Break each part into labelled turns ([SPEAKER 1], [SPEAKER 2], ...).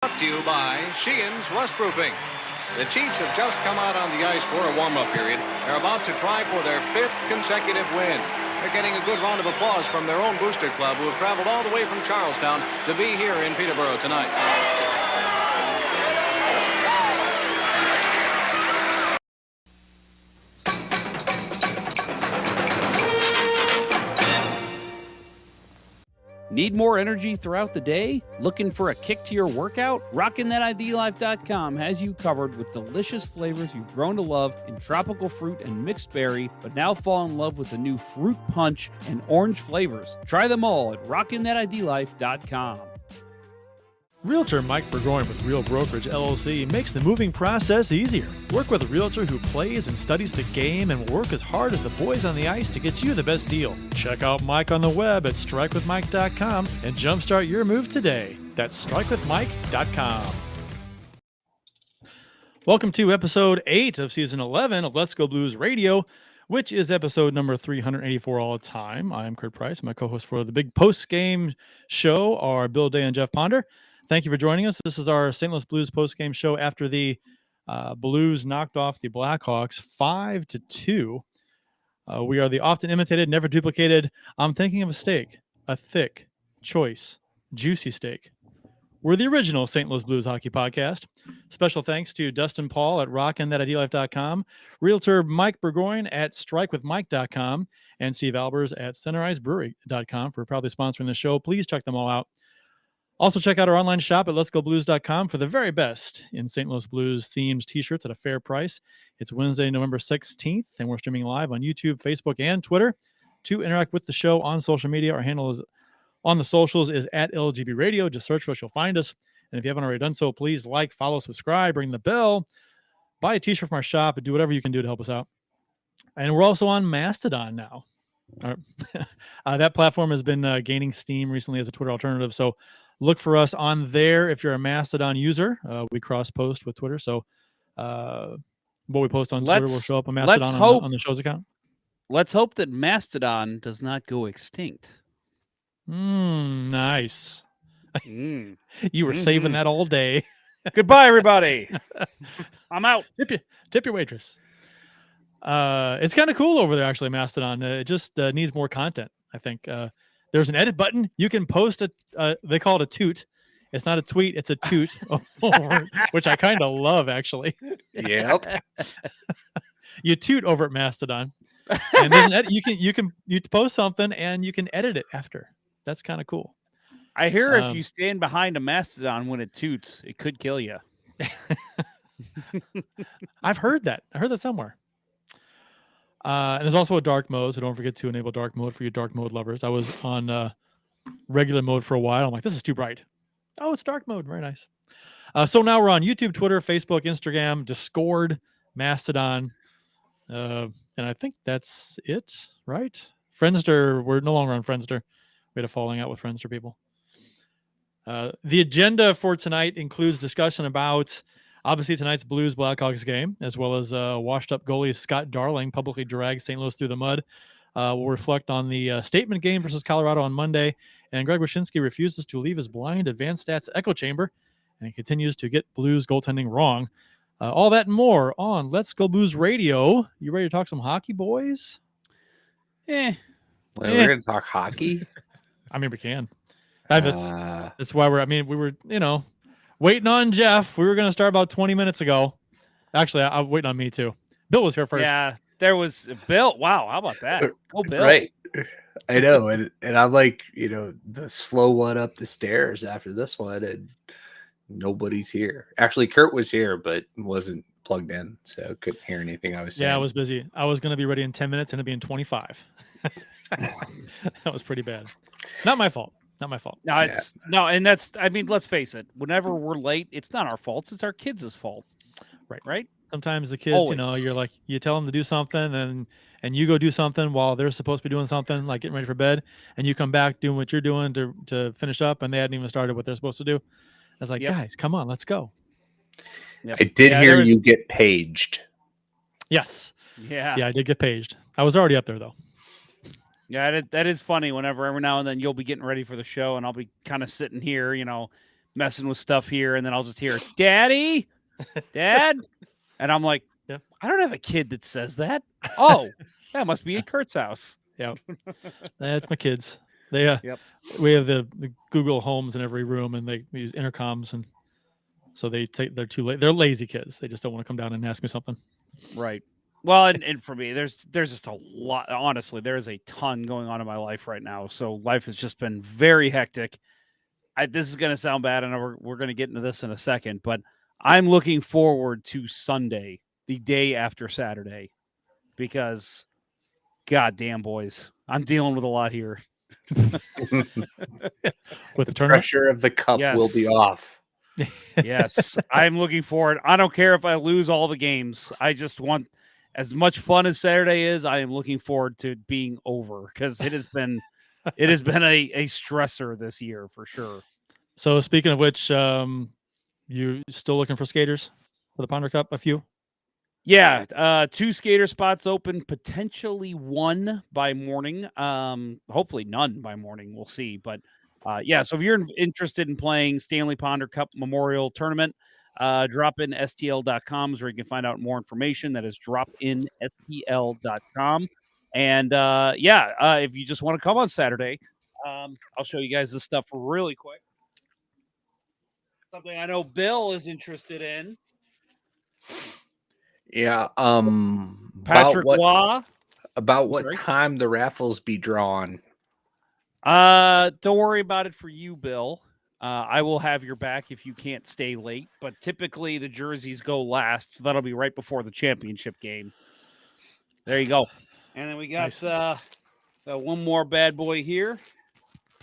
[SPEAKER 1] Brought to you by Sheehan's Rustproofing. The Chiefs have just come out on the ice for a warm-up period. They're about to try for their 5th consecutive win. They're getting a good round of applause from their own booster club, who have traveled all the way from Charlestown to be here in Peterborough tonight.
[SPEAKER 2] Need more energy throughout the day? Looking for a kick to your workout? RockinThatIDLife.com has you covered with delicious flavors you've grown to love in tropical fruit and mixed berry, but now fall in love with the new fruit punch and orange flavors. Try them all at RockinThatIDLife.com.
[SPEAKER 3] Realtor Mike Burgoyne with Real Brokerage LLC makes the moving process easier. Work with a realtor who plays and studies the game and will work as hard as the boys on the ice to get you the best deal. Check out Mike on the web at strikewithmike.com and jumpstart your move today. That's strikewithmike.com. Welcome to episode 8 of season 11 of Let's Go Blues Radio, which is episode number 384 all the time. I'm Kurt Price. My co-hosts for the big post-game show are Bill Day and Jeff Ponder. Thank you for joining us. This is our St. Louis Blues post-game show after the Blues knocked off the Blackhawks 5-2. We are the often imitated, never duplicated. I'm thinking of a steak, a thick, choice, juicy steak. We're the original St. Louis Blues hockey podcast. Special thanks to Dustin Paul at RockinThatIDLife.com, Realtor Mike Burgoyne at StrikeWithMike.com, and Steve Albers at CenterizeBrewery.com for proudly sponsoring the show. Please check them all out. Also, check out our online shop at letsgoblues.com for the very best in St. Louis Blues themed t-shirts at a fair price. It's Wednesday, November 16th, and we're streaming live on YouTube, Facebook, and Twitter. To interact with the show on social media, our handle is on the socials is at LGB Radio. Just search for us, you'll find us. And if you haven't already done so, please like, follow, subscribe, ring the bell, buy a t-shirt from our shop, and do whatever you can do to help us out. And we're also on Mastodon now. That platform has been gaining steam recently as a Twitter alternative, so look for us on there if you're a Mastodon user. We cross-post with Twitter, so what we post on Twitter will show up on Mastodon on the show's account.
[SPEAKER 2] Let's hope that Mastodon does not go extinct.
[SPEAKER 3] Nice. You were saving that all day.
[SPEAKER 2] Goodbye, everybody. I'm out.
[SPEAKER 3] Tip your waitress. It's kind of cool over there, actually, Mastodon. It just needs more content, I think. There's an edit button. You can post they call it a toot. It's not a tweet, it's a toot, which I kind of love, actually.
[SPEAKER 4] Yep.
[SPEAKER 3] You toot over at Mastodon. And there's an edit. You post something and you can edit it after. That's kind of cool.
[SPEAKER 2] I hear if you stand behind a Mastodon when it toots, it could kill you.
[SPEAKER 3] I've heard that. I heard that somewhere. And there's also a dark mode, so don't forget to enable dark mode for your dark mode lovers. I was on regular mode for a while. I'm like, this is too bright. Oh, it's dark mode. Very nice. So now we're on YouTube, Twitter, Facebook, Instagram, Discord, Mastodon. And I think that's it, right? Friendster, we're no longer on Friendster. We had a falling out with Friendster people. The agenda for tonight includes discussion about obviously tonight's Blues Blackhawks game, as well as washed-up goalie Scott Darling publicly dragged St. Louis through the mud. We'll reflect on the statement game versus Colorado on Monday, and Greg Wyshynski refuses to leave his blind advanced stats echo chamber, and he continues to get Blues goaltending wrong. All that and more on Let's Go Blues Radio. You ready to talk some hockey, boys?
[SPEAKER 4] We're going to talk hockey?
[SPEAKER 3] I mean, we can. That's why we were, waiting on Jeff. We were going to start about 20 minutes ago. Actually, I'm waiting on me too. Bill was here first.
[SPEAKER 2] Yeah, there was Bill. Wow, how about that? Oh, Bill.
[SPEAKER 4] Right. I know. And I'm like, the slow one up the stairs after this one, and nobody's here. Actually, Kurt was here, but wasn't plugged in, so couldn't hear anything I was saying.
[SPEAKER 3] Yeah, I was busy. I was going to be ready in 10 minutes and it'd be in 25. That was pretty bad. Not my fault.
[SPEAKER 2] No, and that's, let's face it. Whenever we're late, it's not our fault. It's our kids' fault. Right?
[SPEAKER 3] Sometimes the kids,
[SPEAKER 2] Always.
[SPEAKER 3] you're like, you tell them to do something and you go do something while they're supposed to be doing something, like getting ready for bed, and you come back doing what you're doing to finish up, and they hadn't even started what they're supposed to do. I was like, guys, come on, let's go.
[SPEAKER 4] Yep. I did hear you get paged.
[SPEAKER 3] Yes.
[SPEAKER 2] Yeah,
[SPEAKER 3] I did get paged. I was already up there, though.
[SPEAKER 2] Yeah, that is funny. Whenever every now and then you'll be getting ready for the show, and I'll be kind of sitting here, messing with stuff here, and then I'll just hear, "Daddy, Dad," and I'm like,
[SPEAKER 3] Yeah.
[SPEAKER 2] I don't have a kid that says that. Oh, that must be at Kurt's house.
[SPEAKER 3] Yeah, that's my kids. They
[SPEAKER 2] Yep.
[SPEAKER 3] we have the Google Homes in every room, and they use intercoms, and so they're too late. They're lazy kids. They just don't want to come down and ask me something.
[SPEAKER 2] Right. Well, and for me, there's just a lot. Honestly, there is a ton going on in my life right now. So life has just been very hectic. This is going to sound bad, and we're going to get into this in a second, but I'm looking forward to Sunday, the day after Saturday, because goddamn, boys, I'm dealing with a lot here.
[SPEAKER 3] With the tournament,
[SPEAKER 4] Pressure of the cup will be off.
[SPEAKER 2] Yes, I'm looking forward. I don't care if I lose all the games. I just want as much fun as Saturday is. I am looking forward to it being over because it has been a stressor this year for sure.
[SPEAKER 3] So speaking of which, you still looking for skaters for the Ponder Cup? A few?
[SPEAKER 2] Yeah, 2 skater spots open, potentially 1 by morning. Hopefully none by morning. We'll see. But yeah, so if you're interested in playing Stanley Ponder Cup Memorial Tournament, drop in stl.com is where you can find out more information. That is dropinstl.com. And if you just want to come on Saturday, I'll show you guys this stuff really quick. Something I know Bill is interested in.
[SPEAKER 4] Yeah.
[SPEAKER 2] Patrick Waugh.
[SPEAKER 4] About what time the raffles be drawn?
[SPEAKER 2] Don't worry about it for you, Bill. I will have your back if you can't stay late, but typically the jerseys go last, so that'll be right before the championship game. There you go. And then we got one more bad boy here.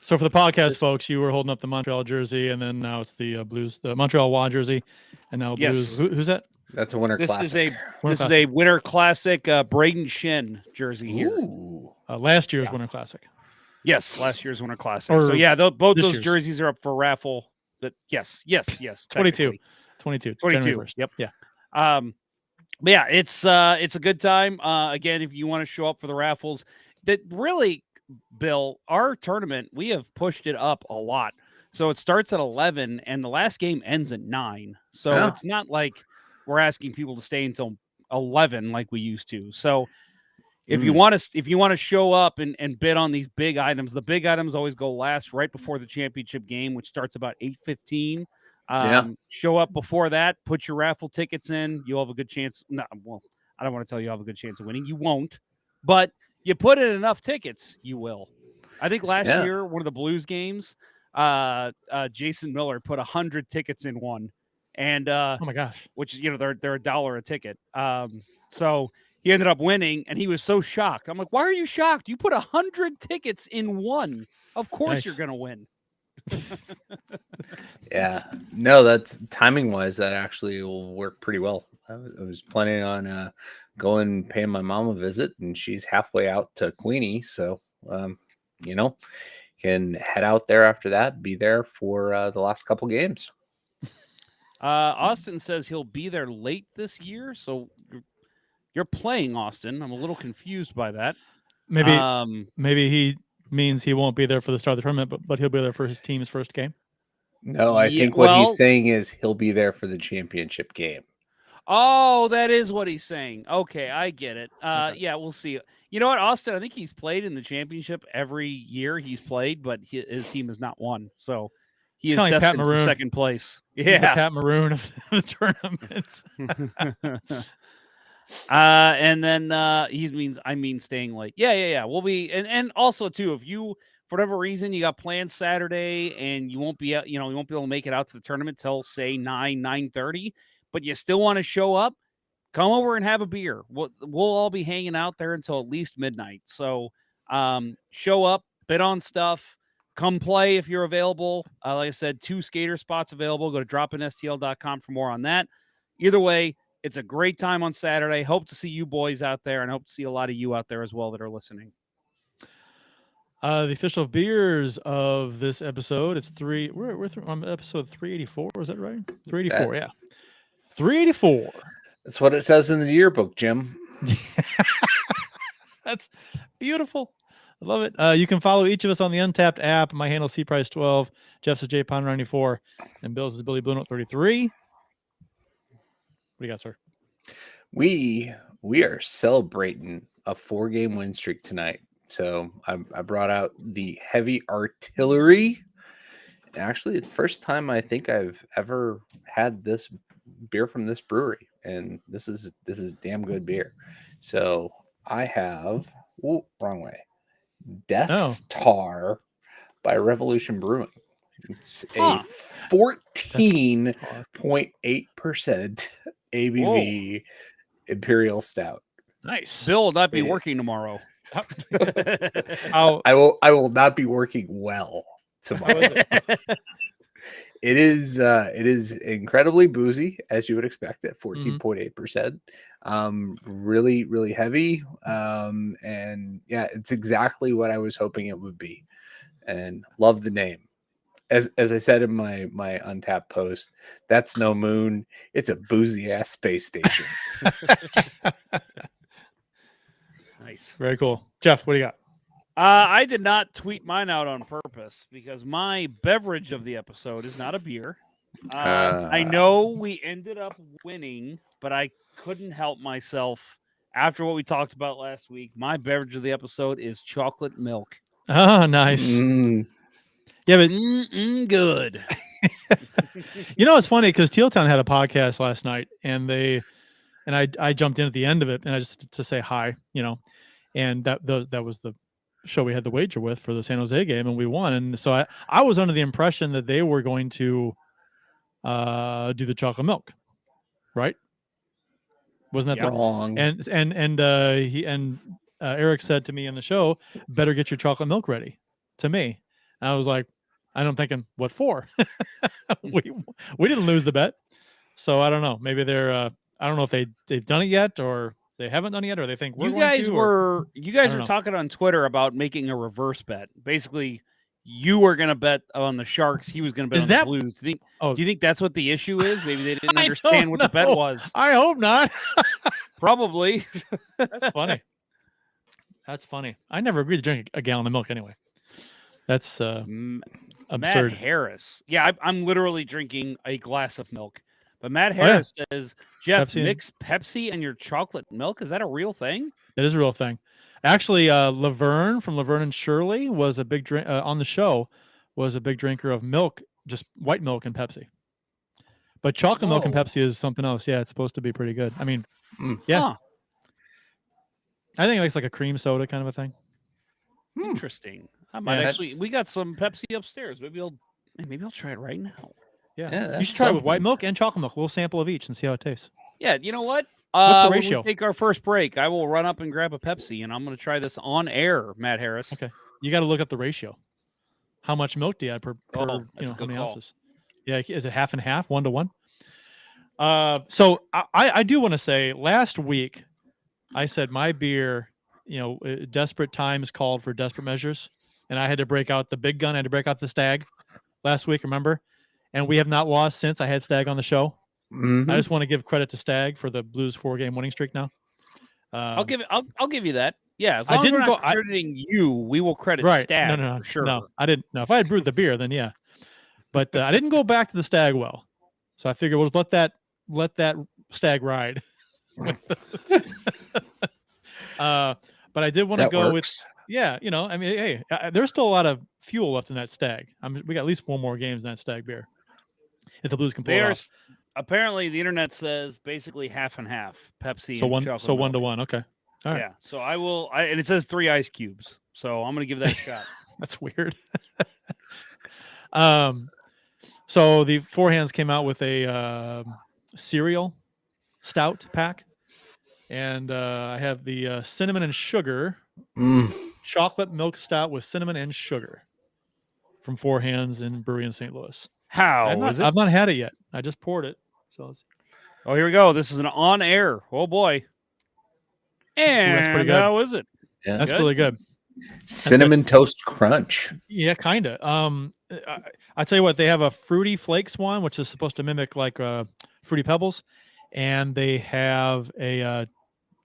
[SPEAKER 3] So for the podcast folks, you were holding up the Montreal jersey, and then now it's the Blues, the Montreal Wild jersey, and now Blues. Who's that?
[SPEAKER 4] That's a Winter Classic.
[SPEAKER 2] This is a Winter Classic Braden Shin jersey here.
[SPEAKER 3] Last year's Winter Classic.
[SPEAKER 2] Yes, last year's Winter Classic. So yeah, both those jerseys are up for raffle. But yes.
[SPEAKER 3] 22.
[SPEAKER 2] Yep. Yeah. But yeah, it's a good time. Again, if you want to show up for the raffles, that really, Bill, our tournament, we have pushed it up a lot. So it starts at 11 and the last game ends at 9. So it's not like we're asking people to stay until 11 like we used to. So if you want to show up and bid on these big items, the big items always go last right before the championship game, which starts about 8:15. Show up before that, put your raffle tickets in. You'll have a good chance. No, well, I don't want to tell you have a good chance of winning. You won't, but you put in enough tickets, you will. I think last year, one of the Blues games, Jason Miller put 100 tickets in one. And
[SPEAKER 3] oh my gosh,
[SPEAKER 2] which they're $1 a ticket. So he ended up winning, and he was so shocked. I'm like, why are you shocked? You put 100 tickets in one. Of course you're gonna win.
[SPEAKER 4] Yeah, no, that's timing wise. That actually will work pretty well. I was planning on going paying my mom a visit, and she's halfway out to Queenie, so can head out there after that. Be there for the last couple games.
[SPEAKER 2] Austin says he'll be there late this year, so you're playing Austin. I'm a little confused by that.
[SPEAKER 3] Maybe he means he won't be there for the start of the tournament, but he'll be there for his team's first game.
[SPEAKER 4] No, I think what he's saying is he'll be there for the championship game.
[SPEAKER 2] Oh, that is what he's saying. Okay, I get it. Yeah, we'll see. You know what, Austin? I think he's played in the championship every year he's played, but his team has not won. So he is destined for second place. Yeah,
[SPEAKER 3] the Pat Maroon of the tournaments.
[SPEAKER 2] And then I mean staying late. Yeah. We'll be and also too, if you for whatever reason you got plans Saturday and you won't be you won't be able to make it out to the tournament till say 9:30, but you still want to show up, come over and have a beer. We'll all be hanging out there until at least midnight. So show up, bid on stuff. Come play if you're available. Like I said, 2 skater spots available. Go to dropinstl.com for more on that. Either way, it's a great time on Saturday. Hope to see you boys out there and hope to see a lot of you out there as well that are listening.
[SPEAKER 3] The official beers of this episode, it's we're on episode 384. Is that right? 384, yeah. 384.
[SPEAKER 4] That's what it says in the yearbook, Jim.
[SPEAKER 3] That's beautiful. I love it. You can follow each of us on the Untapped app. My handle is cprice12, Jeff's is jpound94, and Bill's is Billy Blue Note 33. What do you got, sir?
[SPEAKER 4] We are celebrating a 4-game win streak tonight. So I brought out the heavy artillery. Actually, the first time I think I've ever had this beer from this brewery, and this is damn good beer. So I have wrong way. Death's Tar by Revolution Brewing. It's a 14.8% ABV Imperial Stout.
[SPEAKER 3] Nice.
[SPEAKER 2] Bill will not be working tomorrow.
[SPEAKER 4] I will not be working well tomorrow. It is incredibly boozy, as you would expect, at 14.8%. Really, really heavy. And yeah, it's exactly what I was hoping it would be. And love the name. As I said in my Untapped post, that's no moon. It's a boozy ass space station.
[SPEAKER 2] Nice.
[SPEAKER 3] Very cool. Jeff, what do you got?
[SPEAKER 2] I did not tweet mine out on purpose because my beverage of the episode is not a beer. I know we ended up winning, but I couldn't help myself. After what we talked about last week, my beverage of the episode is chocolate milk.
[SPEAKER 3] Oh, nice. Yeah, but
[SPEAKER 2] good.
[SPEAKER 3] You know, it's funny because Teal Town had a podcast last night, and I jumped in at the end of it, and I just to say hi, you know, and that was the show we had the wager with for the San Jose game, and we won. And so I was under the impression that they were going to do the chocolate milk, right? Wasn't that
[SPEAKER 4] wrong?
[SPEAKER 3] And Eric said to me in the show, "Better get your chocolate milk ready." To me, and I was like, I'm thinking, what for? we didn't lose the bet, so I don't know. Maybe they're I don't know if they've done it yet, or they haven't done it yet, or they think we're
[SPEAKER 2] you guys were
[SPEAKER 3] know.
[SPEAKER 2] talking on Twitter about making a reverse bet. Basically, you were going to bet on the Sharks. He was going to bet on the Blues. Do you think that's what the issue is? Maybe they didn't understand what the bet was.
[SPEAKER 3] I hope not.
[SPEAKER 2] Probably.
[SPEAKER 3] That's funny. That's funny. I never agreed to drink a gallon of milk anyway. That's absurd.
[SPEAKER 2] Matt Harris. Yeah, I'm literally drinking a glass of milk. But Matt Harris says, Jeff, mix Pepsi and your chocolate milk. Is that a real thing?
[SPEAKER 3] It is a real thing. Actually, Laverne from Laverne and Shirley was a big drink on the show. Was a big drinker of milk, just white milk and Pepsi. But chocolate milk and Pepsi is something else. Yeah, it's supposed to be pretty good. I mean, yeah. Huh. I think it makes like a cream soda kind of a thing.
[SPEAKER 2] Interesting. I might we got some Pepsi upstairs. Maybe I'll try it right now.
[SPEAKER 3] Yeah, you should try it with white milk and chocolate milk. A little sample of each and see how it tastes.
[SPEAKER 2] Yeah, you know what?
[SPEAKER 3] What's the ratio?
[SPEAKER 2] When we take our first break, I will run up and grab a Pepsi, and I'm going to try this on air, Matt Harris.
[SPEAKER 3] Okay. You got to look up the ratio. How much milk do you add per how many ounces? Yeah, is it half and half, 1 to 1? So I do want to say, last week I said my beer, desperate times called for desperate measures, and I had to break out the big gun. I had to break out the Stag last week, remember? And we have not lost since. I had Stag on the show. I just want to give credit to Stag for the Blues 4-game winning streak now.
[SPEAKER 2] I'll give you that. Yeah, as long as we're not crediting you, we will credit Stag for sure.
[SPEAKER 3] No, I didn't. No, if I had brewed the beer, then yeah. But I didn't go back to the Stag well, so I figured we'll just let that Stag ride. But I did want to go with I mean, hey, there's still a lot of fuel left in that Stag. We got at least 4 more games in that Stag beer. If the Blues can pull it off.
[SPEAKER 2] Apparently, the internet says basically half and half Pepsi.
[SPEAKER 3] So
[SPEAKER 2] and chocolate
[SPEAKER 3] so
[SPEAKER 2] milk.
[SPEAKER 3] 1 to 1. Okay. All right.
[SPEAKER 2] Yeah. So I will. And it says 3 ice cubes. So I'm going to give that a shot.
[SPEAKER 3] That's weird. So the Four Hands came out with a cereal stout pack, and I have the cinnamon and sugar chocolate milk stout with cinnamon and sugar from Four Hands in Brewery in St. Louis. I've not had it yet. I just poured it. So
[SPEAKER 2] here we go. This is an on air. Oh boy. And
[SPEAKER 3] that's pretty good.
[SPEAKER 2] How is it?
[SPEAKER 4] Yeah,
[SPEAKER 3] that's really good.
[SPEAKER 4] Cinnamon toast crunch.
[SPEAKER 3] Yeah, kind of. I tell you what, they have a Fruity Flakes one, which is supposed to mimic like Fruity Pebbles, and they have a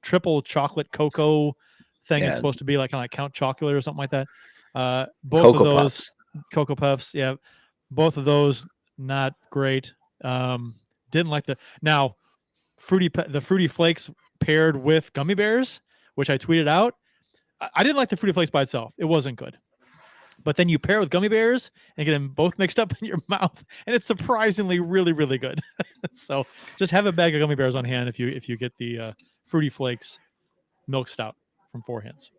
[SPEAKER 3] triple chocolate cocoa thing.
[SPEAKER 4] Yeah.
[SPEAKER 3] It's supposed to be like kind of like Count Chocolate or something like that. Both
[SPEAKER 4] Cocoa
[SPEAKER 3] of those
[SPEAKER 4] Puffs.
[SPEAKER 3] Cocoa Puffs, yeah, both of those not great. Didn't like the Fruity Flakes paired with gummy bears, which I tweeted out. I didn't like the Fruity Flakes by itself. It wasn't good. But then you pair it with gummy bears and get them both mixed up in your mouth, and it's surprisingly really, really good. So just have a bag of gummy bears on hand if you get the Fruity Flakes milk stout from Four Hands.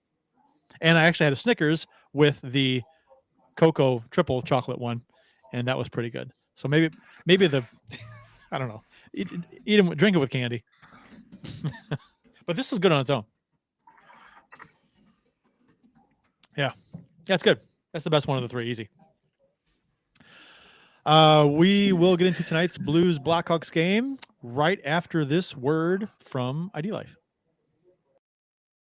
[SPEAKER 3] And I actually had a Snickers with the cocoa triple chocolate one, and that was pretty good. So maybe the I don't know, eat them, drink it with candy. But this is good on its own. Yeah, it's good. That's the best one of the three. Easy. We will get into tonight's Blues Blackhawks game right after this word from ID Life.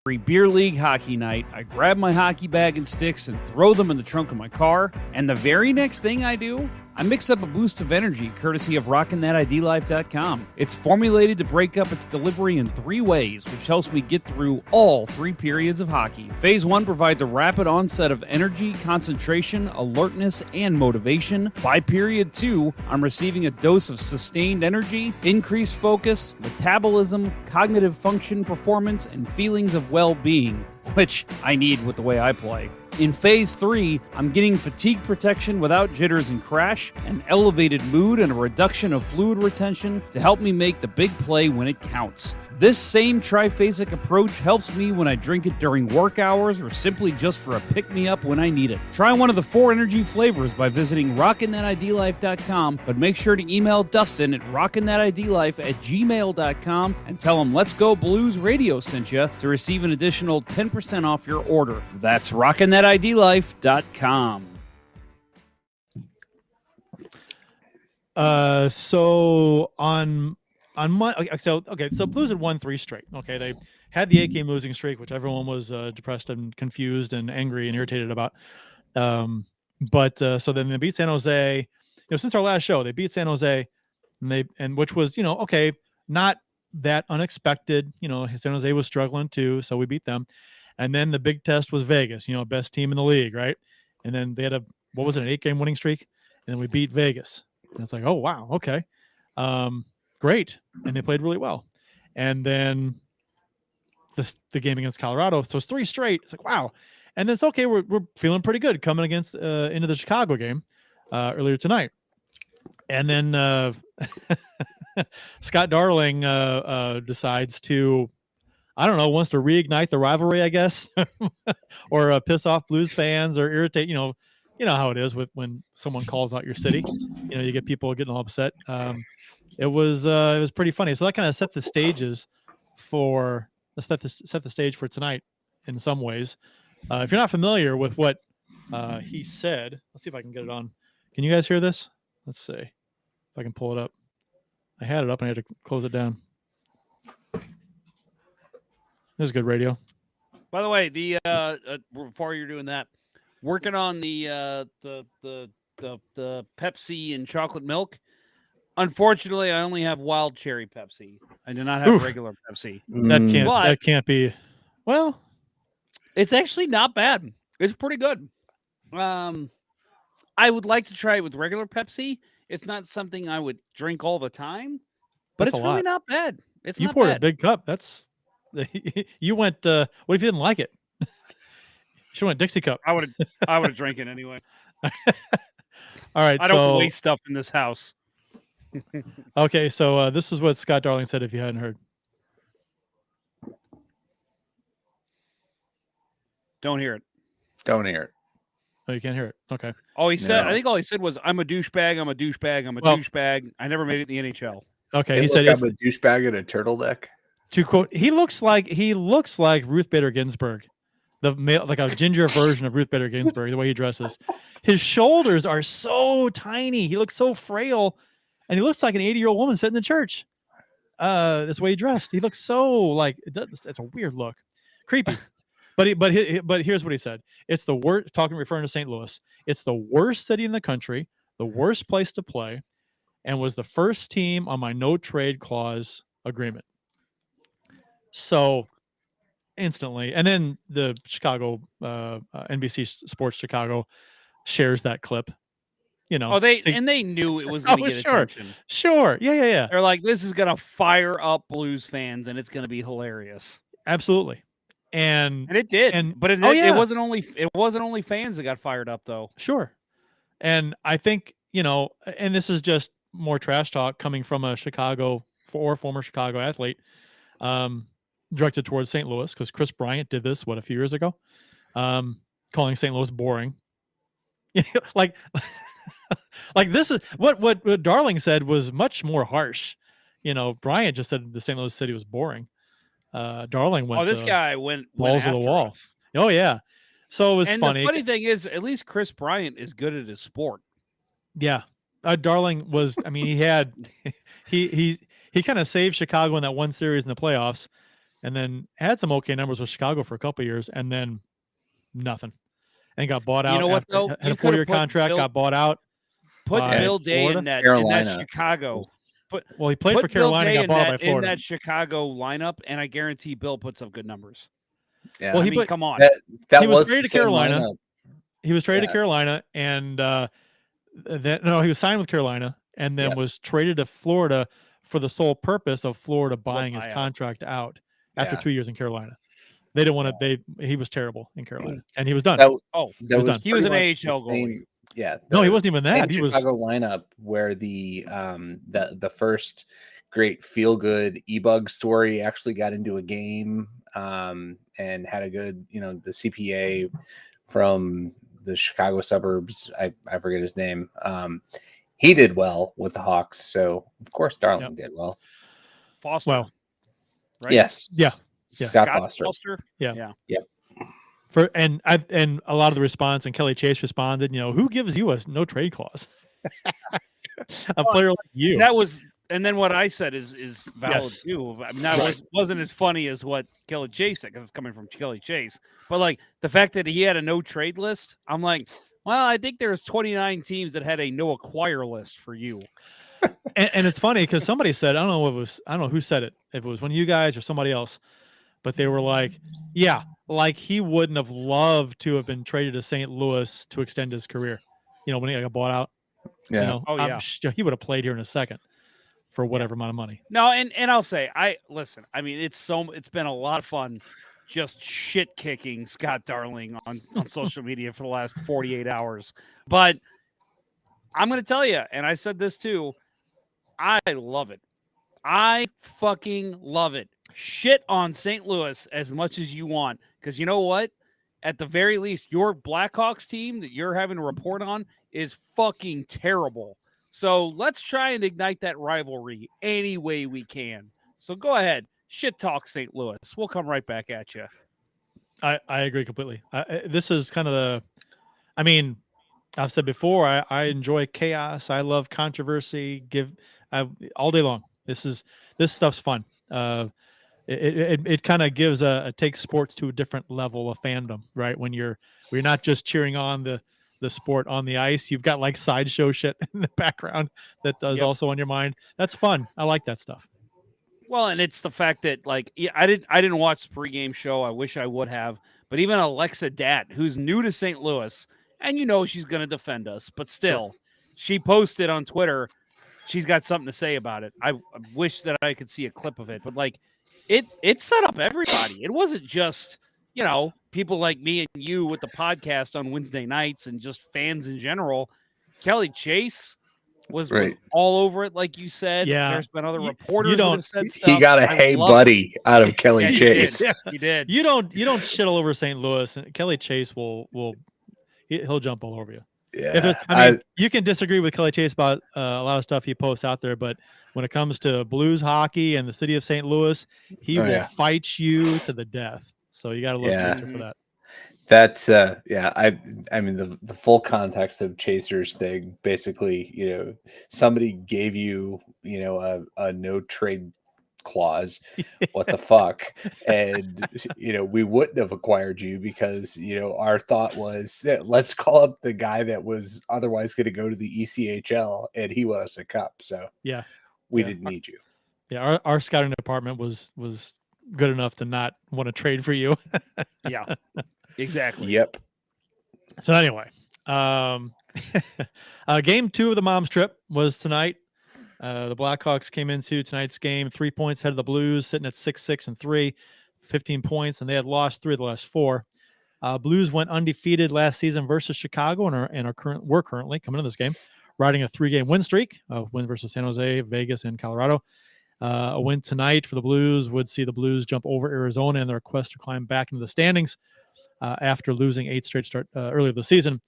[SPEAKER 2] Every beer league hockey night, I grab my hockey bag and sticks and throw them in the trunk of my car. And the very next thing I do, I mix up a boost of energy courtesy of rockinthatidlife.com. It's formulated to break up its delivery in 3 ways, which helps me get through all 3 periods of hockey. Phase 1 provides a rapid onset of energy, concentration, alertness, and motivation. By period 2, I'm receiving a dose of sustained energy, increased focus, metabolism, cognitive function, performance, and feelings of well-being, which I need with the way I play. In Phase 3, I'm getting fatigue protection without jitters and crash, an elevated mood, and a reduction of fluid retention to help me make the big play when it counts. This same triphasic approach helps me when I drink it during work hours or simply just for a pick-me-up when I need it. Try one of the 4 energy flavors by visiting rockinthatidlife.com, but make sure to email Dustin at rockinthatidlife@gmail.com and tell him Let's Go Blues Radio sent you to receive an additional 10% off your order. That's rockinthatidlife.com.
[SPEAKER 3] So Blues had won 3 straight. Okay, they had the 8-game losing streak, which everyone was depressed and confused and angry and irritated about. So then they beat San Jose. Since our last show, they beat San Jose, and which was okay, not that unexpected. San Jose was struggling too, so we beat them. And then the big test was Vegas. Best team in the league, right? And then they had an 8-game winning streak, and then we beat Vegas. And it's like, oh wow, okay. Great. And they played really well. And then the game against Colorado, so it's 3 straight. It's like, wow. And then it's okay, we're feeling pretty good coming against into the Chicago game earlier tonight. And then Scott Darling decides to, I don't know, wants to reignite the rivalry, I guess, or piss off Blues fans or irritate, you know how it is when someone calls out your city, you get people getting all upset. It was pretty funny. So that kind of set the stage for tonight in some ways. If you're not familiar with what he said, let's see if I can get it on. Can you guys hear this? Let's see if I can pull it up. I had it up and I had to close it down. This is good radio.
[SPEAKER 2] By the way, the before you're doing that, working on the Pepsi and chocolate milk. Unfortunately, I only have wild cherry Pepsi. I do not have regular Pepsi.
[SPEAKER 3] That can't be. Well,
[SPEAKER 2] it's actually not bad. It's pretty good. I would like to try it with regular Pepsi. It's not something I would drink all the time, but it's really not bad.
[SPEAKER 3] You poured a big cup. You went. What if you didn't like it? You should went Dixie cup.
[SPEAKER 2] I would have drank it anyway.
[SPEAKER 3] All right.
[SPEAKER 2] I don't waste stuff in this house.
[SPEAKER 3] Okay, so this is what Scott Darling said. If you hadn't heard,
[SPEAKER 2] don't hear it.
[SPEAKER 4] Don't hear it.
[SPEAKER 3] Oh, you can't hear it. Okay.
[SPEAKER 2] All he said, I think all he said was, "I'm a douchebag. I'm a douchebag. I'm a douchebag. I never made it in the NHL."
[SPEAKER 3] Okay, he said,
[SPEAKER 4] "I'm a douchebag in a turtleneck."
[SPEAKER 3] To quote, he looks like Ruth Bader Ginsburg, the male, like a ginger version of Ruth Bader Ginsburg. The way he dresses, his shoulders are so tiny. He looks so frail, and he looks like an 80-year-old woman sitting in church. This way he dressed, he looks so like it's a weird look, creepy. But here's what he said: it's the worst. Referring to St. Louis, it's the worst city in the country, the worst place to play, and was the first team on my no trade clause agreement. So, instantly. And then the Chicago NBC Sports Chicago shares that clip. You know,
[SPEAKER 2] they knew it was going to get attention.
[SPEAKER 3] Sure. Yeah.
[SPEAKER 2] They're like, this is going to fire up Blues fans, and it's going to be hilarious.
[SPEAKER 3] Absolutely. And
[SPEAKER 2] it did. But it wasn't only fans that got fired up, though.
[SPEAKER 3] Sure. And I think, and this is just more trash talk coming from a former Chicago athlete, directed towards St. Louis, because Chris Bryant did this, a few years ago, calling St. Louis boring. like this is what Darling said was much more harsh. Bryant just said the St. Louis city was boring. Darling went.
[SPEAKER 2] This guy went
[SPEAKER 3] balls
[SPEAKER 2] after
[SPEAKER 3] to the wall.
[SPEAKER 2] Us.
[SPEAKER 3] Oh yeah. So it was funny.
[SPEAKER 2] And the funny thing is, at least Chris Bryant is good at his sport.
[SPEAKER 3] Yeah. Darling was, he had, he kind of saved Chicago in that one series in the playoffs, and then had some okay numbers with Chicago for a couple of years, and then nothing, and got bought out.
[SPEAKER 2] You know what, though?
[SPEAKER 3] Had a 4-year contract, got bought out.
[SPEAKER 2] Put Bill Day in that Chicago.
[SPEAKER 3] He played for Carolina, got bought out by Florida.
[SPEAKER 2] In that Chicago lineup, and I guarantee Bill puts up good numbers.
[SPEAKER 4] Yeah.
[SPEAKER 3] Well,
[SPEAKER 2] come on.
[SPEAKER 3] He was traded to Carolina. He was traded to Carolina, and he was signed with Carolina, and then was traded to Florida for the sole purpose of Florida buying his contract out after 2 years in Carolina. They didn't want to. He was terrible in Carolina, and he was done.
[SPEAKER 2] He was an AHL goalie.
[SPEAKER 4] Yeah.
[SPEAKER 3] No, he wasn't even that. He was
[SPEAKER 4] Chicago lineup where the first great feel good E-Bug story actually got into a game and had a good, the CPA from the Chicago suburbs. I forget his name. He did well with the Hawks, so of course Darling did well.
[SPEAKER 2] Foster, right?
[SPEAKER 4] Yes,
[SPEAKER 3] yeah.
[SPEAKER 4] Scott Foster.
[SPEAKER 3] Yeah.
[SPEAKER 4] Yep.
[SPEAKER 3] And a lot of the response, and Kelly Chase responded, who gives you a no trade clause? A player like you.
[SPEAKER 2] And then what I said is valid too. I mean, that wasn't as funny as what Kelly Chase said, because it's coming from Kelly Chase. But like the fact that he had a no trade list, I'm like, well, I think there's 29 teams that had a no acquire list for you.
[SPEAKER 3] And it's funny because somebI said, I don't know who said it, if it was one of you guys or somebody else, but they were like, yeah, like he wouldn't have loved to have been traded to St. Louis to extend his career. When he got bought out.
[SPEAKER 4] Yeah.
[SPEAKER 3] He would have played here in a second for whatever amount of money.
[SPEAKER 2] No, and I'll say, it's been a lot of fun just shit kicking Scott Darling on social media for the last 48 hours. But I'm going to tell you, and I said this too, I love it. I fucking love it. Shit on St. Louis as much as you want, because you know what? At the very least, your Blackhawks team that you're having to report on is fucking terrible. So let's try and ignite that rivalry any way we can. So go ahead. Shit talk St. Louis. We'll come right back at you.
[SPEAKER 3] I agree completely. This is kind of I've said before, I enjoy chaos. I love controversy. All day long. This stuff's fun. It kind of takes sports to a different level of fandom, right? When you're not just cheering on the sport on the ice, you've got like sideshow shit in the background that does also on your mind. That's fun. I like that stuff.
[SPEAKER 2] Well, and it's the fact that I didn't watch the pregame show. I wish I would have, but even Alexa Dat, who's new to St. Louis, and she's going to defend us, but still, she posted on Twitter. She's got something to say about it. I wish that I could see a clip of it, but it set up everybody. It wasn't just, people like me and you with the podcast on Wednesday nights and just fans in general. Kelly Chase was all over it, like you said.
[SPEAKER 3] Yeah.
[SPEAKER 2] There's been other reporters that have said stuff.
[SPEAKER 4] He got a hey buddy out of Kelly Chase.
[SPEAKER 2] He did.
[SPEAKER 3] You don't shit all over St. Louis, and Kelly Chase he'll jump all over you.
[SPEAKER 4] Yeah.
[SPEAKER 3] You can disagree with Kelly Chase about a lot of stuff he posts out there, but when it comes to Blues hockey and the city of St. Louis, he will fight you to the death. So you got to love Chaser for that.
[SPEAKER 4] That's the full context of Chaser's thing. Basically, somebody gave you, a no trade clause. What the fuck? And we wouldn't have acquired you because our thought was, let's call up the guy that was otherwise going to go to the ECHL, and he won us a cup. So we didn't need you.
[SPEAKER 3] Yeah, our scouting department was good enough to not want to trade for you.
[SPEAKER 2] Yeah, exactly.
[SPEAKER 4] Yep.
[SPEAKER 3] So anyway, game 2 of the mom's trip was tonight. The Blackhawks came into tonight's game 3 points ahead of the Blues, sitting at 6-6-3, 15 points, and they had lost 3 of the last 4. Blues went undefeated last season versus Chicago, and we're currently coming into this game riding a 3-game win streak. A win versus San Jose, Vegas, and Colorado. A win tonight for the Blues would see the Blues jump over Arizona in their quest to climb back into the standings after losing 8 straight start earlier this season.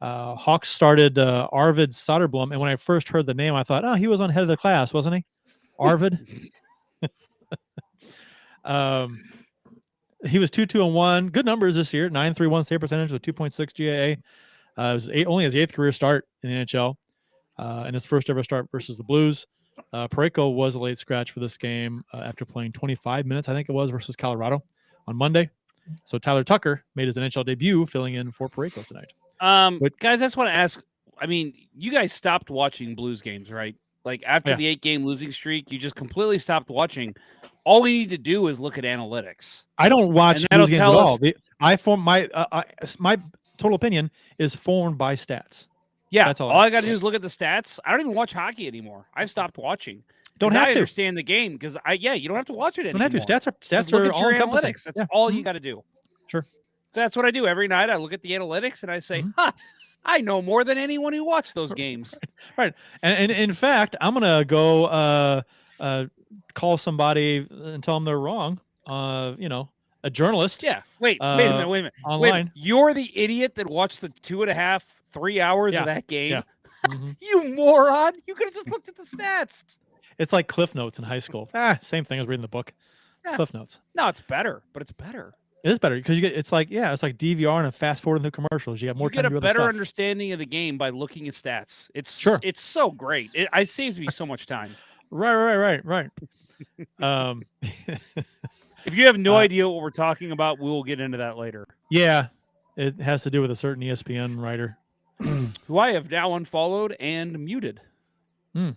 [SPEAKER 3] Hawks started Arvid Soderblom, and when I first heard the name, I thought, oh, he was on head of the class, wasn't he? Arvid. He was 2-2-1. Good numbers this year. 9.31 save percentage with 2.6 GAA. It was only his 8th career start in the NHL, and his first ever start versus the Blues. Parayko was a late scratch for this game after playing 25 minutes, I think it was, versus Colorado on Monday. So Tyler Tucker made his NHL debut, filling in for Parayko tonight.
[SPEAKER 2] Guys, I just want to ask. I mean, you guys stopped watching Blues games, right? Like after the 8-game losing streak, you just completely stopped watching. All we need to do is look at analytics.
[SPEAKER 3] I don't watch
[SPEAKER 2] Blues
[SPEAKER 3] games at all. I form my total opinion is formed by stats.
[SPEAKER 2] Yeah,
[SPEAKER 3] that's all.
[SPEAKER 2] All I got to do is look at the stats. I don't even watch hockey anymore. I've stopped watching.
[SPEAKER 3] Don't have
[SPEAKER 2] I
[SPEAKER 3] to
[SPEAKER 2] understand the game because you don't have to watch it anymore.
[SPEAKER 3] Don't have to. Stats
[SPEAKER 2] look
[SPEAKER 3] are
[SPEAKER 2] at
[SPEAKER 3] all
[SPEAKER 2] your
[SPEAKER 3] encompassing.
[SPEAKER 2] analytics. That's all you got to do.
[SPEAKER 3] Sure.
[SPEAKER 2] So that's what I do every night. I look at the analytics and I say, I know more than anyone who watched those games.
[SPEAKER 3] Right. And in fact, I'm gonna go call somebody and tell them they're wrong. A journalist.
[SPEAKER 2] Yeah. Wait a minute.
[SPEAKER 3] Online.
[SPEAKER 2] You're the idiot that watched the 2.5, 3 hours of that game.
[SPEAKER 3] Yeah. Mm-hmm.
[SPEAKER 2] You moron. You could have just looked at the stats.
[SPEAKER 3] It's like Cliff Notes in high school. Same thing as reading the book. It's Cliff Notes.
[SPEAKER 2] No, it's better, but it's better.
[SPEAKER 3] It is better because it's like DVR and fast forward the commercials. You have more time to do
[SPEAKER 2] a
[SPEAKER 3] other
[SPEAKER 2] better
[SPEAKER 3] stuff.
[SPEAKER 2] understanding of the game by looking at stats. It's so great. It saves me so much time.
[SPEAKER 3] Right.
[SPEAKER 2] If you have no idea what we're talking about, we will get into that later.
[SPEAKER 3] Yeah, it has to do with a certain ESPN writer
[SPEAKER 2] who I have now unfollowed and muted.
[SPEAKER 3] It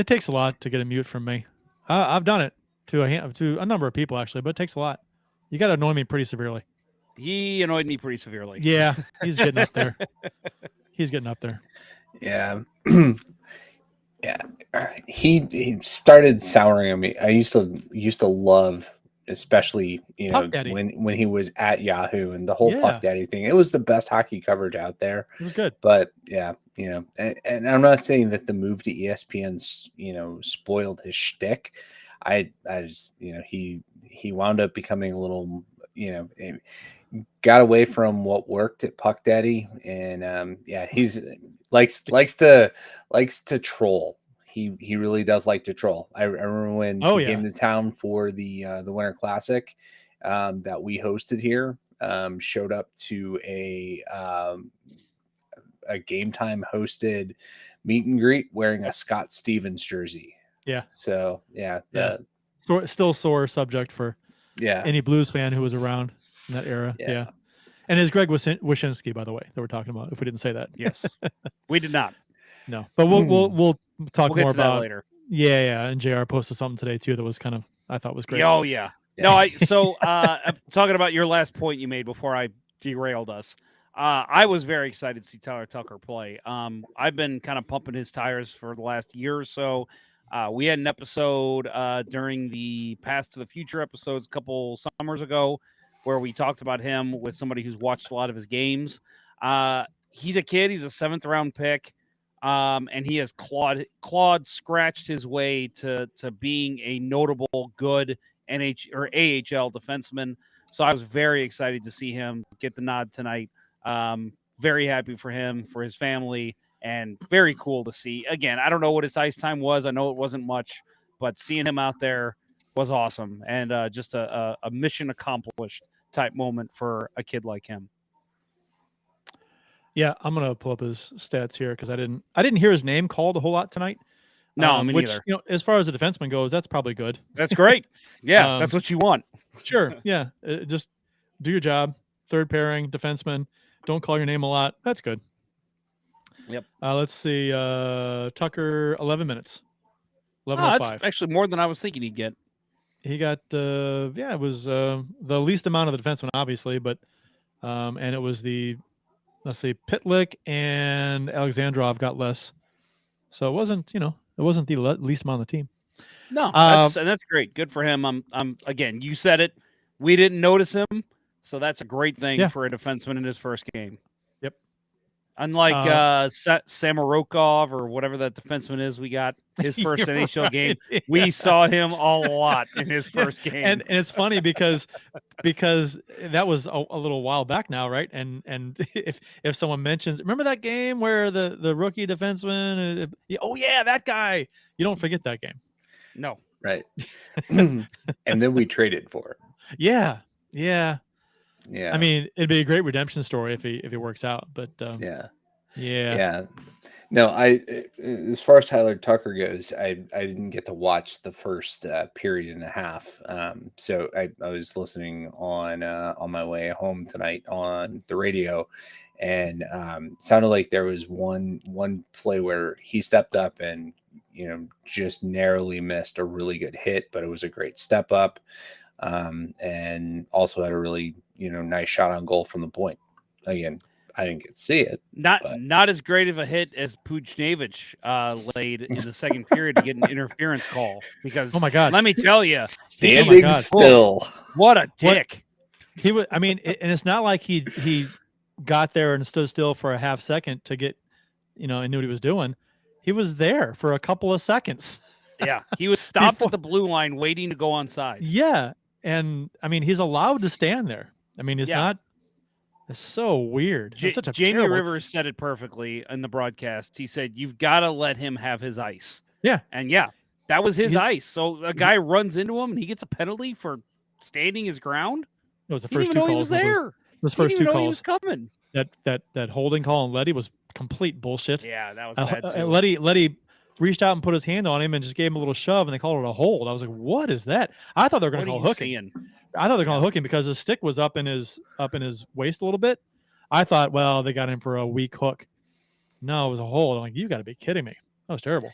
[SPEAKER 3] takes a lot to get a mute from me. I've done it to a number of people actually, but it takes a lot. You got to annoy me pretty severely.
[SPEAKER 2] He annoyed me pretty severely.
[SPEAKER 3] Yeah, he's getting up there.
[SPEAKER 4] Yeah. Yeah. He started souring on me. I used to love, especially when he was at Yahoo and the whole Puck Daddy thing. It was the best hockey coverage out there.
[SPEAKER 3] It was good.
[SPEAKER 4] But and I'm not saying that the move to ESPN spoiled his shtick. I just he wound up becoming a little got away from what worked at Puck Daddy, and he's likes to troll. He really does like to troll. I remember when he came to town for the Winter Classic that we hosted here. Showed up to a Game Time hosted meet and greet wearing a Scott Stevens jersey.
[SPEAKER 3] Yeah.
[SPEAKER 4] So
[SPEAKER 3] still sore subject for any Blues fan who was around in that era. Yeah. And is Greg Wyshynski, by the way, that we're talking about, if we didn't say that.
[SPEAKER 2] Yes. We did not.
[SPEAKER 3] No. But we'll talk more about
[SPEAKER 2] that later.
[SPEAKER 3] Yeah. And JR posted something today too that was I thought was great.
[SPEAKER 2] Oh yeah. No, I'm talking about your last point you made before I derailed us. I was very excited to see Tyler Tucker play. I've been kind of pumping his tires for the last year or so. We had an episode during the Past to the Future episodes a couple summers ago where we talked about him with somebody who's watched a lot of his games. He's a kid. He's a 7th round pick. And he has scratched his way to being a notable good AHL defenseman. So I was very excited to see him get the nod tonight. Very happy for him, for his family, and very cool to see. Again, I don't know what his ice time was. I know it wasn't much, but seeing him out there was awesome, and just a mission accomplished type moment for a kid like him.
[SPEAKER 3] Yeah, I'm gonna pull up his stats here because I didn't hear his name called a whole lot tonight.
[SPEAKER 2] No, me neither.
[SPEAKER 3] As far as a defenseman goes, that's probably good.
[SPEAKER 2] That's great. Yeah, that's what you want.
[SPEAKER 3] Sure. Yeah, just do your job. 3rd pairing defenseman. Don't call your name a lot. That's good.
[SPEAKER 2] Yep.
[SPEAKER 3] Let's see. Tucker, 11 minutes. 11:05.
[SPEAKER 2] That's actually more than I was thinking he'd get.
[SPEAKER 3] He got it was the least amount of the defenseman, obviously, but and it was let's see, Pitlick and Alexandrov got less, so it wasn't the least amount of the team.
[SPEAKER 2] No, that's great. Good for him. I'm again. You said it. We didn't notice him, so that's a great thing for a defenseman in his first game.
[SPEAKER 3] Yep.
[SPEAKER 2] Unlike Samorukov or whatever that defenseman is, we got his first NHL game. We saw him a lot in his first game,
[SPEAKER 3] and it's funny because that was a little while back now, right? And if someone mentions, remember that game where the rookie defenseman, oh yeah, that guy, you don't forget that game.
[SPEAKER 2] No,
[SPEAKER 4] right. And then we traded for it.
[SPEAKER 3] Yeah.
[SPEAKER 4] Yeah.
[SPEAKER 3] I mean, it'd be a great redemption story if he works out, but yeah.
[SPEAKER 4] No, as far as Tyler Tucker goes, I didn't get to watch the first period and a half. So I was listening on my way home tonight on the radio, and sounded like there was one play where he stepped up and just narrowly missed a really good hit, but it was a great step up, and also had a really nice shot on goal from the point. Again, I didn't get to see it.
[SPEAKER 2] Not as great of a hit as Pujnevich laid in the second period to get an interference call. Because,
[SPEAKER 3] oh my God,
[SPEAKER 2] let me tell you,
[SPEAKER 4] standing still.
[SPEAKER 2] What a dick!
[SPEAKER 3] He was. I mean, and it's not like he got there and stood still for a half second to get, and knew what he was doing. He was there for a couple of seconds.
[SPEAKER 2] Yeah, he was stopped at the blue line waiting to go onside.
[SPEAKER 3] Yeah, and I mean, he's allowed to stand there. I mean, it's not. It's so weird.
[SPEAKER 2] Jamie Rivers said it perfectly in the broadcast. He said, "You've got to let him have his ice."
[SPEAKER 3] Yeah,
[SPEAKER 2] and that was his ice. So a guy runs into him and he gets a penalty for standing his ground.
[SPEAKER 3] It was the first two calls.
[SPEAKER 2] He was there.
[SPEAKER 3] Those first two calls.
[SPEAKER 2] He was coming.
[SPEAKER 3] That holding call on Leddy was complete bullshit.
[SPEAKER 2] Yeah, that was bad too.
[SPEAKER 3] Leddy reached out and put his hand on him and just gave him a little shove, and they called it a hold. I was like, "What is that?" I thought they were going to call hooking. I thought they were going to hook him because his stick was up in his waist a little bit. I thought, well, they got him for a weak hook. No, it was a hold. I'm like, you got to be kidding me. That was terrible.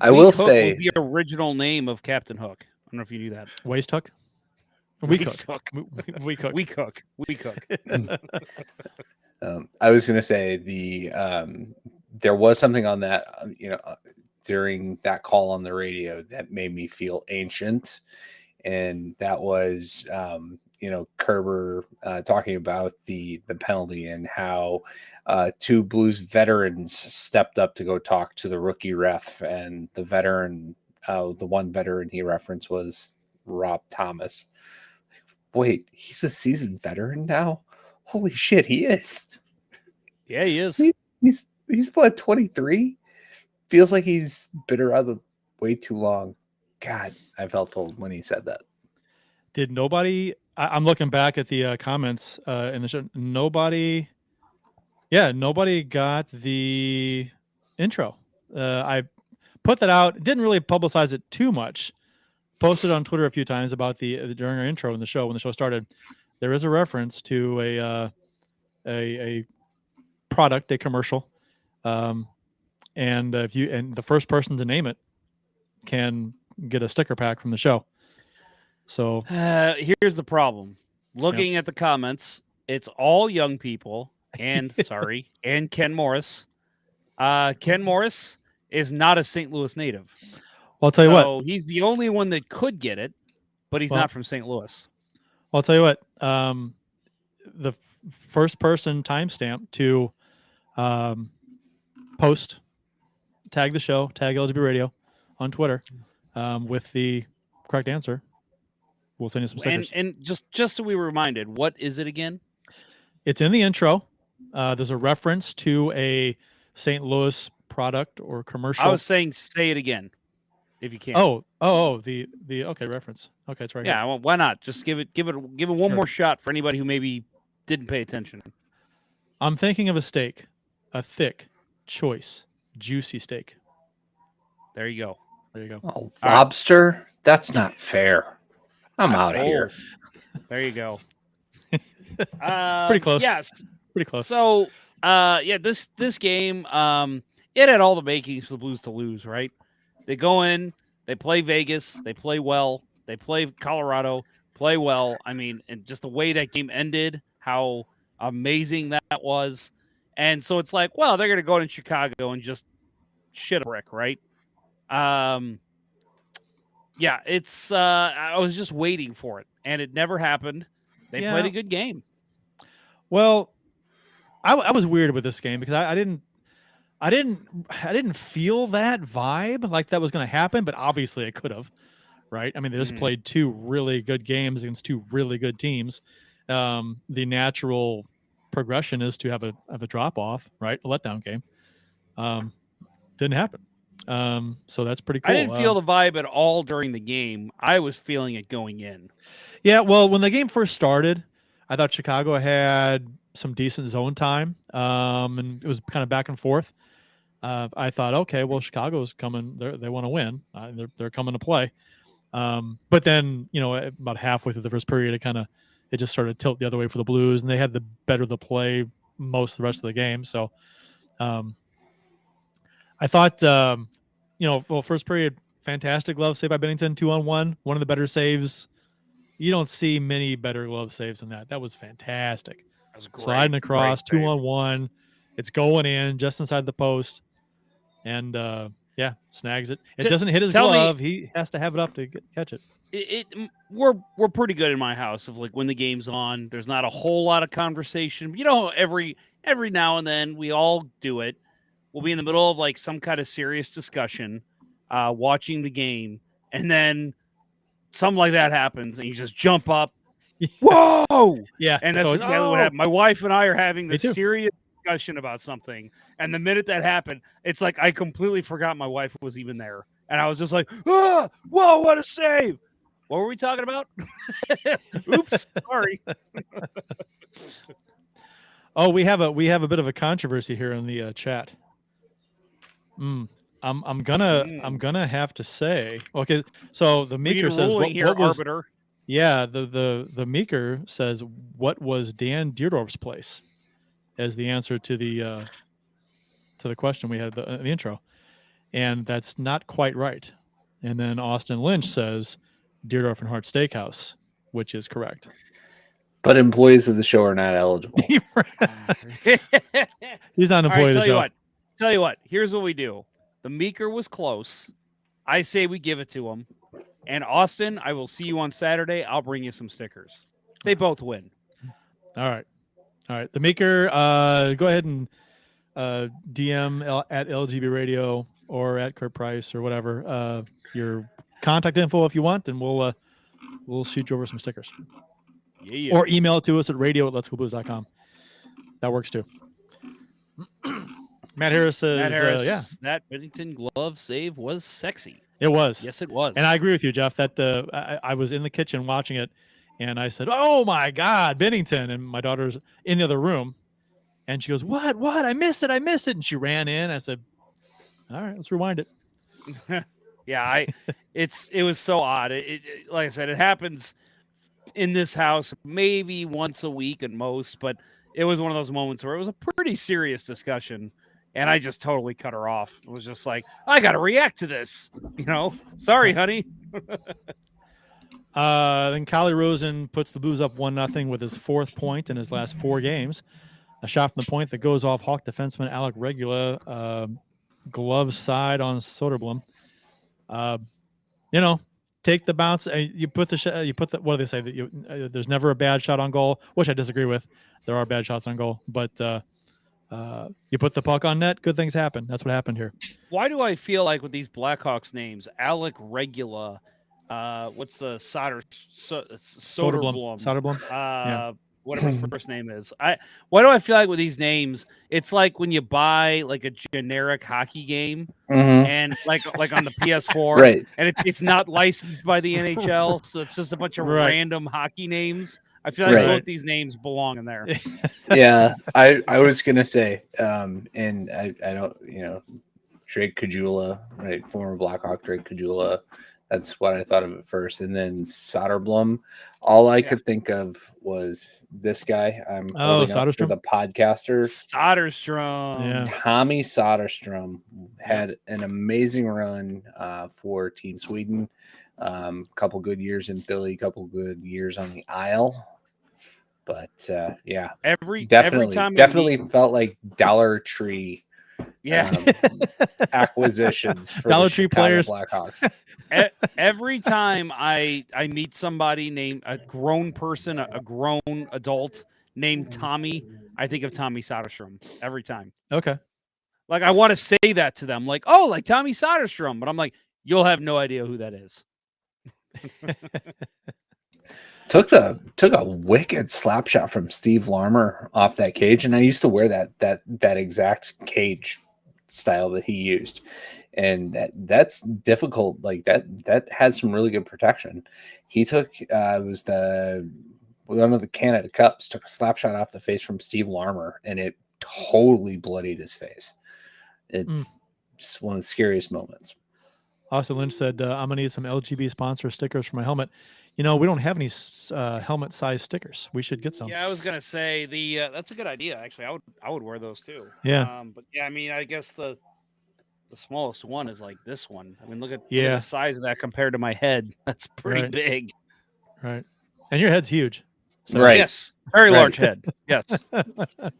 [SPEAKER 4] I will say,
[SPEAKER 2] was the original name of Captain Hook. I don't know if you knew that.
[SPEAKER 3] Waist hook.
[SPEAKER 2] Weak hook.
[SPEAKER 3] Weak hook.
[SPEAKER 2] Weak hook. Weak hook.
[SPEAKER 4] I was going to say there was something on that, during that call on the radio that made me feel ancient, and that was, Kerber talking about the penalty and how two Blues veterans stepped up to go talk to the rookie ref, and the one veteran he referenced was Rob Thomas. Wait, he's a seasoned veteran now? Holy shit, he is.
[SPEAKER 2] Yeah, he is.
[SPEAKER 4] He's what, 23? Feels like he's been around the way too long. God, I felt old when he said that.
[SPEAKER 3] Did nobody? I'm looking back at the comments in the show. Nobody got the intro. I put that out. Didn't really publicize it too much. Posted on Twitter a few times about during our intro in the show when the show started. There is a reference to a product, a commercial, and the first person to name it can get a sticker pack from the show. So
[SPEAKER 2] here's the problem. Looking at the comments, it's all young people and and Ken Morris. Ken Morris is not a St. Louis native.
[SPEAKER 3] I'll tell you what.
[SPEAKER 2] He's the only one that could get it, but he's not from St. Louis.
[SPEAKER 3] I'll tell you what. The first person timestamp to post, tag the show, tag LGB Radio on Twitter with the correct answer. We'll send you some stickers.
[SPEAKER 2] And just so we were reminded, what is it again?
[SPEAKER 3] It's in the intro. There's a reference to a St. Louis product or commercial.
[SPEAKER 2] I was saying, say it again, if you can.
[SPEAKER 3] The okay reference. Okay, it's right.
[SPEAKER 2] Yeah,
[SPEAKER 3] here.
[SPEAKER 2] well, why not? Just give it one more shot for anybody who maybe didn't pay attention.
[SPEAKER 3] I'm thinking of a steak, a thick, choice, juicy steak.
[SPEAKER 2] There you go.
[SPEAKER 4] Oh, lobster? Right. That's not fair. I'm out of here.
[SPEAKER 2] There you go.
[SPEAKER 3] Pretty close.
[SPEAKER 2] Yes.
[SPEAKER 3] Pretty close.
[SPEAKER 2] So, this game, it had all the makings for the Blues to lose, right? They go in, They play Vegas. They play well. They play Colorado. Play well. I mean, and just the way that game ended, how amazing that was. And so it's like, well, they're going to go to Chicago and just shit a brick, right? Yeah, it's. I was just waiting for it, and it never happened. They played a good game.
[SPEAKER 3] Well, I was weird with this game because I didn't feel that vibe like that was going to happen, but obviously it could have, right? I mean, they just played two really good games against two really good teams. The natural progression is to have a drop off, right? A letdown game. Didn't happen. So that's pretty cool.
[SPEAKER 2] I didn't feel the vibe at all during the game. I was feeling it going in.
[SPEAKER 3] Yeah, well, when the game first started, I thought Chicago had some decent zone time, and it was kind of back and forth. I thought, okay, well, Chicago's coming. They want to win. They're coming to play. But then, about halfway through the first period, it just started to tilt the other way for the Blues, and they had the better the play most of the rest of the game. So, I thought, first period, fantastic glove save by Bennington, 2-on-1, one of the better saves. You don't see many better glove saves than that. That was fantastic.
[SPEAKER 2] That was great.
[SPEAKER 3] Sliding across, 2-on-1. It's going in just inside the post. And, snags it. It doesn't hit his glove. He has to have it up to catch it.
[SPEAKER 2] We're pretty good in my house of like when the game's on, there's not a whole lot of conversation. Every now and then we all do it. We'll be in the middle of like some kind of serious discussion, watching the game, and then something like that happens, and you just jump up. Whoa!
[SPEAKER 3] Yeah,
[SPEAKER 2] and that's exactly what happened. My wife and I are having this serious discussion about something, and the minute that happened, it's like I completely forgot my wife was even there, and I was just like, "Whoa! What a save!" What were we talking about? Oops, sorry.
[SPEAKER 3] Oh, we have a bit of a controversy here in the chat. I'm gonna have to say, okay. So the Meeker says what was
[SPEAKER 2] arbiter.
[SPEAKER 3] Yeah, the Meeker says what was Dan Deerdorf's place as the answer to the question we had in the intro, and that's not quite right. And then Austin Lynch says Deerdorf and Hart Steakhouse, which is correct.
[SPEAKER 4] But employees of the show are not eligible.
[SPEAKER 3] He's not an employee of the show.
[SPEAKER 2] Tell you what, here's what we do. The Meeker was close. I say we give it to him. And Austin, I will see you on Saturday. I'll bring you some stickers. They both win.
[SPEAKER 3] All right. The Meeker, go ahead and DM at LGB Radio or at Kurt Price or whatever. Your contact info if you want, and we'll shoot you over some stickers.
[SPEAKER 2] Yeah.
[SPEAKER 3] Or email it to us at radio@letsgoblues.com. That works too. Matt Harris says,
[SPEAKER 2] that Bennington glove save was sexy.
[SPEAKER 3] It was.
[SPEAKER 2] Yes, it was.
[SPEAKER 3] And I agree with you, Jeff, that I was in the kitchen watching it, and I said, oh, my God, Bennington. And my daughter's in the other room, and she goes, what? I missed it. And she ran in. I said, all right, let's rewind it.
[SPEAKER 2] Yeah, it was so odd. Like I said, it happens in this house maybe once a week at most, but it was one of those moments where it was a pretty serious discussion, and I just totally cut her off. It was just like, I got to react to this, Sorry, honey.
[SPEAKER 3] Then Kylie Rosen puts the Blues up 1-0 with his 4th point in his last 4 games. A shot from the point that goes off Hawk defenseman Alec Regula, glove side on Soderblom. Take the bounce. You put the what do they say? That there's never a bad shot on goal, which I disagree with. There are bad shots on goal, but you put the puck on net, good things happen. That's what happened here.
[SPEAKER 2] Why do I feel like with these Blackhawks names, Alec Regula, what's the Soderblom? Whatever his first name is. Why do I feel like with these names, it's like when you buy like a generic hockey game and like on the PS4,
[SPEAKER 4] right? And
[SPEAKER 2] it's not licensed by the NHL, so it's just a bunch of random hockey names. I feel like both these names belong in there.
[SPEAKER 4] Yeah, I was gonna say, and I don't, Drake Caggiula, right? Former Blackhawk Drake Caggiula. That's what I thought of at first. And then Soderblom, all I could think of was this guy. I'm holding up for
[SPEAKER 3] Soderstrom?
[SPEAKER 4] the podcasters.
[SPEAKER 2] Soderstrom.
[SPEAKER 3] Yeah.
[SPEAKER 4] Tommy Soderstrom had an amazing run for Team Sweden. Couple good years in Philly, couple good years on the Isle. But yeah,
[SPEAKER 2] every time
[SPEAKER 4] definitely felt like Dollar Tree acquisitions for
[SPEAKER 3] Dollar
[SPEAKER 4] the
[SPEAKER 3] Tree
[SPEAKER 4] Chicago
[SPEAKER 3] players.
[SPEAKER 4] Blackhawks.
[SPEAKER 2] Every time I meet somebody named a grown person, a grown adult named Tommy, I think of Tommy Soderstrom every time.
[SPEAKER 3] Okay.
[SPEAKER 2] Like I want to say that to them, like, oh, like Tommy Soderstrom, but I'm like, you'll have no idea who that is.
[SPEAKER 4] Took a wicked slap shot from Steve Larmer off that cage, and I used to wear that exact cage style that he used, and that's difficult. Like that had some really good protection. He took it was one of the Canada Cups, took a slap shot off the face from Steve Larmer, and it totally bloodied his face. It's just one of the scariest moments.
[SPEAKER 3] Austin Lynch said, I'm going to need some LGB sponsor stickers for my helmet. We don't have any helmet size stickers. We should get some.
[SPEAKER 2] Yeah, I was gonna say that's a good idea. Actually, I would wear those too.
[SPEAKER 3] Yeah.
[SPEAKER 2] But yeah, I mean, I guess the smallest one is like this one. I mean, look at the size of that compared to my head. That's pretty big.
[SPEAKER 3] Right. And your head's huge.
[SPEAKER 4] So. Right.
[SPEAKER 2] Yes. Very large head. Yes.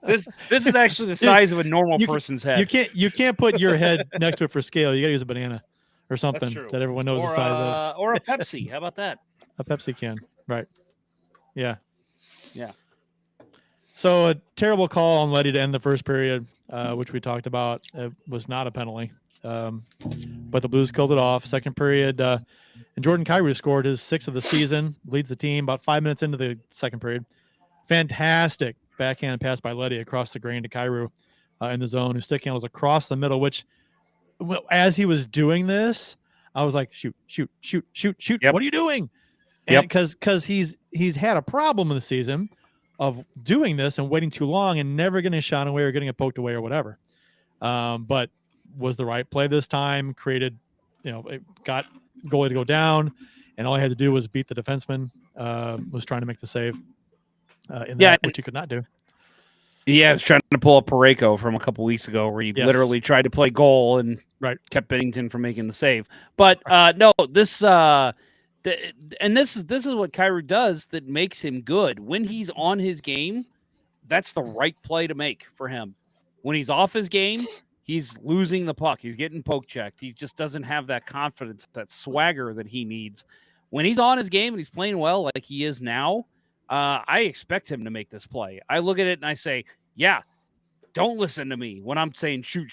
[SPEAKER 2] This is actually the size of a normal person's head.
[SPEAKER 3] You can't put your head next to it for scale. You got to use a banana or something that everyone knows the size of.
[SPEAKER 2] Or a Pepsi. How about that?
[SPEAKER 3] A Pepsi can. Right. Yeah.
[SPEAKER 2] Yeah.
[SPEAKER 3] So a terrible call on Leddy to end the first period, which we talked about. It was not a penalty. But the Blues killed it off. Second period, and Jordan Kyrou scored his 6th of the season, leads the team about 5 minutes into the second period. Fantastic backhand pass by Leddy across the grain to Kyrou in the zone, whose stick handles across the middle, which as he was doing this, I was like, shoot.
[SPEAKER 2] Yep.
[SPEAKER 3] What are you doing? And because he's had a problem in the season of doing this and waiting too long and never getting a shot away or getting it poked away or whatever. But was the right play this time, created, it got goalie to go down, and all he had to do was beat the defenseman, was trying to make the save which he could not do.
[SPEAKER 2] Yeah, I was trying to pull up Parayko from a couple weeks ago where he literally tried to play goal and kept Binnington from making the save. But no, this is what Kyrou does that makes him good. When he's on his game, that's the right play to make for him. When he's off his game, he's losing the puck. He's getting poke checked. He just doesn't have that confidence, that swagger that he needs. When he's on his game and he's playing well like he is now, I expect him to make this play. I look at it and I say, yeah, don't listen to me when I'm saying shoot.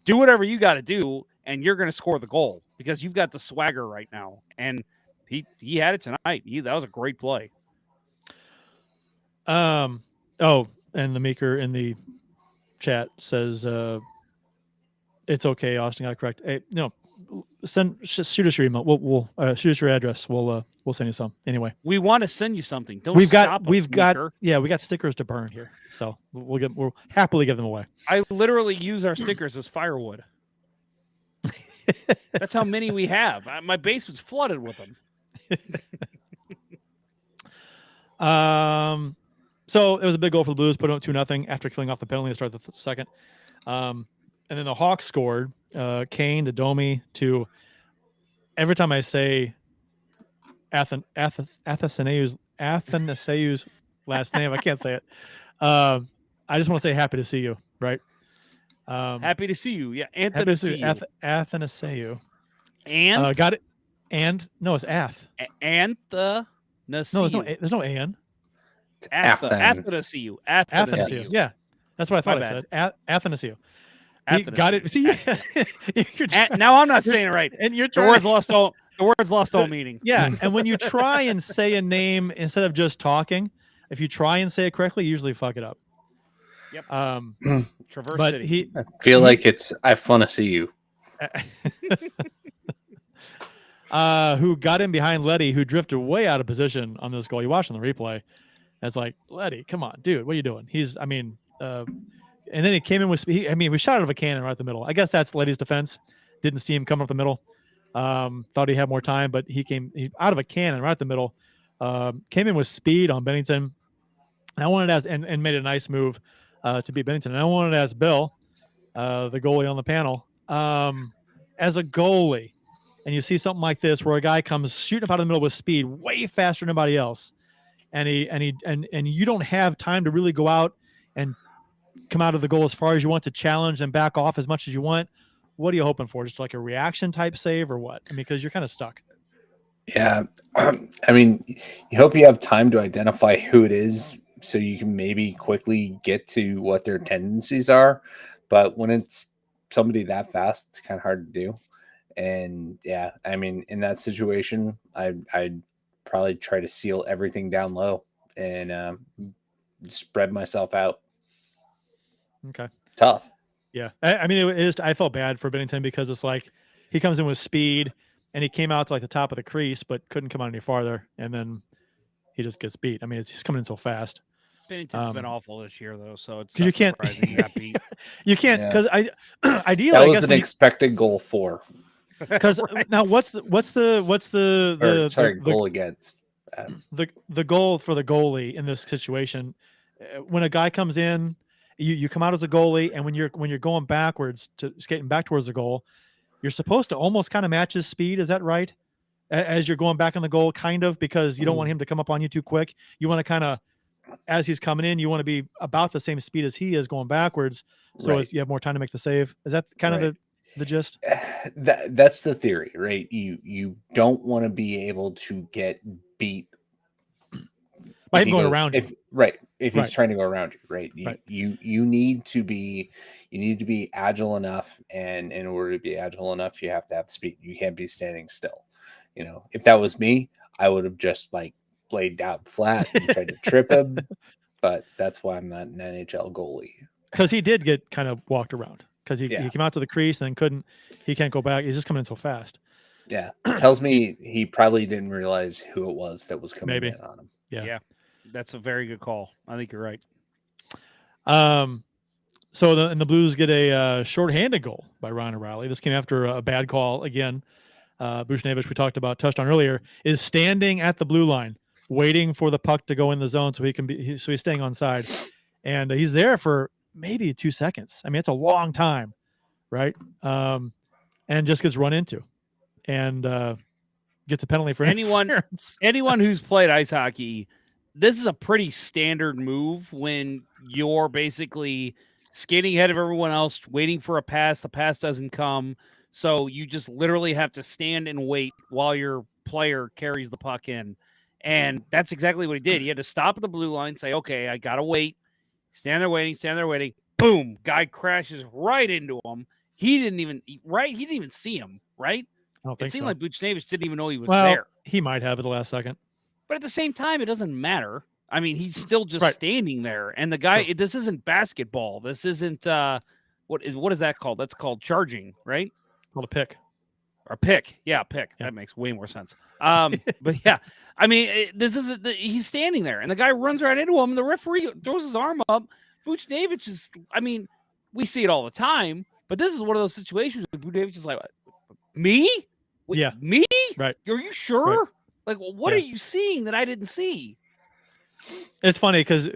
[SPEAKER 2] Do whatever you got to do, and you're going to score the goal because you've got the swagger right now. And he had it tonight. That was a great play.
[SPEAKER 3] And the maker in the chat says it's okay. Austin got correct. Hey, shoot us your email. We'll shoot us your address. We'll send you some anyway.
[SPEAKER 2] We want to send you something.
[SPEAKER 3] We've got stickers to burn here, so we'll happily give them away.
[SPEAKER 2] I literally use our stickers as firewood. That's how many we have. My basement's flooded with them.
[SPEAKER 3] So it was a big goal for the Blues, put on 2-0 after killing off the penalty to start the second. And then the Hawks scored. Kane to Domi to. Every time I say Athanasiou's last name, I can't say it. I just want to say happy to see you, right?
[SPEAKER 2] Happy to see you. Yeah, Athanasiou.
[SPEAKER 3] Athanasiou.
[SPEAKER 2] And
[SPEAKER 3] got it. And no, it's Ath.
[SPEAKER 2] Athanasiou.
[SPEAKER 3] No, there's no and.
[SPEAKER 2] Athanasiou.
[SPEAKER 3] Athanasiou. Yeah, that's what I thought I said. Athanasiou. Got it. See,
[SPEAKER 2] now I'm not saying it right.
[SPEAKER 3] And you're
[SPEAKER 2] the words lost all meaning.
[SPEAKER 3] Yeah, and when you try and say a name instead of just talking, if you try and say it correctly, you usually fuck it up.
[SPEAKER 2] Yep. Traverse
[SPEAKER 3] but
[SPEAKER 2] City.
[SPEAKER 4] I feel like it's I fun to see you.
[SPEAKER 3] Who got in behind Leddy, who drifted way out of position on this goal. You watch on the replay. And it's like, Leddy, come on, dude, what are you doing? And then he came in with we shot out of a cannon right at the middle. I guess that's Leddy's defense. Didn't see him come up the middle. Thought he had more time, but he came out of a cannon right at the middle. Came in with speed on Bennington. And I wanted to ask, and made a nice move to beat Bennington. And I wanted to ask Bill, the goalie on the panel, as a goalie, and you see something like this where a guy comes shooting up out of the middle with speed, way faster than anybody else, and you don't have time to really go out and come out of the goal as far as you want to challenge and back off as much as you want. What are you hoping for? Just like a reaction type save or what? I mean, because you're kind of stuck.
[SPEAKER 4] Yeah. I mean, you hope you have time to identify who it is so you can maybe quickly get to what their tendencies are. But when it's somebody that fast, it's kind of hard to do. And yeah, I mean, in that situation, I'd probably try to seal everything down low and spread myself out.
[SPEAKER 3] Okay.
[SPEAKER 4] Tough.
[SPEAKER 3] Yeah. I mean, it is. I felt bad for Bennington because it's like he comes in with speed and he came out to like the top of the crease, but couldn't come out any farther. And then he just gets beat. I mean, it's just coming in so fast.
[SPEAKER 2] Bennington's been awful this year, though, so it's
[SPEAKER 3] because you can't. You can't because ideally
[SPEAKER 4] that
[SPEAKER 3] I
[SPEAKER 4] was
[SPEAKER 3] guess
[SPEAKER 4] an expected goal for.
[SPEAKER 3] Because now what's the
[SPEAKER 4] goal against
[SPEAKER 3] the goal for the goalie in this situation? When a guy comes in, you come out as a goalie, and when you're going backwards to skating back towards the goal, you're supposed to almost kind of match his speed. Is that right? As you're going back in the goal, kind of, because you don't want him to come up on you too quick. You want to kind of, as he's coming in, you want to be about the same speed as he is going backwards, so as you have more time to make the save. Is that kind of the gist?
[SPEAKER 4] That's the theory, right? You don't want to be able to get beat
[SPEAKER 3] by him going around you.
[SPEAKER 4] If he's trying to go around you, right? You need to be agile enough, and in order to be agile enough, you have to have speed. You can't be standing still. You know, if that was me, I would have just like laid down flat and tried to trip him. But that's why I'm not an NHL goalie.
[SPEAKER 3] Because he did get kind of walked around. Because he came out to the crease and then he can't go back. He's just coming in so fast.
[SPEAKER 4] Yeah. It tells me he probably didn't realize who it was that was coming in on him.
[SPEAKER 2] Yeah. That's a very good call. I think you're right.
[SPEAKER 3] So the Blues get a shorthanded goal by Ryan O'Reilly. This came after a bad call again. Wyshynski, we touched on earlier, is standing at the blue line, waiting for the puck to go in the zone so he's staying on side. And he's there for maybe 2 seconds. I mean, it's a long time, right? And just gets run into and gets a penalty for
[SPEAKER 2] anyone who's played ice hockey. This is a pretty standard move when you're basically skating ahead of everyone else, waiting for a pass. The pass doesn't come. So you just literally have to stand and wait while your player carries the puck in. And that's exactly what he did. He had to stop at the blue line, say, okay, I got to wait. Stand there waiting. Boom. Guy crashes right into him. He didn't even see him, right? It seemed like Buchnevich didn't even know he was there.
[SPEAKER 3] He might have at the last second.
[SPEAKER 2] But at the same time, it doesn't matter. I mean, he's still just standing there. And the guy, this isn't basketball. This isn't, what is that called? That's called charging, right?
[SPEAKER 3] Called a pick.
[SPEAKER 2] Or pick. Yeah, pick. Yeah. That makes way more sense. But yeah, I mean, he's standing there. And the guy runs right into him. And the referee throws his arm up. Buchnevich is, I mean, we see it all the time. But this is one of those situations where Buchnevich is like, me? Wait,
[SPEAKER 3] yeah.
[SPEAKER 2] Me?
[SPEAKER 3] Right.
[SPEAKER 2] Are you sure?
[SPEAKER 3] Right.
[SPEAKER 2] Like, what are you seeing that I didn't see?
[SPEAKER 3] It's funny because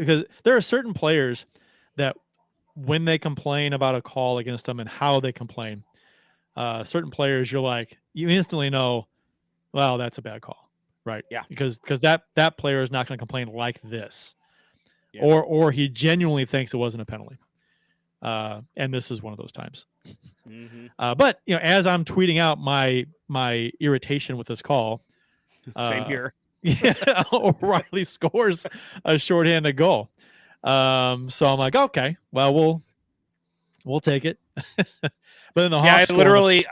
[SPEAKER 3] there are certain players that when they complain about a call against them and how they complain, certain players you instantly know, well, that's a bad call, right?
[SPEAKER 2] Yeah.
[SPEAKER 3] Because that player is not going to complain like this, or he genuinely thinks it wasn't a penalty, and this is one of those times.
[SPEAKER 2] Mm-hmm.
[SPEAKER 3] But as I'm tweeting out my irritation with this call.
[SPEAKER 2] Same here.
[SPEAKER 3] Yeah, O'Reilly scores a shorthanded goal. So I'm like, okay, well, we'll take it. But in the
[SPEAKER 2] I literally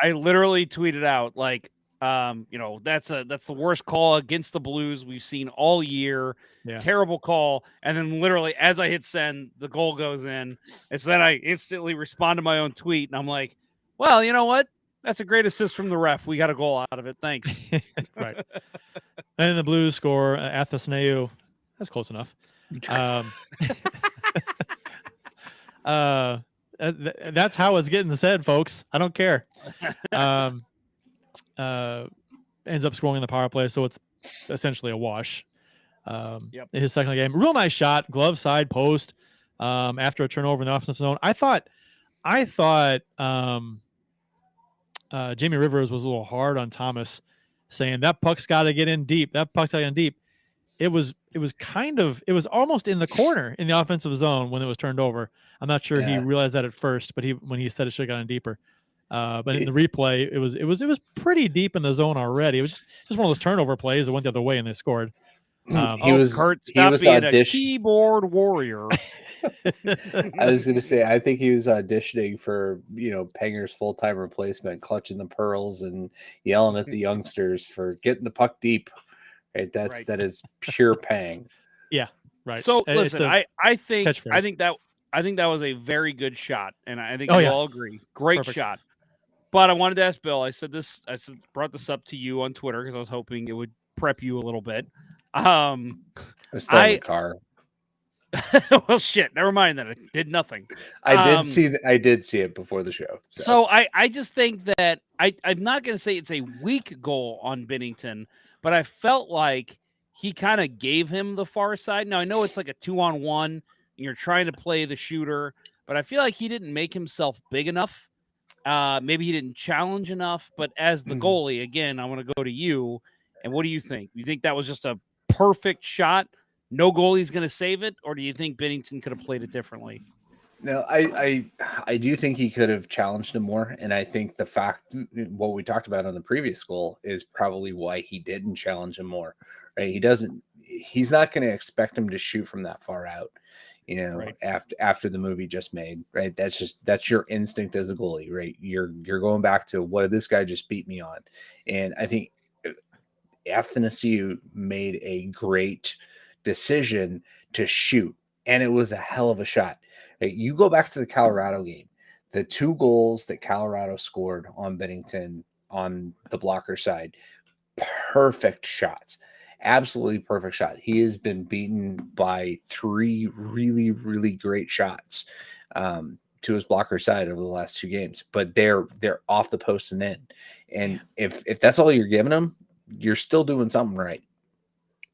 [SPEAKER 2] tweeted out like, that's the worst call against the Blues we've seen all year.
[SPEAKER 3] Yeah.
[SPEAKER 2] Terrible call. And then literally as I hit send, the goal goes in. And so then I instantly respond to my own tweet, and I'm like, well, you know what? That's a great assist from the ref. We got a goal out of it. Thanks.
[SPEAKER 3] Right. And the Blues score Athasneu. That's close enough. That's how it's getting said, folks. I don't care. ends up scoring in the power play, so it's essentially a wash.
[SPEAKER 2] Yep.
[SPEAKER 3] His second game, real nice shot, glove side post, after a turnover in the offensive zone. I thought Jamie Rivers was a little hard on Thomas, saying that puck's got to get in deep. That puck's got to get in deep. It was almost in the corner in the offensive zone when it was turned over. I'm not sure he realized that at first, but when he said it should have gotten deeper. But in the replay, it was pretty deep in the zone already. It was just one of those turnover plays that went the other way and they scored.
[SPEAKER 2] Kurt, stop being a keyboard warrior.
[SPEAKER 4] I was going to say, I think he was auditioning for, Penger's full-time replacement, clutching the pearls and yelling at the youngsters for getting the puck deep. Right, that is pure Pang.
[SPEAKER 3] Yeah, right.
[SPEAKER 2] So listen, I think that was a very good shot, and I think we all agree, great shot. But I wanted to ask Bill. I brought this up to you on Twitter because I was hoping it would prep you a little bit.
[SPEAKER 4] I was still in the car.
[SPEAKER 2] Well, shit. Never mind that. It did nothing.
[SPEAKER 4] I did see it before the show.
[SPEAKER 2] So I just think that I'm not going to say it's a weak goal on Binnington, but I felt like he kind of gave him the far side. Now I know it's like a 2-on-1, and you're trying to play the shooter, but I feel like he didn't make himself big enough. Maybe he didn't challenge enough. But as the goalie, again, I want to go to you. And what do you think? You think that was just a perfect shot? No goalie's going to save it, or do you think Binnington could have played it differently?
[SPEAKER 4] No, I do think he could have challenged him more, and I think the fact what we talked about on the previous goal is probably why he didn't challenge him more. Right? He's not going to expect him to shoot from that far out. Right. After the movie just made, right? That's your instinct as a goalie, right? You're going back to what did this guy just beat me on, and I think Athanasiou made a great decision to shoot, and it was a hell of a shot. Right? You go back to the Colorado game, the 2 goals that Colorado scored on Binnington on the blocker side, perfect shots. Absolutely perfect shot. He has been beaten by 3 really, really great shots to his blocker side over the last 2 games, but they're off the post and in. And if that's all you're giving him, you're still doing something right.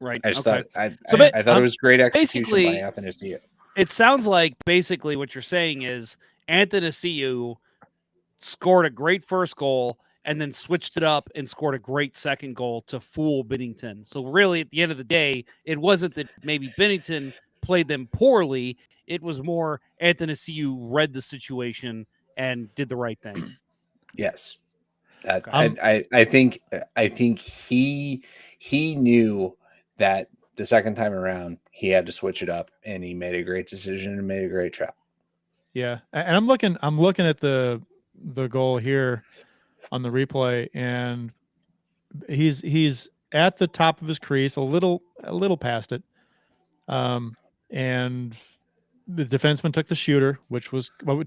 [SPEAKER 2] Right.
[SPEAKER 4] I thought it was great execution by Athanasiou.
[SPEAKER 2] It sounds like basically what you're saying is Athanasiou scored a great first goal and then switched it up and scored a great second goal to fool Binnington. So really, at the end of the day, it wasn't that maybe Binnington played them poorly. It was more Athanasiou read the situation and did the right thing.
[SPEAKER 4] Yes. I think he knew that the second time around he had to switch it up, and he made a great decision and made a great shot.
[SPEAKER 3] Yeah, and I'm looking at the goal here on the replay, and he's at the top of his crease, a little past it, and the defenseman took the shooter,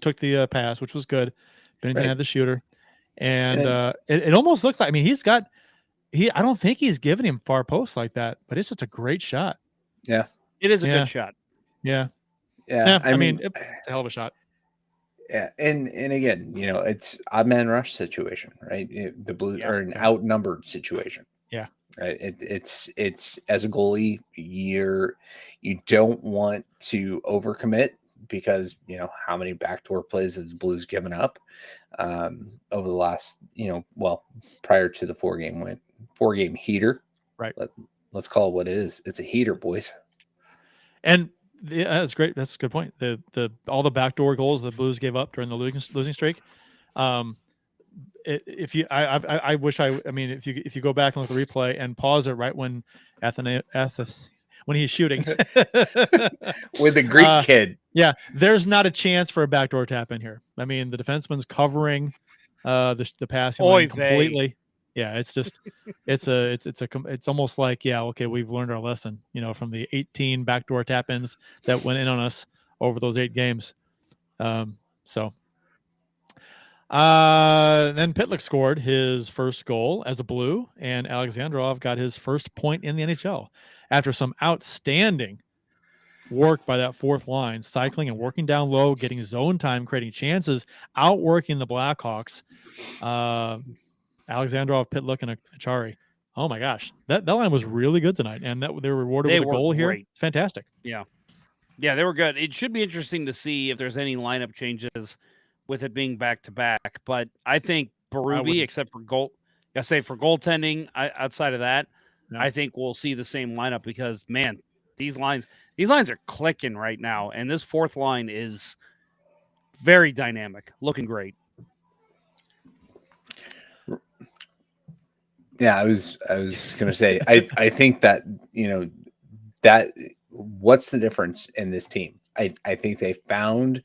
[SPEAKER 3] took the pass, which was good. Binnington had the shooter, and it almost looks like, I mean, I don't think he's giving him far post like that, but it's just a great shot.
[SPEAKER 4] Yeah,
[SPEAKER 2] it is a good shot.
[SPEAKER 3] Yeah. I mean, it's a hell of a shot.
[SPEAKER 4] Yeah, and again, it's odd man rush situation, right? The Blues are an outnumbered situation.
[SPEAKER 3] Yeah,
[SPEAKER 4] right. It's as a goalie, you don't want to overcommit because how many backdoor plays have the Blues given up over the last prior to the 4-game heater.
[SPEAKER 3] Right.
[SPEAKER 4] Let's call it what it is. It's a heater, boys.
[SPEAKER 3] And yeah, that's great. That's a good point. All the backdoor goals the Blues gave up during the losing streak. If you go back and look at the replay and pause it right when when he's shooting
[SPEAKER 4] with the Greek kid.
[SPEAKER 3] Yeah, there's not a chance for a backdoor tap in here. I mean, the defenseman's covering the passing lane completely. Yeah, it's just it's almost like, okay, we've learned our lesson, from the 18 backdoor tap-ins that went in on us over those 8 games. Then Pitlick scored his first goal as a Blue, and Alexandrov got his first point in the NHL after some outstanding work by that fourth line, cycling and working down low, getting zone time, creating chances, outworking the Blackhawks. Alexandrov, Pitlick, and Achari. Oh my gosh, that line was really good tonight, and that they were rewarded with a goal here.
[SPEAKER 2] Great.
[SPEAKER 3] It's fantastic.
[SPEAKER 2] Yeah, they were good. It should be interesting to see if there's any lineup changes with it being back to back. But I think Berube, except for goaltending, outside of that, I think we'll see the same lineup because man, these lines are clicking right now, and this fourth line is very dynamic, looking great.
[SPEAKER 4] Yeah, I was gonna say I think that that what's the difference in this team? I think they found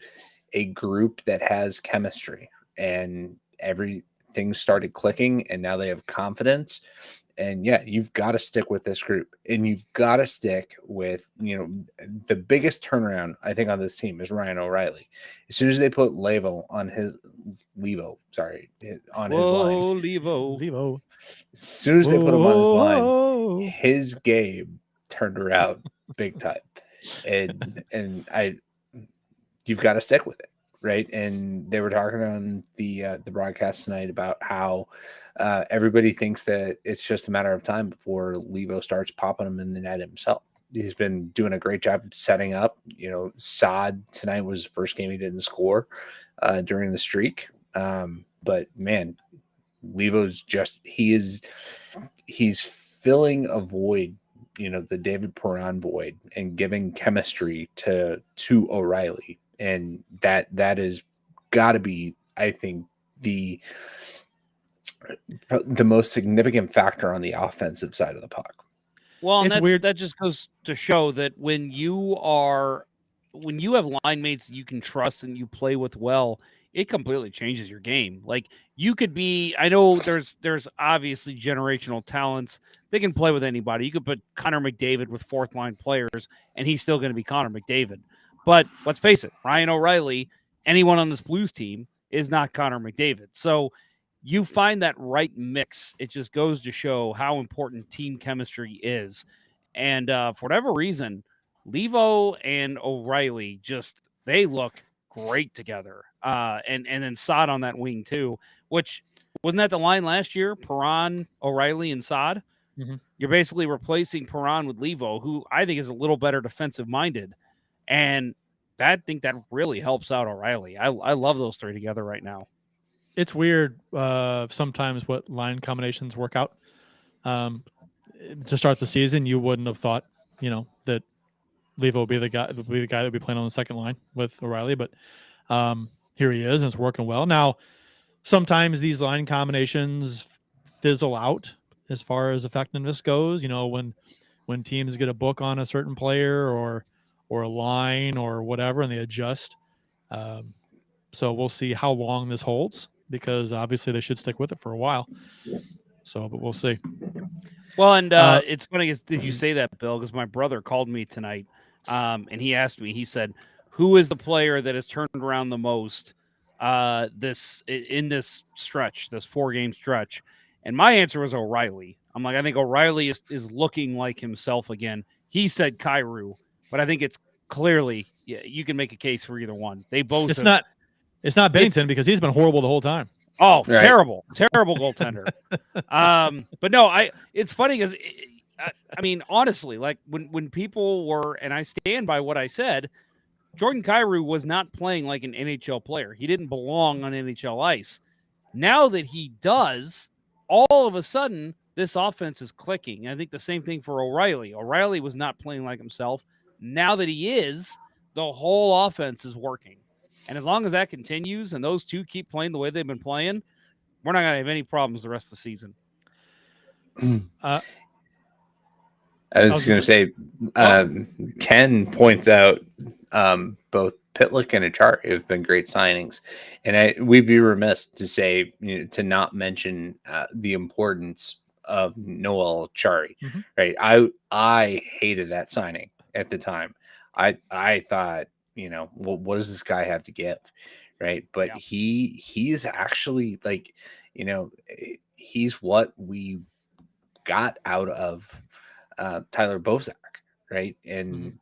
[SPEAKER 4] a group that has chemistry and everything started clicking and now they have confidence. And yeah, you've got to stick with this group and you've got to stick with, the biggest turnaround I think on this team is Ryan O'Reilly. As soon as they put Levo on his line.
[SPEAKER 3] Levo.
[SPEAKER 4] As soon as they put him on his line, his game turned around big time. And you've got to stick with it. Right. And they were talking on the broadcast tonight about how everybody thinks that it's just a matter of time before Levo starts popping them in the net himself. He's been doing a great job setting up. Saad tonight was the first game he didn't score during the streak. But man, Levo's he's filling a void, the David Perron void and giving chemistry to O'Reilly. And that is got to be, I think, the most significant factor on the offensive side of the puck.
[SPEAKER 2] Well, and that just goes to show that when you have line mates you can trust and you play with well, it completely changes your game. Like you could be, I know there's obviously generational talents. They can play with anybody. You could put Connor McDavid with fourth line players and he's still going to be Connor McDavid. But let's face it, Ryan O'Reilly, anyone on this Blues team is not Connor McDavid. So you find that right mix. It just goes to show how important team chemistry is. And for whatever reason, Levo and O'Reilly they look great together. And then Saad on that wing too, which wasn't that the line last year? Perron, O'Reilly, and Saad. Mm-hmm. You're basically replacing Perron with Levo, who I think is a little better defensive minded. And I think that really helps out O'Reilly. I love those three together right now.
[SPEAKER 3] It's weird sometimes what line combinations work out. To start the season, you wouldn't have thought, that Levo would be the guy that would be playing on the second line with O'Reilly, but here he is, and it's working well. Now, sometimes these line combinations fizzle out as far as effectiveness goes. When teams get a book on a certain player or a line or whatever, and they adjust. So we'll see how long this holds, because obviously they should stick with it for a while. So, but we'll see.
[SPEAKER 2] Well, and it's funny, did you say that, Bill? Because my brother called me tonight, and he asked me, he said, who is the player that has turned around the most in this stretch, this 4-game stretch? And my answer was O'Reilly. I'm like, I think O'Reilly is looking like himself again. He said Kyrou, but I think it's clearly, you can make a case for either one. They both.
[SPEAKER 3] It's not Bennington because he's been horrible the whole time.
[SPEAKER 2] Oh, right. Terrible goaltender. But no, it's funny because I mean, honestly, like when people were, and I stand by what I said, Jordan Kyrou was not playing like an NHL player. He didn't belong on NHL ice. Now that he does, all of a sudden, this offense is clicking. I think the same thing for O'Reilly. O'Reilly was not playing like himself. Now that he is, the whole offense is working. And as long as that continues and those two keep playing the way they've been playing, we're not going to have any problems the rest of the season.
[SPEAKER 4] I was going to say, Ken points out both Pitlick and Achari have been great signings. And we'd be remiss to say, to not mention the importance of Noel Achari, right? I hated that signing at the time. I thought, what does this guy have to give, right? But he's actually like, he's what we got out of Tyler Bozak, right? And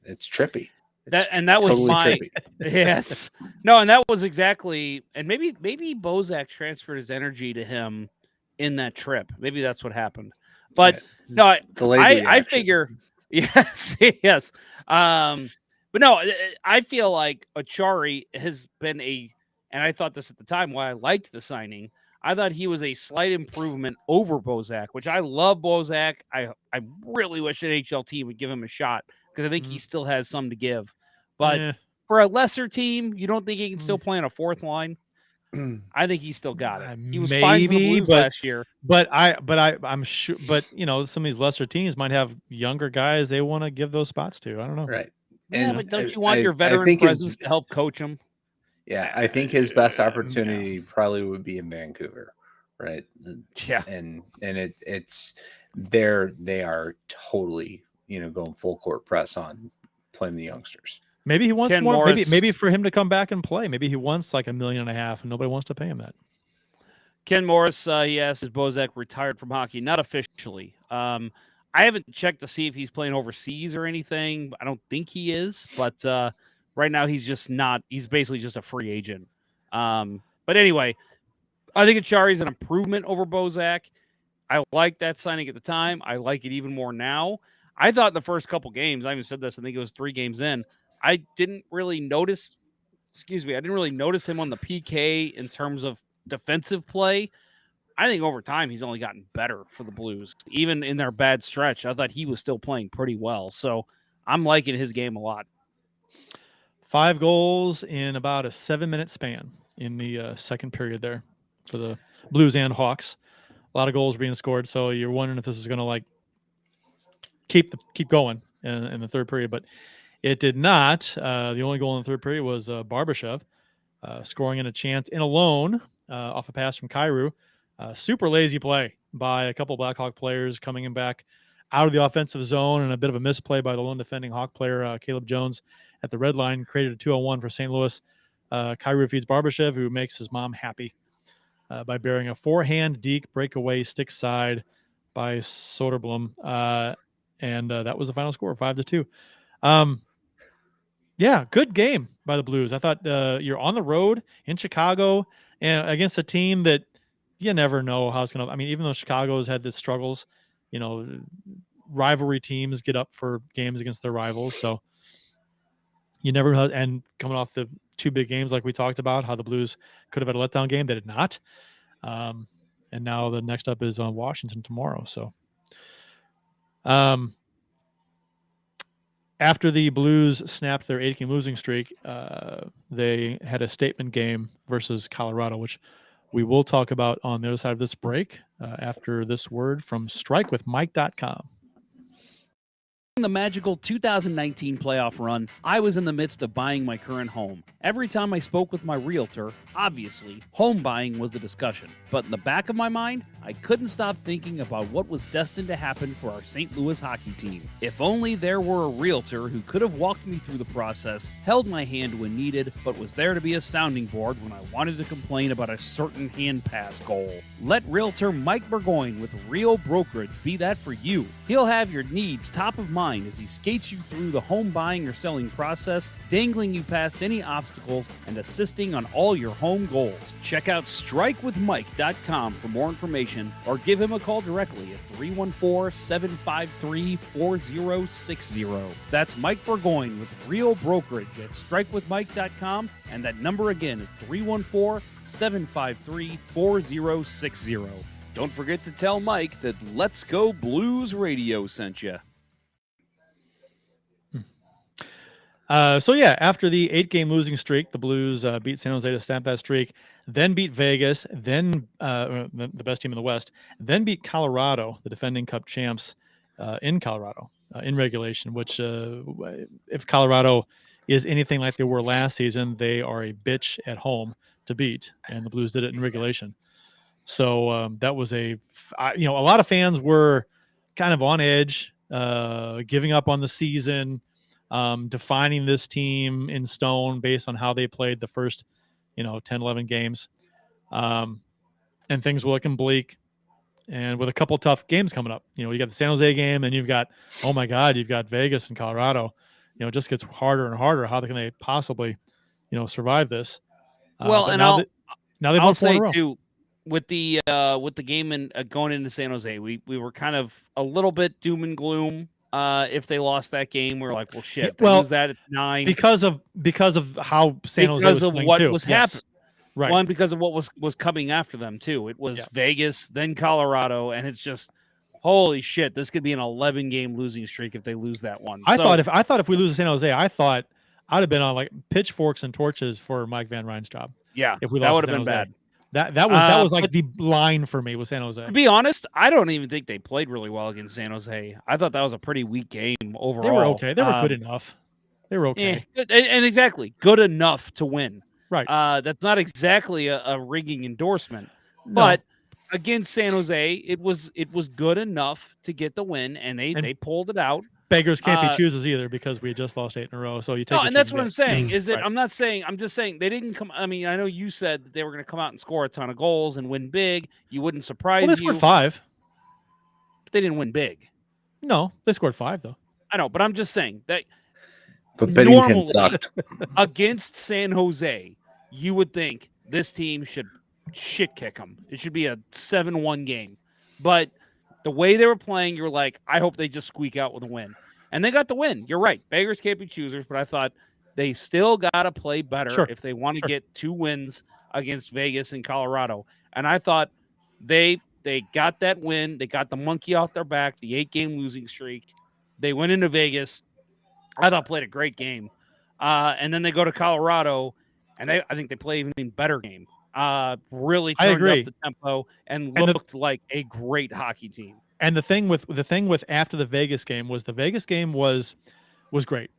[SPEAKER 4] it's trippy.
[SPEAKER 2] That was
[SPEAKER 4] totally
[SPEAKER 2] my
[SPEAKER 4] trippy.
[SPEAKER 2] yes. No, and that was exactly, and maybe Bozak transferred his energy to him in that trip. Maybe that's what happened. But
[SPEAKER 4] Yeah.
[SPEAKER 2] no,
[SPEAKER 4] Delayed
[SPEAKER 2] I
[SPEAKER 4] reaction.
[SPEAKER 2] figure yes, yes. But no, I feel like Achari has been and I thought this at the time why I liked the signing. I thought he was a slight improvement over Bozak, which I love Bozak. I really wish an NHL team would give him a shot because I think he still has some to give. But
[SPEAKER 3] Eh,
[SPEAKER 2] for a lesser team, you don't think he can still play on a fourth line?
[SPEAKER 4] Mm.
[SPEAKER 2] I think he's still got it. He was fine for the
[SPEAKER 3] maybe,
[SPEAKER 2] Blues last year.
[SPEAKER 3] I'm sure. But some of these lesser teams might have younger guys they want to give those spots to. I don't know.
[SPEAKER 4] Right.
[SPEAKER 2] Yeah,
[SPEAKER 4] And
[SPEAKER 2] but don't you want your
[SPEAKER 4] I
[SPEAKER 2] veteran
[SPEAKER 4] think
[SPEAKER 2] presence to help coach him?
[SPEAKER 4] yeah, I think his best
[SPEAKER 3] Yeah.
[SPEAKER 4] opportunity probably would be in Vancouver, right?
[SPEAKER 2] Yeah.
[SPEAKER 4] And it's they are totally going full court press on playing the youngsters.
[SPEAKER 3] Maybe he wants
[SPEAKER 2] Ken
[SPEAKER 3] more.
[SPEAKER 2] Morris-
[SPEAKER 3] Maybe for him to come back and play. Maybe he wants like $1.5 million, and nobody wants to pay him that.
[SPEAKER 2] Ken Morris, he asked, is Bozak retired from hockey? Not officially. I haven't checked to see if he's playing overseas or anything. I don't think he is, but right now he's just not. He's basically just a free agent. But anyway, I think Achari's an improvement over Bozak. I like that signing at the time. I like it even more now. I thought the first couple games, I even said this, I think it was 3 games in, I didn't really notice, I didn't really notice him on the PK in terms of defensive play. I think over time he's only gotten better for the Blues. Even in their bad stretch, I thought he was still playing pretty well. So I'm liking his game a lot.
[SPEAKER 3] 5 goals in about a 7-minute span in the second period there for the Blues and Hawks. A lot of goals being scored, so you're wondering if this is going to like keep going in the third period, but it did not. The only goal in the third period was Barbashev scoring in a chance in alone off a pass from Kyrou. Super lazy play by a couple Blackhawk players coming back out of the offensive zone, and a bit of a misplay by the lone defending Hawk player, Caleb Jones, at the red line, created a 2-on-1 for St. Louis. Kyrou feeds Barbashev, who makes his mom happy by bearing a forehand deke breakaway stick side by Soderblom. And that was the final score, 5-2. Yeah, good game by the Blues. I thought you're on the road in Chicago and against a team that you never know how it's going to. I mean, even though Chicago's had the struggles, rivalry teams get up for games against their rivals. So you never know. And coming off the 2 big games like we talked about, how the Blues could have had a letdown game, they did not. And now the next up is on Washington tomorrow. So after the Blues snapped their 8-game losing streak, they had a statement game versus Colorado, which we will talk about on the other side of this break after this word from strikewithmike.com.
[SPEAKER 2] In the magical 2019 playoff run, I was in the midst of buying my current home. Every time I spoke with my realtor, obviously, home buying was the discussion. But in the back of my mind, I couldn't stop thinking about what was destined to happen for our St. Louis hockey team. If only there were a realtor who could have walked me through the process, held my hand when needed, but was there to be a sounding board when I wanted to complain about a certain hand pass goal. Let realtor Mike Burgoyne with Real Brokerage be that for you. He'll have your needs top of mind as he skates you through the home buying or selling process, dangling you past any obstacles and assisting on all your home goals. Check out strikewithmike.com for more information or give him a call directly at 314-753-4060. That's Mike Burgoyne with Real Brokerage at strikewithmike.com, and that number again is 314-753-4060. Don't forget to tell Mike that Let's Go Blues Radio sent you.
[SPEAKER 3] After the 8-game losing streak, the Blues beat San Jose to stamp that streak, then beat Vegas, then the best team in the West, then beat Colorado, the defending Cup champs, in Colorado in regulation, which if Colorado is anything like they were last season, they are a bitch at home to beat, and the Blues did it in regulation. So that was a lot of fans were kind of on edge, giving up on the season, defining this team in stone based on how they played the first, 10, 11 games. And things were looking bleak. And with a couple tough games coming up, you got the San Jose game, and you've got Vegas and Colorado. it just gets harder and harder. How can they possibly, survive this?
[SPEAKER 2] Well,
[SPEAKER 3] but
[SPEAKER 2] and
[SPEAKER 3] now they've
[SPEAKER 2] I'll
[SPEAKER 3] won 4 in
[SPEAKER 2] say
[SPEAKER 3] a row.
[SPEAKER 2] too, with the game and going into San Jose, we were kind of a little bit doom and gloom. If they lost that game, we're like, well, shit. If they lose that, it's 9
[SPEAKER 3] because of how San Jose was playing
[SPEAKER 2] what
[SPEAKER 3] too.
[SPEAKER 2] was
[SPEAKER 3] Yes.
[SPEAKER 2] happening.
[SPEAKER 3] Right.
[SPEAKER 2] One, because of what was coming after them too. It was Vegas, then Colorado, and it's just holy shit. This could be an 11-game losing streak if they lose that one.
[SPEAKER 3] I thought if we lose to San Jose, I thought I'd have been on like pitchforks and torches for Mike Van Ryn's job.
[SPEAKER 2] Yeah,
[SPEAKER 3] if we
[SPEAKER 2] that
[SPEAKER 3] lost
[SPEAKER 2] would
[SPEAKER 3] to
[SPEAKER 2] have
[SPEAKER 3] San
[SPEAKER 2] been
[SPEAKER 3] Jose.
[SPEAKER 2] bad.
[SPEAKER 3] That was like the line for me with San Jose.
[SPEAKER 2] To be honest, I don't even think they played really well against San Jose. I thought that was a pretty weak game overall.
[SPEAKER 3] They were okay. They were good enough. They were okay.
[SPEAKER 2] And exactly good enough to win.
[SPEAKER 3] Right.
[SPEAKER 2] That's not exactly a ringing endorsement,
[SPEAKER 3] No.
[SPEAKER 2] but against San Jose, it was good enough to get the win, and they pulled it out.
[SPEAKER 3] Beggars can't be choosers either because we had just lost 8 in a row. So you take.
[SPEAKER 2] No, and that's what I'm saying. Is that
[SPEAKER 3] right.
[SPEAKER 2] I'm just saying they didn't come. I mean, I know you said that they were going to come out and score a ton of goals and win big. You wouldn't surprise you.
[SPEAKER 3] Well, they scored 5.
[SPEAKER 2] But they didn't win big.
[SPEAKER 3] No, they scored 5 though.
[SPEAKER 2] I know, but I'm just saying that.
[SPEAKER 4] But Bennington sucked
[SPEAKER 2] against San Jose. You would think this team should shit kick them. It should be a 7-1 game. But the way they were playing, you're like, I hope they just squeak out with a win. And they got the win. You're right. Beggars can't be choosers, but I thought they still got to play better if they want to get 2 wins against Vegas and Colorado. And I thought they got that win. They got the monkey off their back, the 8-game losing streak. They went into Vegas. I thought played a great game. And then they go to Colorado, and I think they play an even better game. Really turned up the tempo and looked like a great hockey team.
[SPEAKER 3] And the thing with after the Vegas game was was great.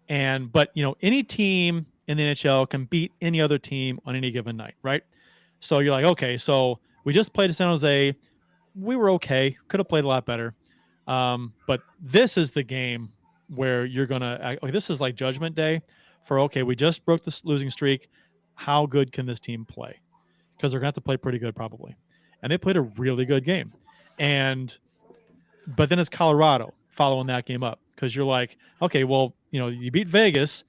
[SPEAKER 3] But any team in the NHL can beat any other team on any given night, right? So you're like, okay, so we just played San Jose. We were okay. Could have played a lot better. But this is the game where you're gonna this is like Judgment Day for we just broke this losing streak. How good can this team play? Because they're gonna have to play pretty good probably. And they played a really good game. But then it's Colorado following that game up because you're like, okay, well, you beat Vegas.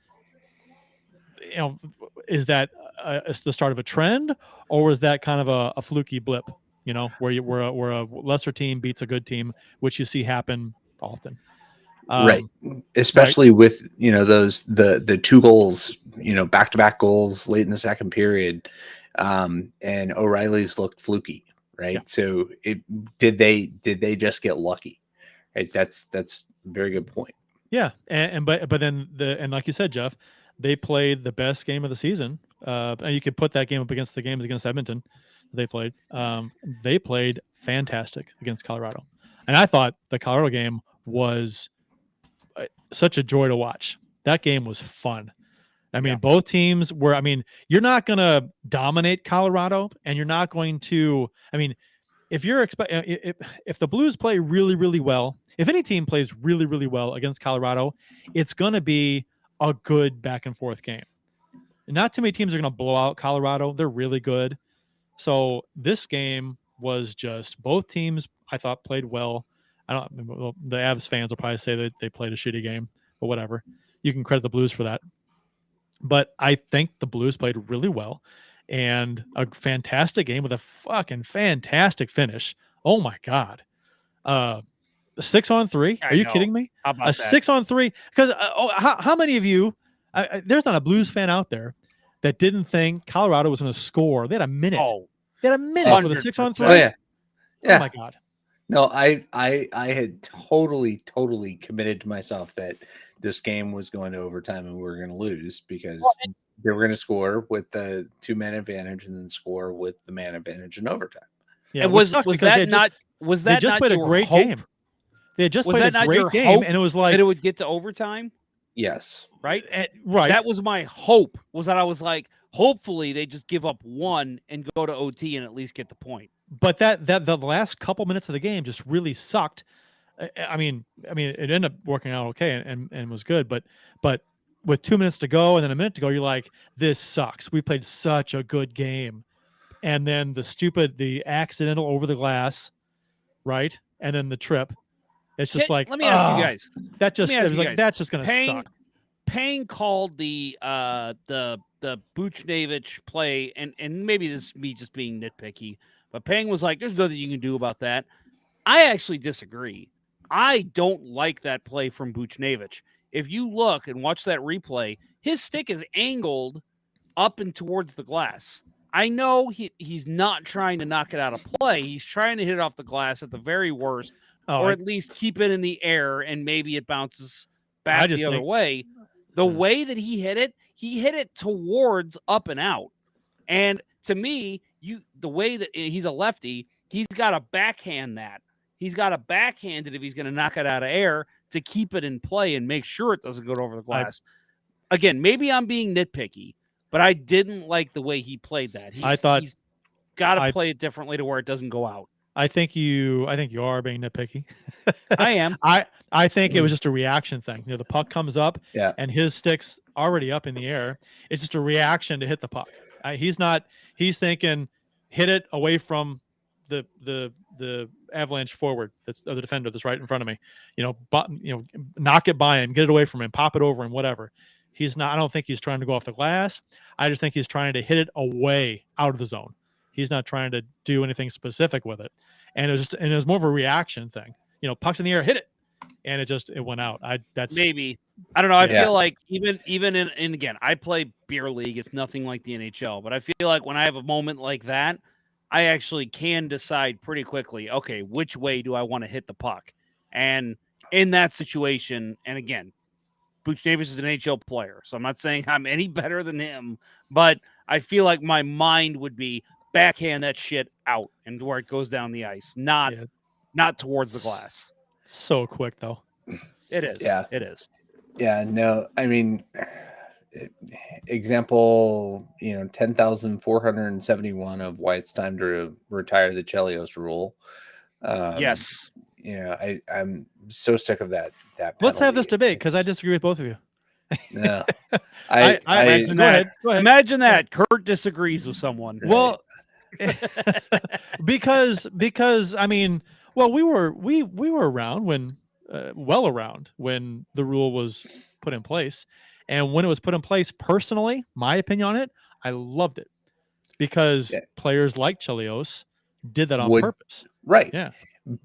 [SPEAKER 3] Is that the start of a trend, or was that kind of a fluky blip? Where a lesser team beats a good team, which you see happen often.
[SPEAKER 4] Right. Especially with, those, the 2 goals, back-to-back goals late in the second period. And O'Reilly's looked fluky. Right. Yeah. So did they just get lucky? Right. That's a very good point.
[SPEAKER 3] Yeah. But then like you said, Jeff, they played the best game of the season. And you could put that game up against the games against Edmonton. They played fantastic against Colorado. And I thought the Colorado game was such a joy to watch. That game was fun. I mean, both teams were, you're not going to dominate Colorado, and you're not going to, if you're if the Blues play really, really well, if any team plays really, really well against Colorado, it's going to be a good back and forth game. Not too many teams are going to blow out Colorado. They're really good. So this game was just both teams, I thought, played well. The Avs fans will probably say that they played a shitty game, but whatever. You can credit the Blues for that. But I think the Blues played really well and a fantastic game with a fucking fantastic finish. Oh my God. 6-on-3. Are you kidding me?
[SPEAKER 2] How about that?
[SPEAKER 3] 6-on-3. Because how many of you, there's not a Blues fan out there that didn't think Colorado was going to score. They had a minute. They had a minute with a 6-on-3.
[SPEAKER 4] Oh, yeah.
[SPEAKER 3] Oh my God.
[SPEAKER 4] No, I had totally committed to myself that this game was going to overtime and we were going to lose because they were going to score with the 2-man advantage and then score with the man advantage in overtime.
[SPEAKER 3] Yeah,
[SPEAKER 2] and was that not
[SPEAKER 3] played a great game? They had just played a great game, and it was like
[SPEAKER 2] that it would get to overtime.
[SPEAKER 4] Yes,
[SPEAKER 2] right.
[SPEAKER 3] Right.
[SPEAKER 2] That was my hope. Was that I was like, hopefully they just give up 1 and go to OT and at least get the point.
[SPEAKER 3] But that the last couple minutes of the game just really sucked. I mean, it ended up working out okay and was good, but with 2 minutes to go and then a minute to go, you're like, this sucks. We played such a good game, and then the accidental over the glass, right, and then the trip. It's just
[SPEAKER 2] let me ask you guys.
[SPEAKER 3] That's just gonna suck.
[SPEAKER 2] Pang called the Buchnevich play, and maybe this is me just being nitpicky, but Pang was like, "There's nothing you can do about that." I actually disagree. I don't like that play from Buchnevich. If you look and watch that replay, his stick is angled up and towards the glass. I know he's not trying to knock it out of play. He's trying to hit it off the glass at the very worst, or at least keep it in the air, and maybe it bounces back the other way. The way that he hit it towards up and out. And to me, the way that he's a lefty, he's got to backhand that. He's got to backhand it if he's going to knock it out of air to keep it in play and make sure it doesn't go over the glass. Again, maybe I'm being nitpicky, but I didn't like the way he played that. He's got to play it differently to where it doesn't go out.
[SPEAKER 3] I think you are being nitpicky.
[SPEAKER 2] I am.
[SPEAKER 3] I think it was just a reaction thing. The puck comes up, and his stick's already up in the air. It's just a reaction to hit the puck. He's thinking, hit it away from the Avalanche forward that's the defender that's right in front of me. Knock it by him, get it away from him, pop it over him, whatever. He's not. I don't think he's trying to go off the glass. I just think he's trying to hit it away out of the zone. He's not trying to do anything specific with it. And it was more of a reaction thing. Puck's in the air, hit it, and it went out. That's
[SPEAKER 2] maybe. I don't know. I feel like even in again, I play beer league. It's nothing like the NHL, but I feel like when I have a moment like that, I actually can decide pretty quickly, okay, which way do I want to hit the puck? And in that situation, and again, Buchnevich is an NHL player, so I'm not saying I'm any better than him, but I feel like my mind would be backhand that shit out and where it goes down the ice, not towards the glass.
[SPEAKER 3] So quick, though.
[SPEAKER 2] It is.
[SPEAKER 4] Yeah.
[SPEAKER 2] It is.
[SPEAKER 4] Yeah, no, I mean, example, 10,471 of why it's time to retire the Chelios rule.
[SPEAKER 2] Yes.
[SPEAKER 4] I'm so sick of that.
[SPEAKER 3] Let's have this debate because I disagree with both of you.
[SPEAKER 4] No,
[SPEAKER 2] I imagine that. Go ahead. Imagine that Kurt disagrees with someone.
[SPEAKER 4] Right.
[SPEAKER 3] Well, because I mean, well, we were around when when the rule was put in place, and when it was put in place, personally, my opinion on it, I loved it because players like Chelios did that on purpose.
[SPEAKER 4] Right.
[SPEAKER 3] Yeah.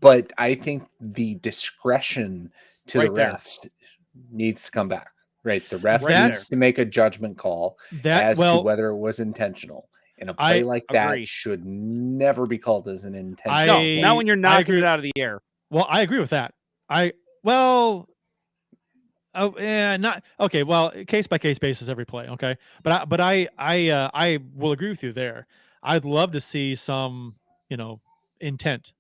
[SPEAKER 4] But I think the discretion to the refs needs to come back. Right. The ref needs to make a judgment call as to whether it was intentional. And a play like that should never be called as an intentional.
[SPEAKER 2] Not when you're knocking it out of the air.
[SPEAKER 3] Well, I agree with that. Not okay. Well, case by case basis, every play. Okay, but I will agree with you there. I'd love to see some intent.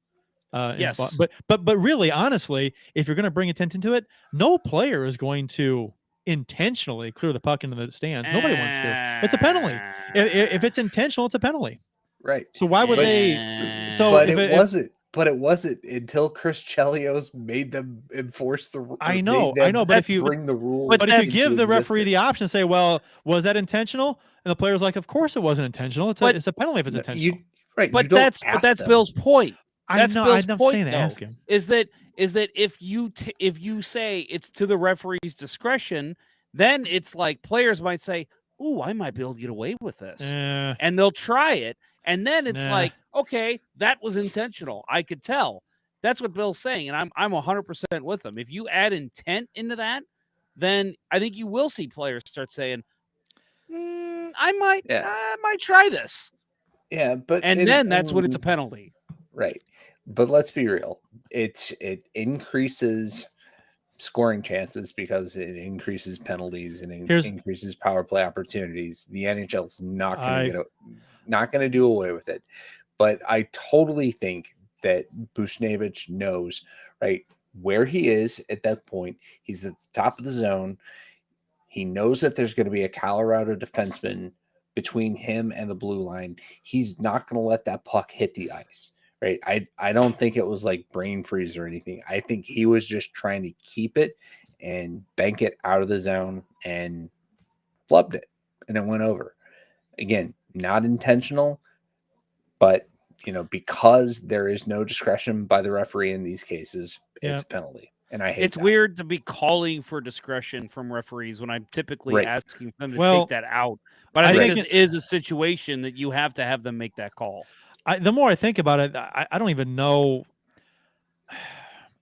[SPEAKER 2] Yes,
[SPEAKER 3] but really, honestly, if you're going to bring intent into it, no player is going to intentionally clear the puck into the stands. Nobody wants to. It's a penalty. If it's intentional, it's a penalty.
[SPEAKER 4] Right.
[SPEAKER 3] So why would they? So,
[SPEAKER 4] but it wasn't. But it wasn't until Chris Chelios made them enforce the rule.
[SPEAKER 3] I know. But if you
[SPEAKER 4] bring the rule,
[SPEAKER 3] but if you give the referee the option, say, "Well, was that intentional?" And the player's like, "Of course it wasn't intentional. It's a penalty if it's intentional."
[SPEAKER 2] But that's Bill's point. That's Bill's point.
[SPEAKER 3] Saying to ask him
[SPEAKER 2] is that if you say it's to the referee's discretion, then it's like players might say, "Ooh, I might be able to get away with this," and they'll try it. And then it's like, okay, that was intentional. I could tell. That's what Bill's saying, and I'm 100% with him. If you add intent into that, then I think you will see players start saying, I might try this.
[SPEAKER 4] Yeah, but
[SPEAKER 2] then that's when it's a penalty.
[SPEAKER 4] Right. But let's be real. It increases scoring chances because it increases penalties and increases power play opportunities. The NHL is not going to do away with it. But I totally think that Buchnevich knows, right, where he is at that point. He's at the top of the zone. He knows that there's going to be a Colorado defenseman between him and the blue line. He's not going to let that puck hit the ice, right? I don't think it was like brain freeze or anything. I think he was just trying to keep it and bank it out of the zone and flubbed it, and it went over. Again, not intentional, but because there is no discretion by the referee in these cases, it's a penalty. And I hate
[SPEAKER 2] It's
[SPEAKER 4] that.
[SPEAKER 2] weird to be calling for discretion from referees when I'm typically
[SPEAKER 4] Right.
[SPEAKER 2] asking them to
[SPEAKER 3] Well,
[SPEAKER 2] take that out. But I
[SPEAKER 3] I
[SPEAKER 2] think
[SPEAKER 3] think
[SPEAKER 2] this is a situation that you have to have them make that call.
[SPEAKER 3] the more I think about it, I don't even know.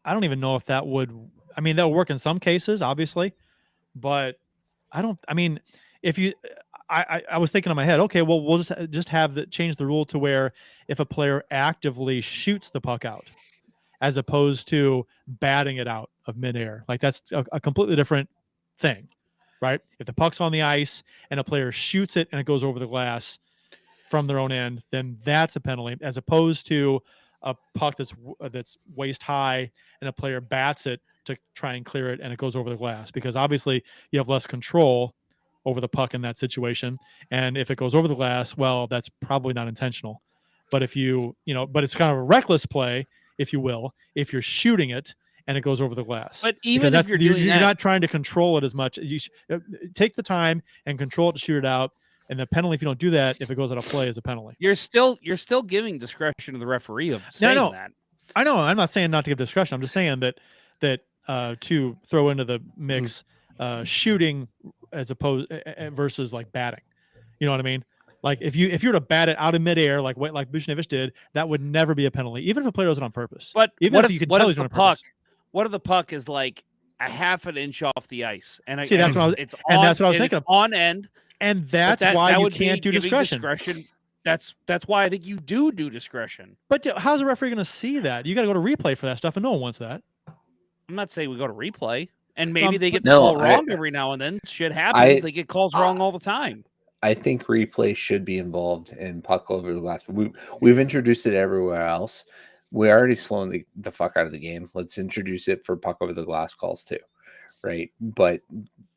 [SPEAKER 3] I don't even know if that would. I mean, that would work in some cases, obviously, but I don't. I mean, if you, I was thinking in my head, okay, well, we'll just have change the rule to where if a player actively shoots the puck out, as opposed to batting it out of midair, like that's a completely different thing, right? If the puck's on the ice and a player shoots it and it goes over the glass from their own end, then that's a penalty, as opposed to a puck that's waist high and a player bats it to try and clear it and it goes over the glass, because obviously you have less control over the puck in that situation. And if it goes over the glass, well, that's probably not intentional. But if but it's kind of a reckless play, if you will, if you're shooting it and it goes over the glass.
[SPEAKER 2] But even if you're
[SPEAKER 3] not trying to control it as much. You take the time and control it to shoot it out. And the penalty, if you don't do that, if it goes out of play, is a penalty.
[SPEAKER 2] You're still giving discretion to the referee of saying that.
[SPEAKER 3] I know. I'm not saying not to give discretion. I'm just saying that to throw into the mix shooting as opposed versus like batting. You know what I mean? Like if you were to bat it out of midair like Wyshynski did, that would never be a penalty, even if a player does it on purpose.
[SPEAKER 2] But
[SPEAKER 3] even if you can tell he's on purpose.
[SPEAKER 2] What if the puck is like a half an inch off the ice? And
[SPEAKER 3] that's what I was thinking of.
[SPEAKER 2] On end.
[SPEAKER 3] And that's why you can't do discretion.
[SPEAKER 2] That's why I think you do discretion.
[SPEAKER 3] But how's a referee going to see that? You got to go to replay for that stuff, and no one wants that.
[SPEAKER 2] I'm not saying we go to replay, and maybe they get the call wrong every now and then. Shit happens. They get calls wrong all the time.
[SPEAKER 4] I think replay should be involved in puck over the glass. We've introduced it everywhere else. We already slowing the fuck out of the game. Let's introduce it for puck over the glass calls too, right? But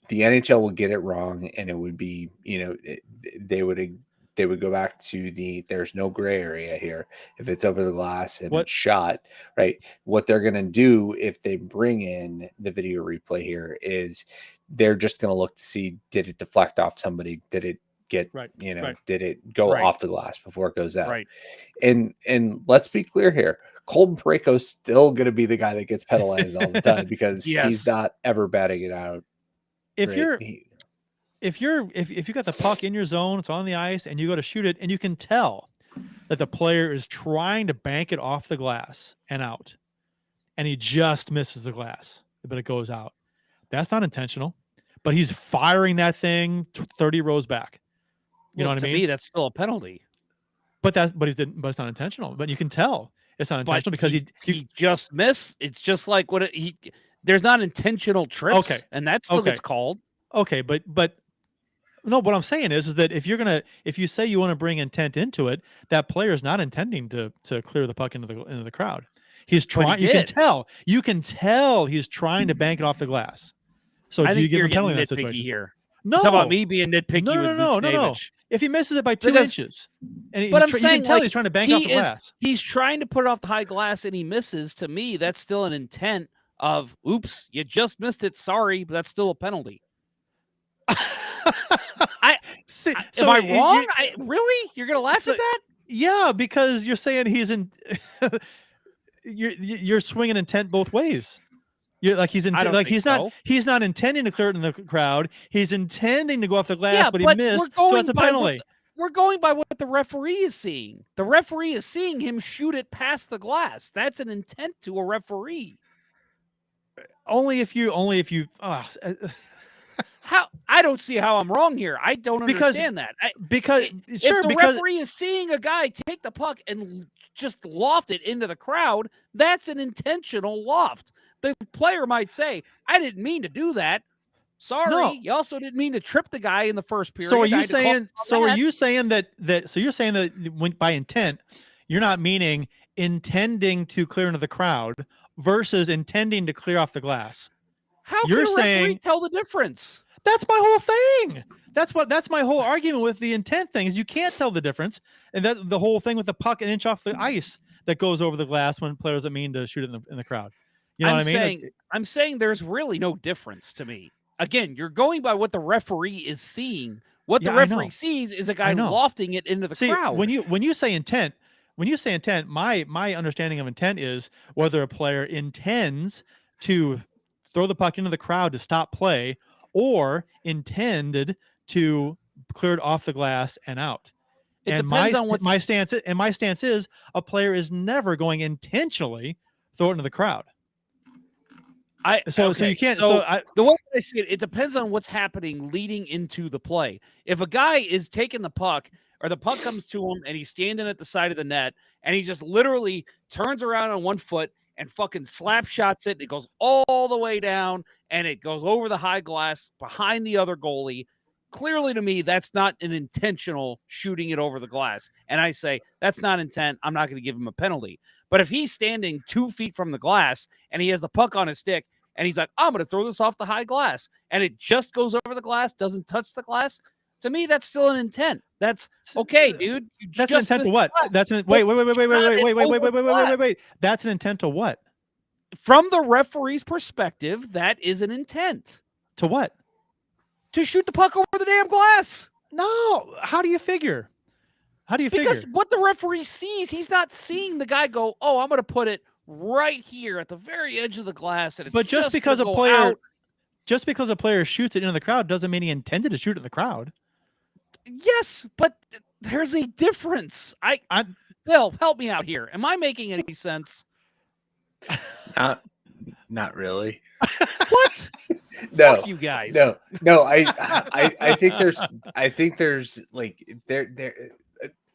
[SPEAKER 4] the NHL would get it wrong, and it would be, they would go back to there's no gray area here if it's over the glass and it's shot, right? What they're going to do if they bring in the video replay here is they're just going to look to see, did it deflect off somebody? Did it get, did it go off the glass before it goes out?
[SPEAKER 2] Right.
[SPEAKER 4] And let's be clear here. Colton Parayko's still going to be the guy that gets penalized all the time because he's not ever batting it out.
[SPEAKER 3] If you got the puck in your zone, it's on the ice, and you go to shoot it, and you can tell that the player is trying to bank it off the glass and out, and he just misses the glass, but it goes out. That's not intentional, but he's firing that thing 30 rows back. You know what I mean?
[SPEAKER 2] To me, that's still a penalty.
[SPEAKER 3] But it's not intentional. But you can tell it's not intentional because he
[SPEAKER 2] just missed. It's just like there's not intentional trips.
[SPEAKER 3] Okay.
[SPEAKER 2] And that still gets called.
[SPEAKER 3] Okay, but no, what I'm saying is that if you say you want to bring intent into it, that player is not intending to clear the puck into the crowd. He's trying. You can tell he's trying to bank it off the glass. So do you give him a penalty in that situation?
[SPEAKER 2] Here.
[SPEAKER 3] No,
[SPEAKER 2] it's about me being nitpicky.
[SPEAKER 3] No. If he misses it by 2 inches, and
[SPEAKER 2] but I'm saying,
[SPEAKER 3] you can tell he's trying to bank off the glass.
[SPEAKER 2] He's trying to put it off the high glass, and he misses. To me, that's still an intent of, oops, you just missed it. Sorry, but that's still a penalty. Am I wrong? Really? You're gonna laugh at that?
[SPEAKER 3] Yeah, because you're saying he's in. you're swinging intent both ways. You're like he's not intending to clear it in the crowd. He's intending to go off the glass, but he missed. So it's a penalty.
[SPEAKER 2] We're going by what the referee is seeing. The referee is seeing him shoot it past the glass. That's an intent to a referee. Only if you. How I don't see how I'm wrong here. I don't understand that. If the referee is seeing a guy take the puck and just loft it into the crowd, that's an intentional loft. The player might say, "I didn't mean to do that. Sorry."
[SPEAKER 3] No.
[SPEAKER 2] You also didn't mean to trip the guy in the first period.
[SPEAKER 3] So are you saying? So you're saying that when by intent, you're not meaning intending to clear into the crowd versus intending to clear off the glass.
[SPEAKER 2] How can a referee tell the difference?
[SPEAKER 3] That's my whole thing. That's my whole argument with the intent thing is you can't tell the difference. And that the whole thing with the puck an inch off the ice that goes over the glass when players don't mean to shoot it in the crowd. You know what I mean?
[SPEAKER 2] I'm saying there's really no difference to me. Again, you're going by what the referee is seeing. What the referee sees is a guy lofting it into the crowd.
[SPEAKER 3] When you say intent, my understanding of intent is whether a player intends to throw the puck into the crowd to stop play, or intended to clear it off the glass and out.
[SPEAKER 2] It
[SPEAKER 3] And
[SPEAKER 2] depends on what's
[SPEAKER 3] my stance is a player is never going intentionally throw it into the crowd. So you can't.
[SPEAKER 2] The way I see it, it depends on what's happening leading into the play. If a guy is taking the puck, or the puck comes to him and he's standing at the side of the net, and he just literally turns around on one foot and fucking slap shots it, and it goes all the way down, and it goes over the high glass behind the other goalie. Clearly, to me, that's not an intentional shooting it over the glass. And I say, that's not intent. I'm not going to give him a penalty. But if he's standing 2 feet from the glass and he has the puck on his stick and he's like, I'm going to throw this off the high glass, and it just goes over the glass, doesn't touch the glass, to me, that's still an intent. That's okay, dude.
[SPEAKER 3] That's an intent to what? That's an wait. That's an intent to what?
[SPEAKER 2] From the referee's perspective, that is an intent.
[SPEAKER 3] To what?
[SPEAKER 2] To shoot the puck over the damn glass.
[SPEAKER 3] No. How do you figure?
[SPEAKER 2] Because what the referee sees, he's not seeing the guy go, oh, I'm going to put it right here at the very edge of the glass. And
[SPEAKER 3] but just because a player shoots it into the crowd doesn't mean he intended to shoot it in the crowd.
[SPEAKER 2] Yes, but there's a difference. Bill, help me out here. Am I making any sense?
[SPEAKER 4] Not really.
[SPEAKER 2] What?
[SPEAKER 4] No,
[SPEAKER 2] fuck you guys.
[SPEAKER 4] No. I think there's like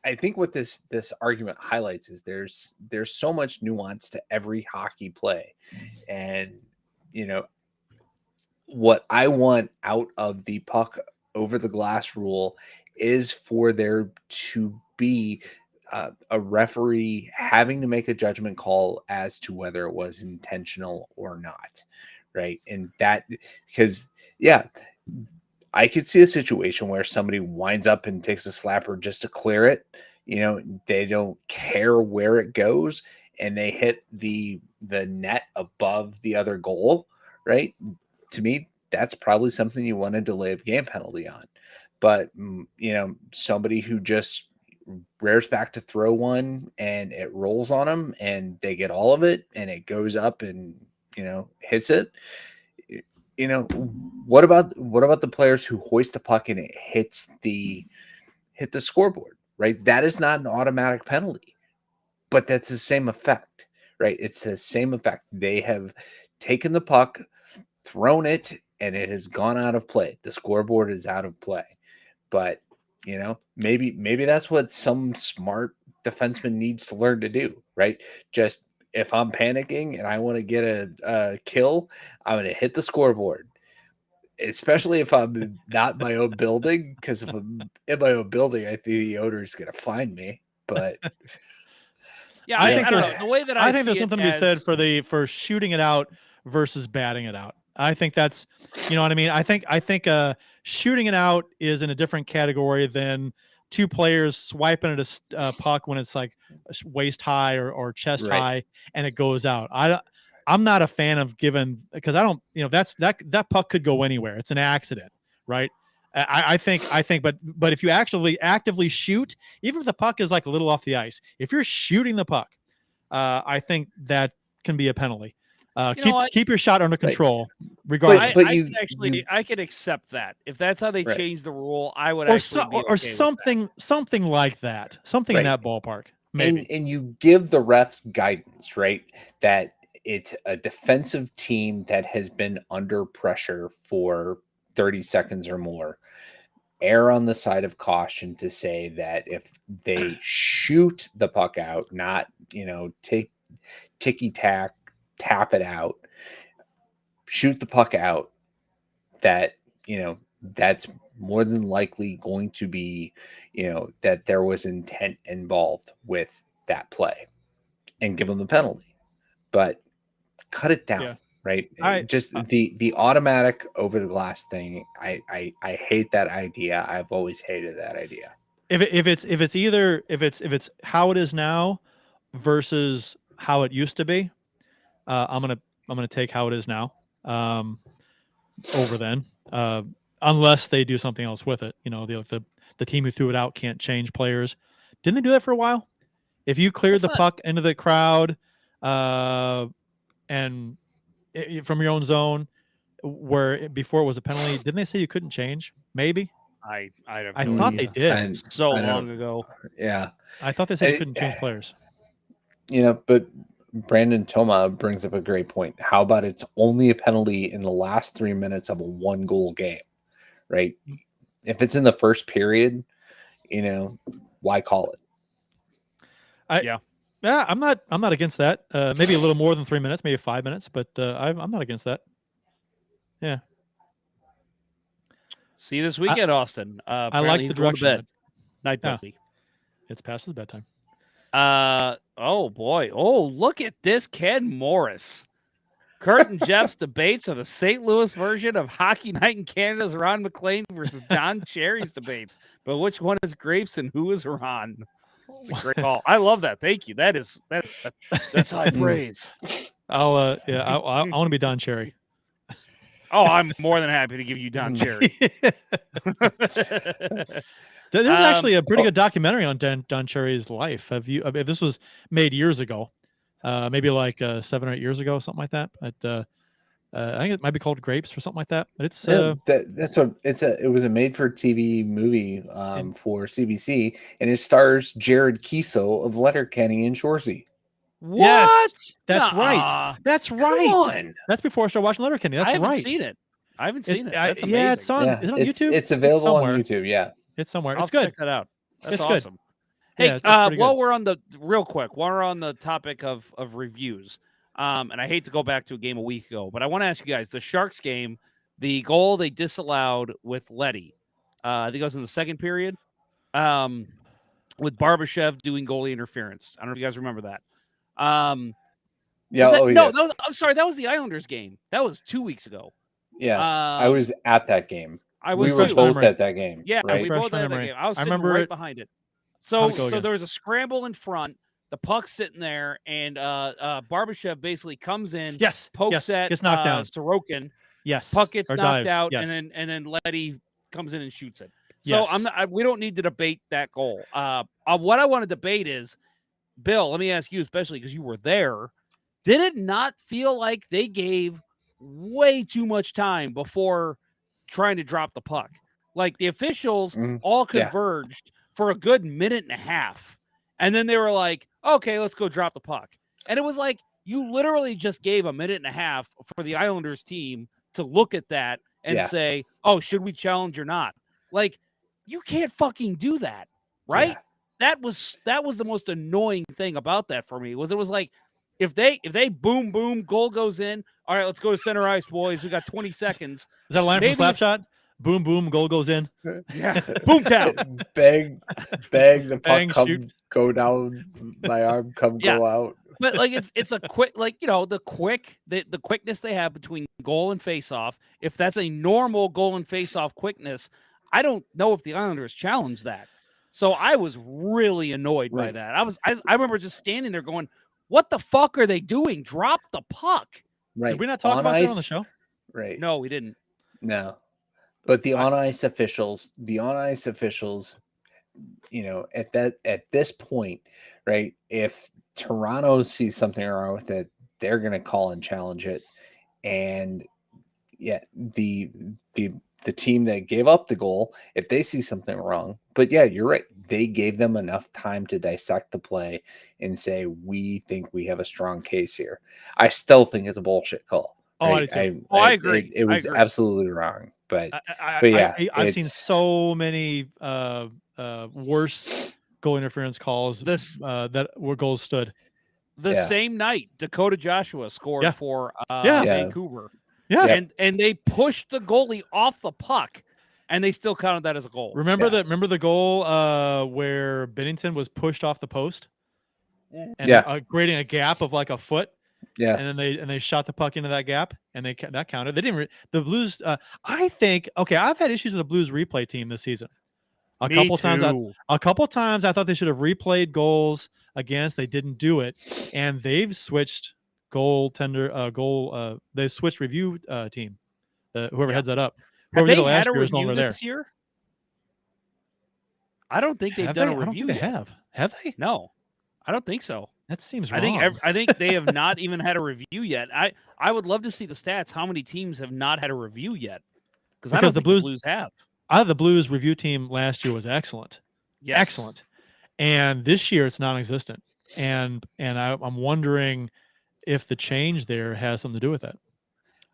[SPEAKER 4] I think what this argument highlights is there's so much nuance to every hockey play, and what I want out of the puck over the glass rule is for there to be a referee having to make a judgment call as to whether it was intentional or not. Right. And that, because I could see a situation where somebody winds up and takes a slapper just to clear it. They don't care where it goes, and they hit the net above the other goal. Right. To me, that's probably something you want a delay of game penalty on. But, somebody who just rears back to throw one and it rolls on them and they get all of it and it goes up and, hits it. What about the players who hoist the puck and it hit the scoreboard, right? That is not an automatic penalty, but that's the same effect, right? It's the same effect. They have taken the puck, thrown it, and it has gone out of play. The scoreboard is out of play. But, maybe that's what some smart defenseman needs to learn to do, right? Just if I'm panicking and I want to get a kill, I'm going to hit the scoreboard, especially if I'm not in my own building, because if I'm in my own building, I think the owner is going to find me. But
[SPEAKER 2] yeah, I don't know. The way that I
[SPEAKER 3] think there's something to be said for shooting it out versus batting it out. I think that's, you know what I mean? I think shooting it out is in a different category than two players swiping at a puck when it's like waist high or chest high and it goes out. I'm not a fan of giving, because I don't, that puck could go anywhere. It's an accident, right? I think, but if you actively shoot, even if the puck is like a little off the ice, if you're shooting the puck, I think that can be a penalty. Keep your shot under control, regardless.
[SPEAKER 2] I could accept that if that's how they change the rule. I would
[SPEAKER 3] something like that, something in that ballpark. Maybe.
[SPEAKER 4] And you give the refs guidance, right? That it's a defensive team that has been under pressure for 30 seconds or more. Err on the side of caution to say that if they shoot the puck out, not take ticky-tack, tap it out, shoot the puck out, that that's more than likely going to be that there was intent involved with that play, and give them a penalty. But cut it down. Right. The automatic over the glass thing. I hate that idea. I've always hated that idea.
[SPEAKER 3] If it's how it is now versus how it used to be, I'm gonna take how it is now over then, unless they do something else with it. The team who threw it out can't change players. Didn't they do that for a while? If you cleared the puck into the crowd, and from your own zone, where before it was a penalty. Didn't they say you couldn't change? Maybe.
[SPEAKER 5] I
[SPEAKER 3] I thought they did.
[SPEAKER 5] So
[SPEAKER 4] I
[SPEAKER 5] long ago.
[SPEAKER 4] Yeah.
[SPEAKER 3] I thought they said you couldn't change players.
[SPEAKER 4] But Brandon Toma brings up a great point. How about it's only a penalty in the last 3 minutes of a 1-goal game, right? If it's in the first period, why call it?
[SPEAKER 3] Yeah, I'm not against that. Maybe a little more than 3 minutes, maybe 5 minutes, but I'm not against that. Yeah.
[SPEAKER 5] See you this weekend, Austin.
[SPEAKER 3] I like the direction.
[SPEAKER 5] Bed. Night, buddy.
[SPEAKER 3] It's past his bedtime.
[SPEAKER 5] Oh boy. Oh, look at this, Ken Morris. Kurt and Jeff's debates are the St. Louis version of Hockey Night in Canada's Ron McLean versus Don Cherry's debates. But which one is Grapes and who is Ron? It's a great call. I love that. Thank you. That's high praise.
[SPEAKER 3] I want to be Don Cherry.
[SPEAKER 5] Oh, I'm more than happy to give you Don Cherry.
[SPEAKER 3] There's actually a pretty good documentary on Don Cherry's life. If this was made years ago, maybe like 7 or 8 years ago, something like that. But I think it might be called Grapes or something like that. But it's
[SPEAKER 4] it was a made-for-TV movie for CBC, and it stars Jared Kiso of Letterkenny and Shoresy.
[SPEAKER 5] What?
[SPEAKER 3] Yes, that's right. That's right. That's before I started watching Letterkenny. That's right.
[SPEAKER 5] I haven't seen it. That's amazing.
[SPEAKER 3] Yeah, it's on YouTube.
[SPEAKER 4] It's available on YouTube. Yeah,
[SPEAKER 3] it's somewhere.
[SPEAKER 5] I'll
[SPEAKER 3] it's good.
[SPEAKER 5] Check that out. That's
[SPEAKER 3] it's
[SPEAKER 5] awesome.
[SPEAKER 3] Good.
[SPEAKER 5] Hey, while we're on the topic of reviews, and I hate to go back to a game a week ago, but I want to ask you guys, the Sharks game, the goal they disallowed with Letty, I think it was in the second period, with Barbashev doing goalie interference. I don't know if you guys remember that. I'm sorry, that was the Islanders game. That was 2 weeks ago.
[SPEAKER 4] Yeah, I was at that game. We were both at that game.
[SPEAKER 5] Yeah,
[SPEAKER 4] right?
[SPEAKER 5] we both at that game. I was sitting right behind it. So there was a scramble in front. The puck's sitting there, and Barbashev basically comes in, pokes at
[SPEAKER 3] gets knocked down.
[SPEAKER 5] Sorokin.
[SPEAKER 3] Yes,
[SPEAKER 5] puck gets knocked
[SPEAKER 3] dives.
[SPEAKER 5] out,
[SPEAKER 3] yes.
[SPEAKER 5] and then Letty comes in and shoots it. So we don't need to debate that goal. What I want to debate is, Bill, let me ask you, especially because you were there, did it not feel like they gave way too much time before trying to drop the puck? Like the officials all converged for a good minute and a half. And then they were like, okay, let's go drop the puck. And it was like, you literally just gave a minute and a half for the Islanders team to look at that and say, oh, should we challenge or not? Like, you can't fucking do that, right? Yeah. That was the most annoying thing about that for me. It was like, if they boom, goal goes in, all right, let's go to center ice, boys. We got 20 seconds.
[SPEAKER 3] Is that a line from Slapshot? Boom, boom, goal goes in.
[SPEAKER 5] Yeah, boom town.
[SPEAKER 4] Bang, the puck go down, my arm go out.
[SPEAKER 5] But like it's a quick, like, the quickness they have between goal and face-off. If that's a normal goal and face-off quickness, I don't know if the Islanders challenged that. So I was really annoyed by that. I remember just standing there going, what the fuck are they doing? Drop the puck.
[SPEAKER 4] Right.
[SPEAKER 3] Did we not talk about that on the show?
[SPEAKER 4] Right.
[SPEAKER 5] No, we didn't.
[SPEAKER 4] No. But the on-ice officials, at this point, right, if Toronto sees something wrong with it, they're going to call and challenge it. And the team that gave up the goal, if they see something wrong, but you're right. They gave them enough time to dissect the play and say, we think we have a strong case here. I still think it's a bullshit call. Right?
[SPEAKER 5] I agree.
[SPEAKER 4] It was absolutely wrong. But
[SPEAKER 3] I've seen so many worse goal interference calls that where goals stood.
[SPEAKER 5] The same night, Dakota Joshua scored for Vancouver.
[SPEAKER 3] Yeah.
[SPEAKER 5] And they pushed the goalie off the puck, and they still counted that as a goal.
[SPEAKER 3] Remember the goal where Binnington was pushed off the post? And creating a gap of like a foot.
[SPEAKER 4] Yeah.
[SPEAKER 3] And then they shot the puck into that gap, and that counted. They didn't the Blues I think I've had issues with the Blues replay team this season. A couple times I thought they should have replayed goals against. They didn't do it, and they've switched they switched review team. Whoever heads that up.
[SPEAKER 5] Have
[SPEAKER 3] Whoever
[SPEAKER 5] they
[SPEAKER 3] did last
[SPEAKER 5] had a
[SPEAKER 3] year is no longer
[SPEAKER 5] review this year? I don't think they've done a review.
[SPEAKER 3] I don't think they have. Have they?
[SPEAKER 5] No, I don't think so.
[SPEAKER 3] That seems wrong.
[SPEAKER 5] I think they have not even had a review yet. I would love to see the stats. How many teams have not had a review yet? Because I don't think the Blues have.
[SPEAKER 3] The Blues review team last year was excellent.
[SPEAKER 5] Yes.
[SPEAKER 3] Excellent. And this year it's non-existent. And I'm wondering if the change there has something to do with that.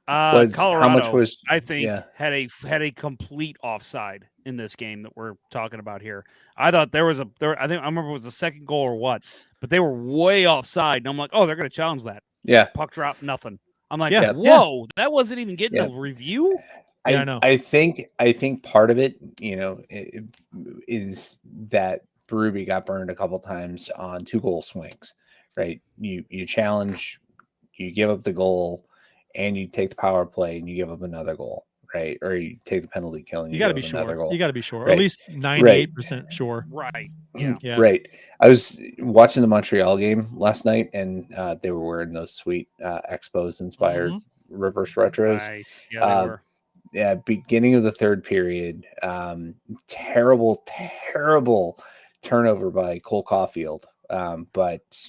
[SPEAKER 5] Colorado,
[SPEAKER 4] how much was,
[SPEAKER 5] I think,
[SPEAKER 4] yeah.
[SPEAKER 5] had a complete offside in this game that we're talking about here. I thought I remember it was the second goal or what, but they were way offside, and I'm like, oh, they're going to challenge that.
[SPEAKER 4] Yeah.
[SPEAKER 5] Puck drop, nothing. I'm like,
[SPEAKER 3] Yeah.
[SPEAKER 5] whoa, that wasn't even getting a review.
[SPEAKER 3] Yeah, I know.
[SPEAKER 4] I think part of it, is that Berube got burned a couple times on 2-goal swings, right? You challenge, you give up the goal, and you take the power play and you give up another goal, right? Or you take the penalty kill and
[SPEAKER 3] you got to be
[SPEAKER 4] sure.
[SPEAKER 3] You got to be sure,
[SPEAKER 4] right.
[SPEAKER 3] At least 98% sure.
[SPEAKER 5] Right.
[SPEAKER 3] Yeah.
[SPEAKER 4] Right. I was watching the Montreal game last night, and they were wearing those sweet Expos inspired reverse retros.
[SPEAKER 5] Nice. Yeah, they were.
[SPEAKER 4] Yeah, beginning of the third period, terrible turnover by Cole Caulfield. But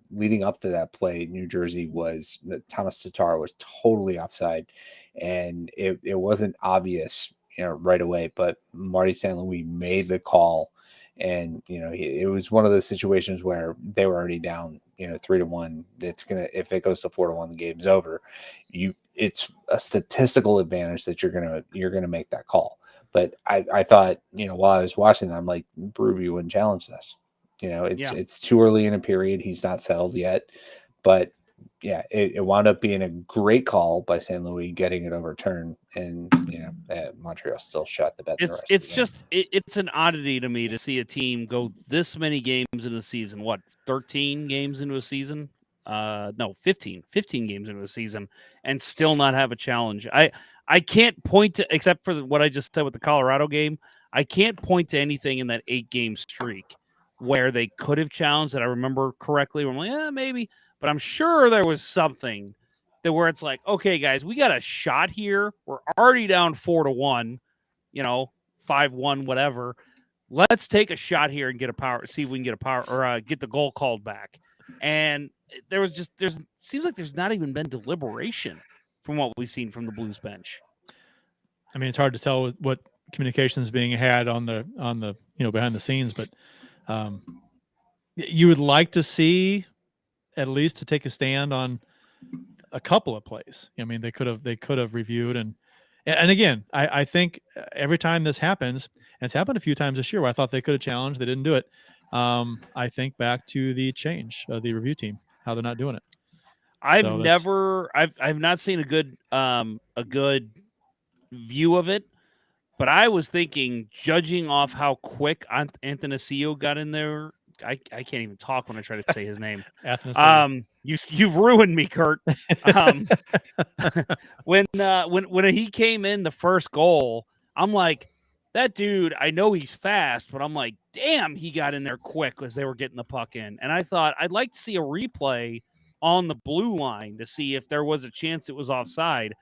[SPEAKER 4] leading up to that play, New Jersey Thomas Tatar was totally offside, and it wasn't obvious, right away. But Marty St. Louis made the call, and it was one of those situations where they were already down, 3-1. If it goes to 4-1, the game's over. It's a statistical advantage that you're gonna make that call. But I thought, while I was watching that, I'm like, Berube wouldn't challenge this. It's too early in a period. He's not settled yet, but yeah, it wound up being a great call by St. Louis, getting it overturned, and Montreal still shot the bed.
[SPEAKER 5] It's an oddity to me to see a team go this many games in a season. What, 13 games into a season? No, 15 games into a season, and still not have a challenge. I can't point to, except for what I just said with the Colorado game, I can't point to anything in that 8-game streak where they could have challenged that I remember correctly. I'm like, yeah, maybe. But I'm sure there was something where it's like, okay, guys, we got a shot here. We're already down 4-1, 5-1, whatever. Let's take a shot here and see if we can get a power or get the goal called back. And seems like there's not even been deliberation from what we've seen from the Blues bench.
[SPEAKER 3] I mean, it's hard to tell what communication is being had on the behind the scenes, but you would like to see at least to take a stand on a couple of plays. I mean, they could have reviewed and again, I think every time this happens, and it's happened a few times this year where I thought they could have challenged, they didn't do it. I think back to the change of the review team, how they're not doing it.
[SPEAKER 5] I've not seen a good view of it, but I was thinking, judging off how quick Athanasiou got in there, I can't even talk when I try to say his name. You've ruined me, Kurt. When he came in the first goal, I'm like, that dude, I know he's fast, but I'm like, damn, he got in there quick as they were getting the puck in. And I thought I'd like to see a replay on the blue line to see if there was a chance it was offside.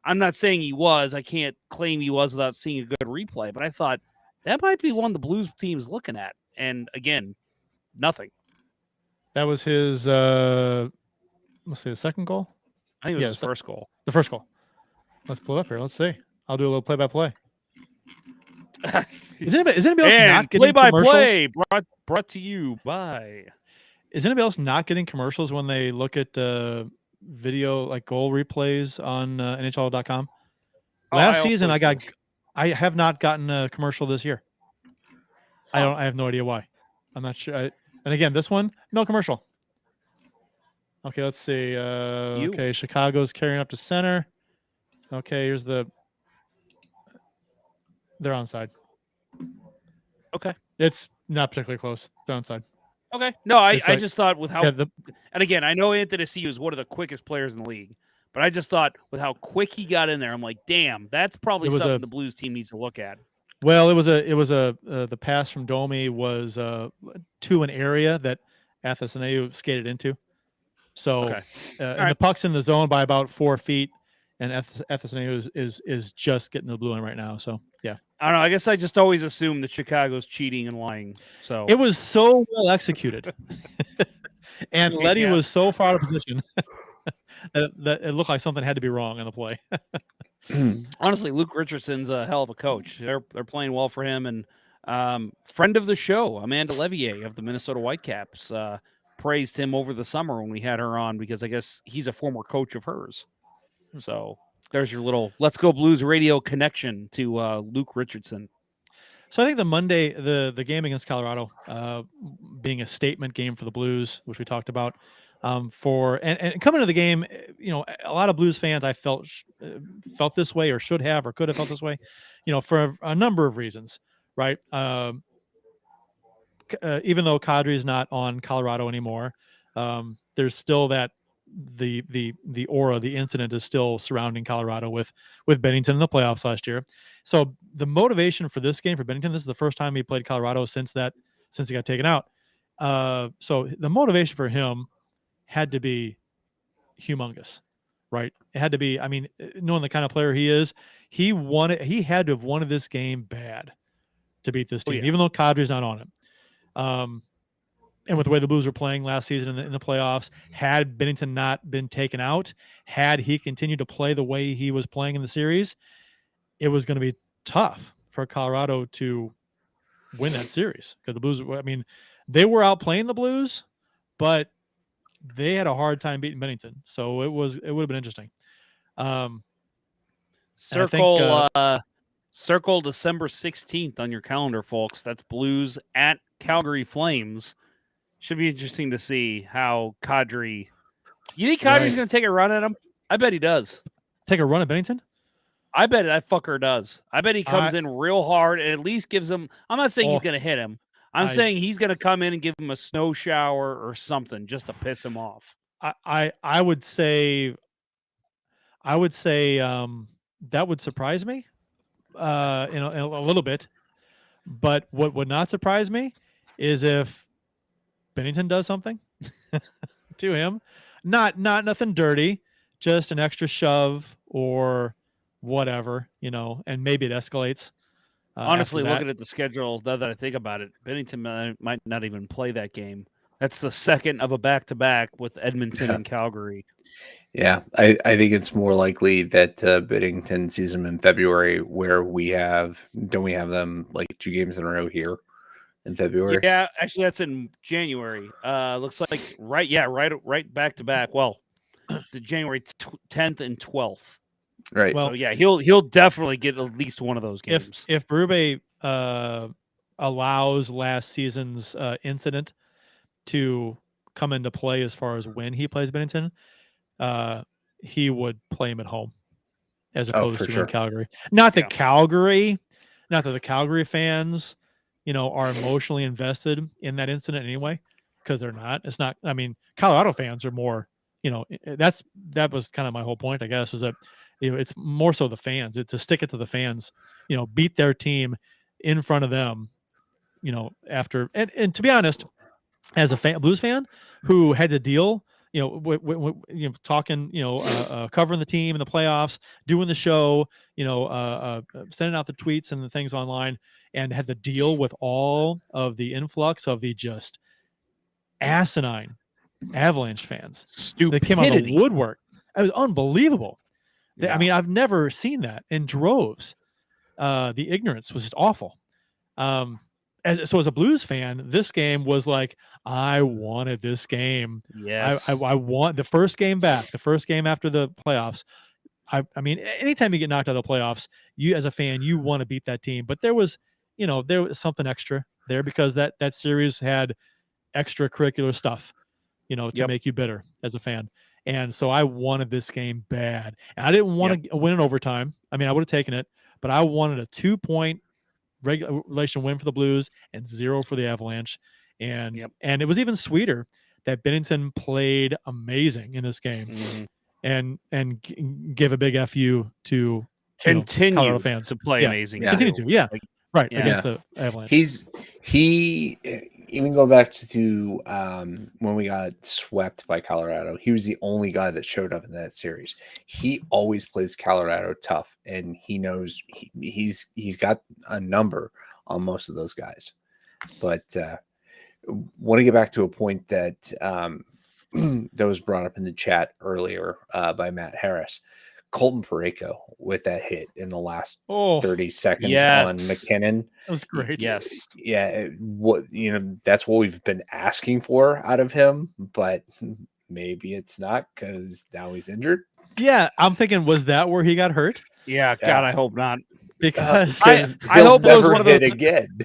[SPEAKER 5] I'm not saying he was. I can't claim he was without seeing a good replay, but I thought that might be one the Blues team's looking at. And again, nothing.
[SPEAKER 3] That was his, let's see, the second goal?
[SPEAKER 5] I think it was his first goal.
[SPEAKER 3] The first goal. Let's pull it up here. Let's see. I'll do a little play-by-play. Is anybody else not getting
[SPEAKER 5] play-by-play brought to you by...
[SPEAKER 3] Is anybody else not getting commercials when they look at video, like goal replays on NHL.com? Last season, I have not gotten a commercial this year. I have no idea why. I'm not sure. And again, this one, no commercial. Okay, let's see. Okay, Chicago's carrying up to center. Okay, here's they're onside.
[SPEAKER 5] Okay.
[SPEAKER 3] It's not particularly close. They're onside.
[SPEAKER 5] Okay. No, I just thought with how, and again, I know Athanasiou is one of the quickest players in the league, but I just thought with how quick he got in there, I'm like, damn, that's probably something the Blues team needs to look at.
[SPEAKER 3] Well, it was the pass from Domi was to an area that Athanasiou skated into. So, and the puck's in the zone by about 4 feet, and Athanasiou is just getting the blue line right now. So, yeah.
[SPEAKER 5] I don't know. I guess I just always assume that Chicago's cheating and lying. So
[SPEAKER 3] it was so well executed. And Letty
[SPEAKER 5] Yeah.
[SPEAKER 3] was so far out of position that it looked like something had to be wrong in the play.
[SPEAKER 5] Honestly, Luke Richardson's a hell of a coach. They're playing well for him, and friend of the show, Amanda Levier of the Minnesota Whitecaps, praised him over the summer when we had her on because I guess he's a former coach of hers. So there's your little Let's Go Blues radio connection to Luke Richardson.
[SPEAKER 3] So I think the Monday, the game against Colorado, being a statement game for the Blues, which we talked about, and coming to the game, a lot of Blues fans I felt this way or should have or could have felt this way, for a number of reasons, right? Even though Kadri is not on Colorado anymore, there's still that the aura, the incident is still surrounding Colorado with Bennington in the playoffs last year. So the motivation for this game for Bennington, this is the first time he played Colorado since he got taken out. So the motivation for him had to be humongous, right? It had to be, I mean, knowing the kind of player he is, he had to have wanted this game bad to beat this team, even though Kadri's not on it. And with the way the Blues were playing last season in the playoffs, had Bennington not been taken out, had he continued to play the way he was playing in the series, it was going to be tough for Colorado to win that series. Because the Blues, I mean, they were out playing the Blues, but they had a hard time beating Bennington. So it would have been interesting.
[SPEAKER 5] Circle December 16th on your calendar, folks. That's Blues at Calgary Flames. Should be interesting to see how Kadri. You think Kadri's going to take a run at him? I bet he does.
[SPEAKER 3] Take a run at Bennington?
[SPEAKER 5] I bet that fucker does. I bet he comes in real hard and at least gives him. I'm not saying he's going to hit him. I'm saying he's going to come in and give him a snow shower or something just to piss him off.
[SPEAKER 3] I would say that would surprise me in a little bit. But what would not surprise me is if Bennington does something to him, not nothing dirty, just an extra shove or whatever, and maybe it escalates.
[SPEAKER 5] Honestly, looking at the schedule, now that I think about it, Bennington might not even play that game. That's the second of a back-to-back with Edmonton and Calgary.
[SPEAKER 4] Yeah, I think it's more likely that Bennington sees them in February, where don't we have them like 2 games in a row here in February?
[SPEAKER 5] Yeah, actually, that's in January. Looks like right back to back. Well, the January 10th and 12th.
[SPEAKER 4] Right.
[SPEAKER 5] Well, so yeah, he'll definitely get at least one of those games.
[SPEAKER 3] If Berube allows last season's incident to come into play as far as when he plays Bennington, he would play him at home as opposed to in Calgary. Not that the Calgary fans, are emotionally invested in that incident anyway, because they're not. It's not. I mean, Colorado fans are more. That was kind of my whole point, I guess, is that it's more so the fans. It's to stick it to the fans. Beat their team in front of them. After and to be honest, as a Blues fan who had to deal. Talking, covering the team in the playoffs, doing the show, sending out the tweets and the things online, and had to deal with all of the influx of the just asinine Avalanche fans.
[SPEAKER 5] Stupidity.
[SPEAKER 3] That came out of the woodwork. It was unbelievable. Yeah. I mean, I've never seen that in droves. The ignorance was just awful. As a Blues fan, this game was like, I wanted this game.
[SPEAKER 5] Yes.
[SPEAKER 3] I want the first game back, the first game after the playoffs. I mean, anytime you get knocked out of the playoffs, you as a fan, you want to beat that team. But there was something extra there because that series had extracurricular stuff, to make you bitter as a fan. And so I wanted this game bad. And I didn't want to win in overtime. I mean, I would have taken it, but I wanted a 2-point regulation win for the Blues and 0 for the Avalanche. And it was even sweeter that Bennington played amazing in this game and give a big FU to Colorado fans
[SPEAKER 5] to play amazing.
[SPEAKER 3] Continue to, against the Avalanche.
[SPEAKER 4] He even going back to when we got swept by Colorado, he was the only guy that showed up in that series. He always plays Colorado tough, and he knows he's got a number on most of those guys. But want to get back to a point that that was brought up in the chat earlier by Matt Harris. Colton Parayko with that hit in the last 30 seconds on McKinnon.
[SPEAKER 3] That was great.
[SPEAKER 5] Yes.
[SPEAKER 4] Yeah. That's what we've been asking for out of him, but maybe it's not because now he's injured.
[SPEAKER 3] Yeah. I'm thinking, was that where he got hurt?
[SPEAKER 5] Yeah. God, I hope not.
[SPEAKER 3] Because
[SPEAKER 5] I hope it was one of those
[SPEAKER 4] again.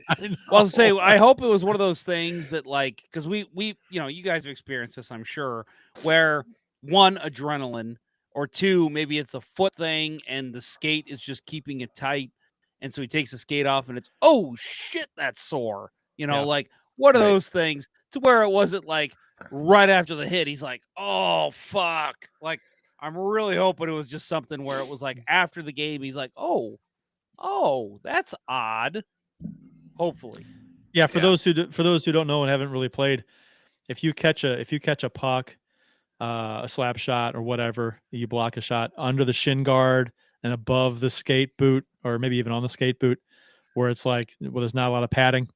[SPEAKER 5] Well, say I hope it was one of those things that, like, because we you guys have experienced this, I'm sure, where one, adrenaline, or two, maybe it's a foot thing and the skate is just keeping it tight, and so he takes the skate off and it's, oh shit, that's sore. Like, what are those things? To where it wasn't like right after the hit, he's like, oh fuck. Like, I'm really hoping it was just something where it was like after the game, he's like, oh, that's odd. Hopefully.
[SPEAKER 3] Yeah, for those who don't know and haven't really played, if you catch a puck, a slap shot or whatever, you block a shot under the shin guard and above the skate boot, or maybe even on the skate boot, where it's like, well, there's not a lot of padding,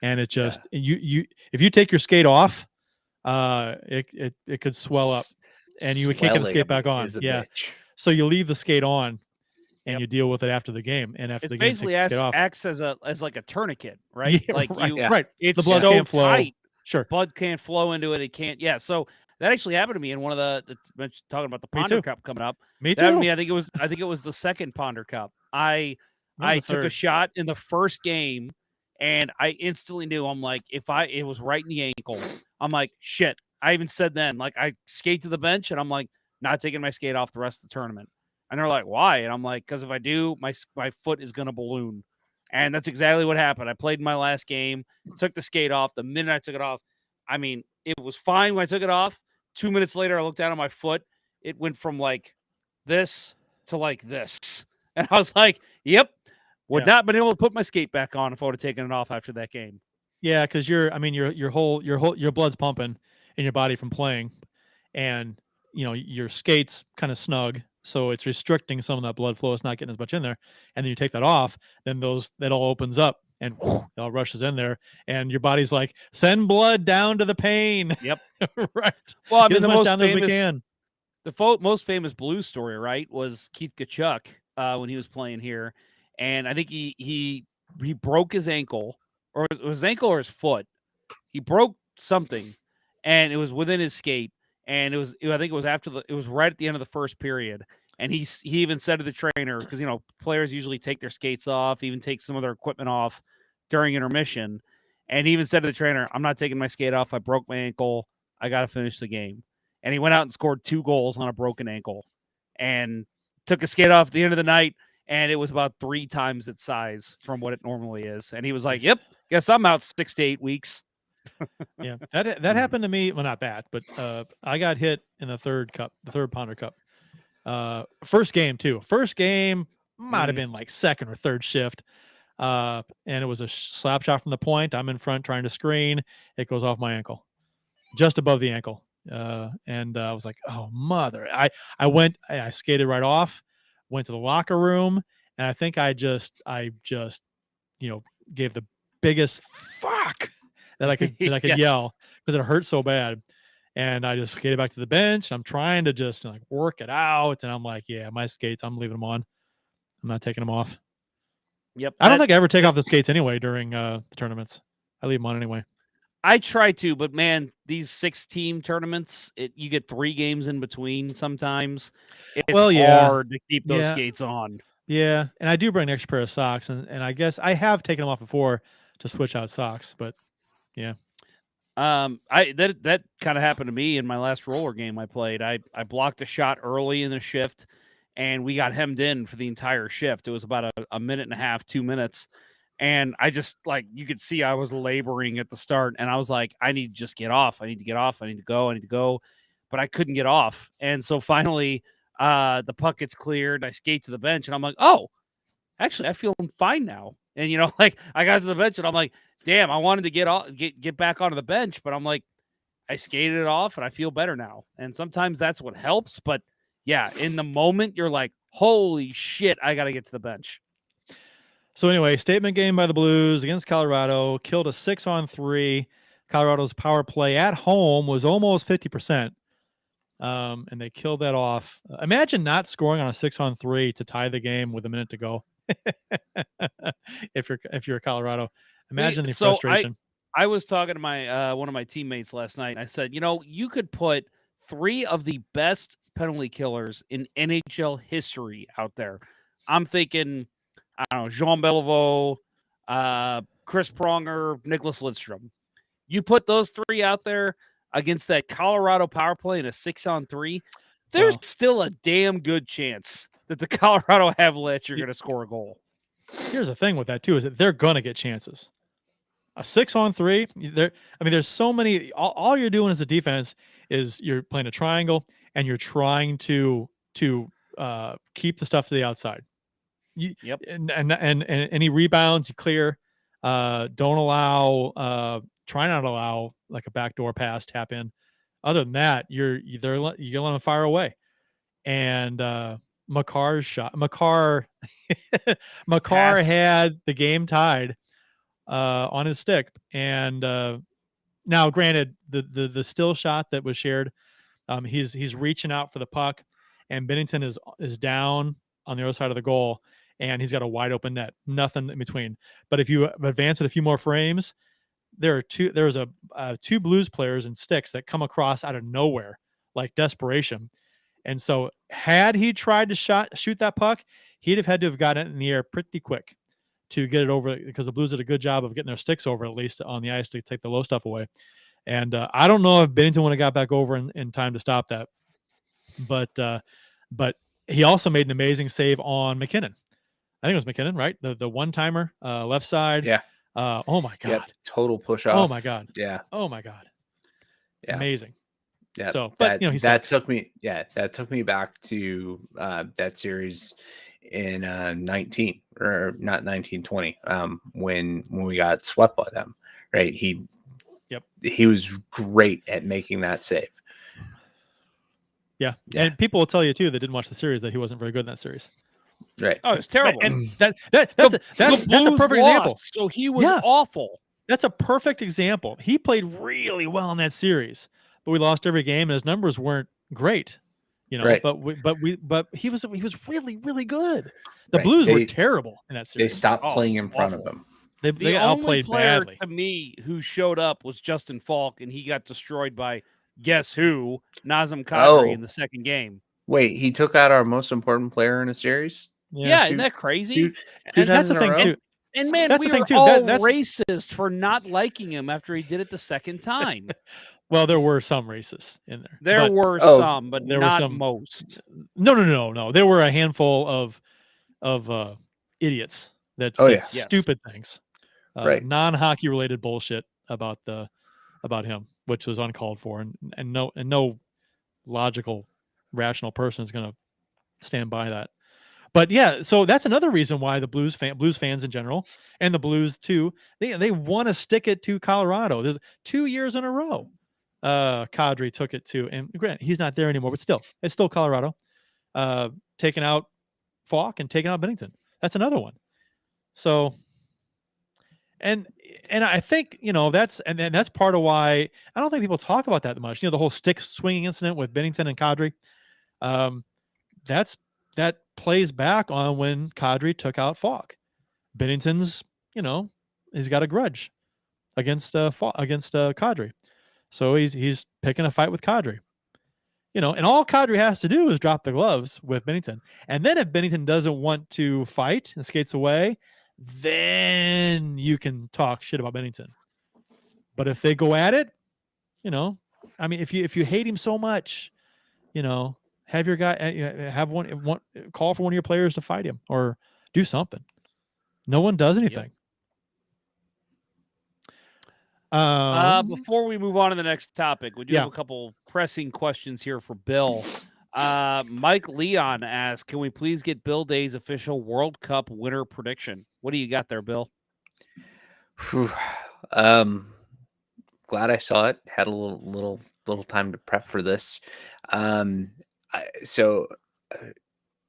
[SPEAKER 3] and it just you if you take your skate off, it could swell up, and you can't get the skate back on. Yeah,
[SPEAKER 4] bitch.
[SPEAKER 3] So you leave the skate on, and you deal with it after the game. And after the game,
[SPEAKER 5] basically acts as like a tournament, right?
[SPEAKER 3] Yeah,
[SPEAKER 5] like
[SPEAKER 3] right.
[SPEAKER 5] It's
[SPEAKER 3] the blood
[SPEAKER 5] so
[SPEAKER 3] can't flow.
[SPEAKER 5] tight.
[SPEAKER 3] Sure,
[SPEAKER 5] blood can't flow into it. It can't. Yeah. So that actually happened to me in one of the talking about the Ponder Cup coming up.
[SPEAKER 3] Me
[SPEAKER 5] too.
[SPEAKER 3] Me,
[SPEAKER 5] I think it was the second Ponder Cup. I took a shot in the first game, and I instantly knew, I'm like, it was right in the ankle. I'm like, shit. I even said then, like, I skate to the bench, and I'm like, not taking my skate off the rest of the tournament. And they're like, why? And I'm like, because if I do, my foot is gonna balloon. And that's exactly what happened. I played my last game, took the skate off. The minute I took it off, I mean, it was fine when I took it off. 2 minutes later, I looked down at my foot. It went from like this to like this. And I was like, yep, would not been able to put my skate back on if I would have taken it off after that game.
[SPEAKER 3] Yeah, because your blood's pumping in your body from playing, and your skate's kind of snug, so it's restricting some of that blood flow. It's not getting as much in there, and then you take that off, then that all opens up, and it all rushes in there, and your body's like, send blood down to the pain.
[SPEAKER 5] Yep.
[SPEAKER 3] Right.
[SPEAKER 5] Well, I mean,
[SPEAKER 3] the
[SPEAKER 5] most famous Blues story, right, was Keith Tkachuk when he was playing here, and I think he broke his ankle, or it was his ankle or his foot. He broke something, and it was within his skate. And I think it was it was right at the end of the first period. And he even said to the trainer, because, players usually take their skates off, even take some of their equipment off during intermission. And he even said to the trainer, I'm not taking my skate off. I broke my ankle. I got to finish the game. And he went out and scored 2 goals on a broken ankle and took a skate off at the end of the night. And it was about 3 times its size from what it normally is. And he was like, yep, guess I'm out 6 to 8 weeks.
[SPEAKER 3] Yeah, that happened to me. Well, not that, but I got hit in the third Ponder Cup. First game too. First game might have been like second or third shift. And it was a slap shot from the point. I'm in front trying to screen. It goes off my ankle, just above the ankle. And I was like, oh mother. I skated right off, went to the locker room, and I think I just gave the biggest fuck that I could
[SPEAKER 5] Yes.
[SPEAKER 3] yell, because it hurt so bad. And I just skated back to the bench. I'm trying to just like work it out, and I'm like, yeah, my skates, I'm leaving them on. I'm not taking them off.
[SPEAKER 5] Yep.
[SPEAKER 3] I don't think I ever take off the skates anyway during the tournaments. I leave them on anyway.
[SPEAKER 5] I try to, but man, these 6-team tournaments, you get 3 games in between sometimes. It's hard to keep those skates on.
[SPEAKER 3] Yeah, and I do bring an extra pair of socks, and I guess I have taken them off before to switch out socks, but yeah.
[SPEAKER 5] That kind of happened to me in my last roller game I played. I blocked a shot early in the shift, and we got hemmed in for the entire shift. It was about a minute and a half, 2 minutes. And I just, like, you could see I was laboring at the start, and I was like, I need to just get off. I need to get off. I need to go. But I couldn't get off. And so finally, the puck gets cleared. I skate to the bench, and I'm like, oh, actually, I feel fine now. And, like, I got to the bench, and I'm like, damn, I wanted to get back onto the bench, but I'm like, I skated it off, and I feel better now. And sometimes that's what helps. But, yeah, in the moment, you're like, holy shit, I got to get to the bench.
[SPEAKER 3] So anyway, statement game by the Blues against Colorado, killed a 6-on-3. Colorado's power play at home was almost 50%. And they killed that off. Imagine not scoring on a 6-on-3 to tie the game with a minute to go. if you're Colorado, imagine the frustration.
[SPEAKER 5] I was talking to my one of my teammates last night. And I said, you could put 3 of the best penalty killers in NHL history out there. I'm thinking, I don't know, Jean Beliveau, Chris Pronger, Nicholas Lidstrom. You put those 3 out there against that Colorado power play in a 6-on-3, there's still a damn good chance that the Colorado Avalanche are going to score a goal.
[SPEAKER 3] Here's the thing with that too, is that they're going to get chances. A 6-on-3, there's so many. All you're doing as a defense is you're playing a triangle and you're trying to keep the stuff to the outside. And any rebounds you clear. Don't allow. Try not to allow like a backdoor pass, tap in. Other than that, you're gonna let them fire away. And Makar's shot. Makar had the game tied on his stick. And now, granted, the still shot that was shared, he's reaching out for the puck, and Binnington is down on the other side of the goal, and he's got a wide open net. Nothing in between. But if you advance it a few more frames, there's two Blues players in sticks that come across out of nowhere like desperation. And so had he tried to shoot that puck, he'd have had to have gotten it in the air pretty quick to get it over, because the Blues did a good job of getting their sticks over at least on the ice to take the low stuff away. And I don't know if Binnington would have got back over in time to stop that. But he also made an amazing save on McKinnon. I think it was McKinnon, right? The one-timer, left side.
[SPEAKER 4] Yeah.
[SPEAKER 3] Oh my God.
[SPEAKER 4] Yep. Total push off.
[SPEAKER 3] Oh my God.
[SPEAKER 4] Yeah.
[SPEAKER 3] Oh my God.
[SPEAKER 4] Yeah.
[SPEAKER 3] Amazing.
[SPEAKER 4] Yeah.
[SPEAKER 3] So, but
[SPEAKER 4] that took me back to that series in 1920 when we got swept by them, right? He was great at making that save.
[SPEAKER 3] Yeah. And people will tell you too that didn't watch the series that he wasn't very good in that series.
[SPEAKER 4] Right.
[SPEAKER 5] Oh, it's terrible.
[SPEAKER 3] And that's a perfect example.
[SPEAKER 5] So he was awful.
[SPEAKER 3] That's a perfect example. He played really well in that series, but we lost every game, and his numbers weren't great.
[SPEAKER 4] Right.
[SPEAKER 3] But he was really, really good. The Blues were terrible in that series.
[SPEAKER 4] They stopped playing in front of him.
[SPEAKER 3] They got outplayed badly.
[SPEAKER 5] To me, who showed up was Justin Falk, and he got destroyed by guess who? Nazem Kadri in the second game.
[SPEAKER 4] Wait, he took out our most important player in a series?
[SPEAKER 5] Yeah, isn't that crazy?
[SPEAKER 3] And that's the thing too.
[SPEAKER 5] And man,
[SPEAKER 3] that's
[SPEAKER 5] we
[SPEAKER 3] the thing
[SPEAKER 5] were
[SPEAKER 3] too.
[SPEAKER 5] all
[SPEAKER 3] That's
[SPEAKER 5] racist for not liking him after he did it the second time.
[SPEAKER 3] Well, there were some racists in there.
[SPEAKER 5] There were some, but
[SPEAKER 3] there
[SPEAKER 5] not
[SPEAKER 3] were some,
[SPEAKER 5] most.
[SPEAKER 3] No. There were a handful of idiots that said stupid things, non-hockey related bullshit about him, which was uncalled for, and no logical, rational person is going to stand by that. But yeah, so that's another reason why the Blues fans in general, and the Blues too, they want to stick it to Colorado. There's 2 years in a row. Kadri took it to, and granted, he's not there anymore, but still, it's still Colorado. Taking out Falk and taking out Binnington. That's another one. So, and I think that's part of why I don't think people talk about that much. The whole stick swinging incident with Binnington and Kadri. That plays back on when Kadri took out Falk. Binnington's, he's got a grudge against Kadri. So he's picking a fight with Kadri. And all Kadri has to do is drop the gloves with Binnington. And then if Binnington doesn't want to fight and skates away, then you can talk shit about Binnington. But if they go at it, if you hate him so much, have your guy have one call for one of your players to fight him or do something. No one does anything.
[SPEAKER 5] Before we move on to the next topic, we do have a couple pressing questions here for Bill. Mike Leon asks, can we please get Bill Day's official World Cup winner prediction? What do you got there, Bill?
[SPEAKER 4] Glad I saw it. Had a little time to prep for this. So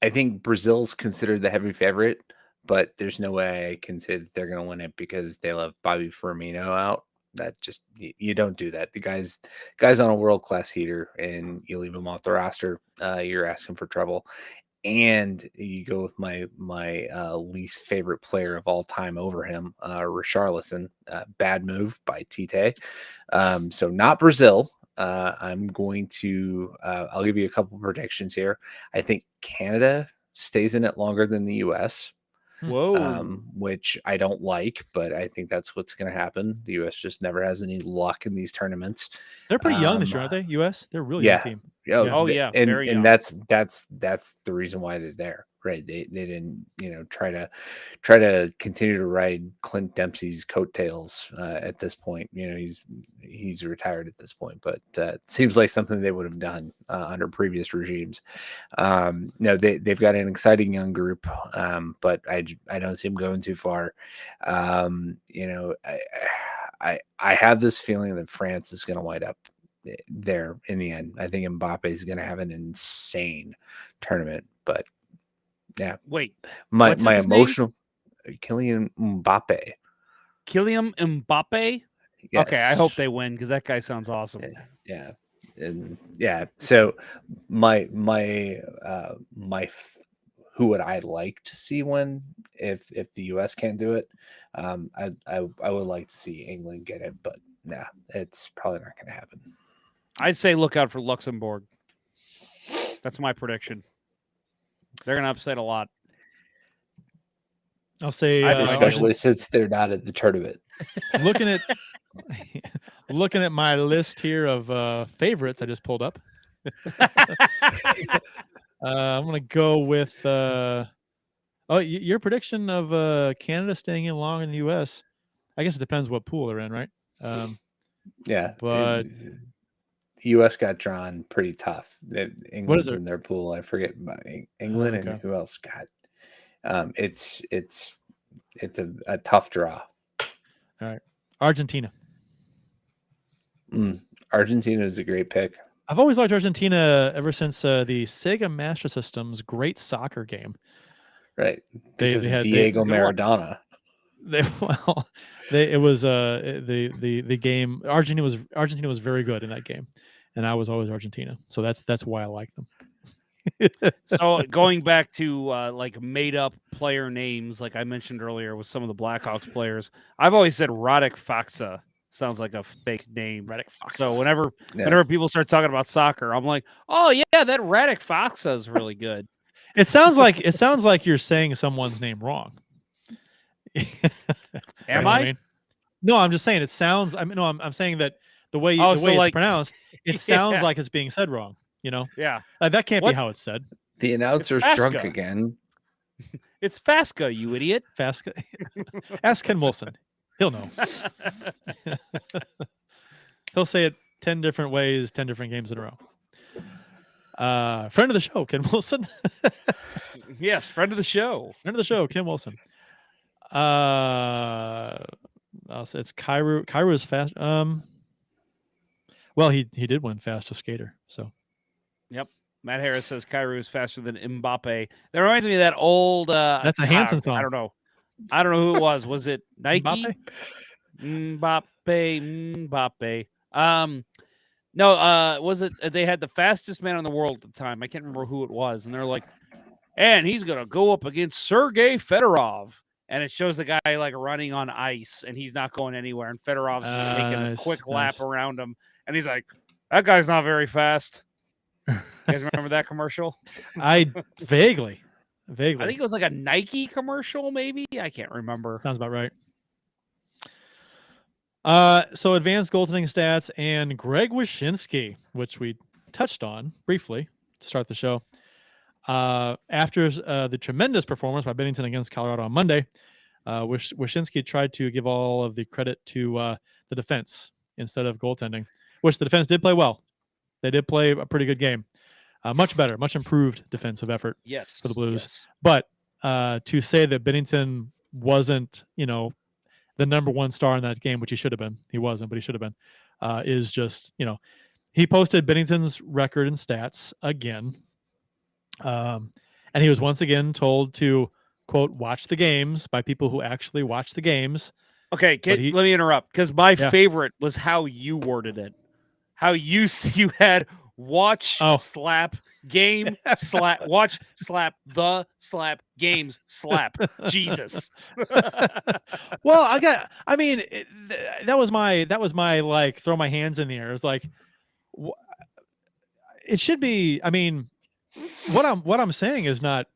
[SPEAKER 4] I think Brazil's considered the heavy favorite, but there's no way I can say that they're going to win it because they left Bobby Firmino out. that just you don't do that. The guy's on a world-class heater, and you leave him off the roster. You're asking for trouble. And you go with my least favorite player of all time over him, Richarlison. Bad move by Tite. So not Brazil. I'm going to. I'll give you a couple predictions here. I think Canada stays in it longer than the U.S.
[SPEAKER 5] Whoa.
[SPEAKER 4] Which I don't like, but I think that's what's going to happen. The U.S. just never has any luck in these tournaments.
[SPEAKER 3] They're pretty young this year, aren't they? U.S. They're a really young team.
[SPEAKER 5] Oh yeah,
[SPEAKER 4] and
[SPEAKER 5] very young.
[SPEAKER 4] that's the reason why they're there, right? They didn't try to continue to ride Clint Dempsey's coattails at this point. He's retired at this point, but it seems like something they would have done under previous regimes. No, they've got an exciting young group, but I don't see them going too far. I have this feeling that France is going to wind up there in the end. I think Mbappe is going to have an insane tournament, but yeah.
[SPEAKER 5] Wait,
[SPEAKER 4] my emotional Kylian Mbappe.
[SPEAKER 5] Kylian Mbappe.
[SPEAKER 4] Yes.
[SPEAKER 5] Okay, I hope they win because that guy sounds awesome.
[SPEAKER 4] Yeah, and yeah. So my who would I like to see win if the U.S. can't do it? I would like to see England get it, but nah, it's probably not going to happen.
[SPEAKER 5] I'd say look out for Luxembourg. That's my prediction. They're going to upset a lot.
[SPEAKER 3] I'll say,
[SPEAKER 4] especially since they're not at the tournament.
[SPEAKER 3] looking at my list here of favorites I just pulled up. I'm going to go with your prediction of Canada staying in longer than the U.S. I guess it depends what pool they're in, right?
[SPEAKER 4] Yeah,
[SPEAKER 3] but
[SPEAKER 4] the U.S. got drawn pretty tough. England's in their pool. I forget about England and who else got. It's a tough draw.
[SPEAKER 3] All right, Argentina.
[SPEAKER 4] Argentina is a great pick.
[SPEAKER 3] I've always liked Argentina ever since the Sega Master System's great soccer game.
[SPEAKER 4] Right,
[SPEAKER 3] they had
[SPEAKER 4] Diego Maradona.
[SPEAKER 3] It was the game. Argentina was very good in that game, and I was always Argentina, so that's why I like them.
[SPEAKER 5] So going back to like made up player names, like I mentioned earlier with some of the Blackhawks players, I've always said Radek Faksa. Sounds like a fake name. Radek Faksa. So whenever people start talking about soccer, I'm like, oh yeah, that Radek Faksa is really good.
[SPEAKER 3] It sounds like you're saying someone's name wrong.
[SPEAKER 5] Am I?
[SPEAKER 3] No, I'm just saying it sounds. I'm saying that the way it's pronounced, it sounds like it's being said wrong.
[SPEAKER 5] Yeah,
[SPEAKER 3] that can't be how it's said.
[SPEAKER 4] The announcer's drunk again.
[SPEAKER 5] It's Fasca, you idiot.
[SPEAKER 3] Fasca. Ask Ken Wilson. He'll know. He'll say it 10 different ways, 10 different games in a row. Friend of the show, Ken Wilson.
[SPEAKER 5] Yes, friend of the show.
[SPEAKER 3] Friend of the show, Ken Wilson. I'll say it's Cairo. Cairo is fast. Well, he did win fastest skater. So,
[SPEAKER 5] yep. Matt Harris says Cairo is faster than Mbappe. That reminds me of that old.
[SPEAKER 3] That's a Hanson song.
[SPEAKER 5] I don't know who it was. Was it Nike? Mbappe. No. Was it? They had the fastest man in the world at the time. I can't remember who it was, and they're like, and he's gonna go up against Sergei Fedorov. And it shows the guy like running on ice, and he's not going anywhere. And Fedorov's just taking a quick lap around him, and he's like, "That guy's not very fast." You guys remember that commercial?
[SPEAKER 3] I vaguely.
[SPEAKER 5] I think it was like a Nike commercial, maybe. I can't remember.
[SPEAKER 3] Sounds about right. So advanced goaltending stats and Greg Wyshynski, which we touched on briefly to start the show. After the tremendous performance by Bennington against Colorado on Monday, Wyshynski tried to give all of the credit to the defense instead of goaltending, which the defense did play well. They did play a pretty good game. Much better, much improved defensive effort for the Blues.
[SPEAKER 5] Yes.
[SPEAKER 3] But to say that Bennington wasn't, the number one star in that game, which he should have been, he wasn't, but he should have been, is just, he posted Bennington's record and stats again. And he was once again told to, quote, watch the games by people who actually watch the games.
[SPEAKER 5] Okay, let me interrupt because my favorite was how you worded it. How you had watch, slap, game, slap, watch, slap, the slap, games, slap. Jesus.
[SPEAKER 3] Well, I mean, that was my like throw my hands in the air. It's like, it should be. I mean, what I'm saying is not,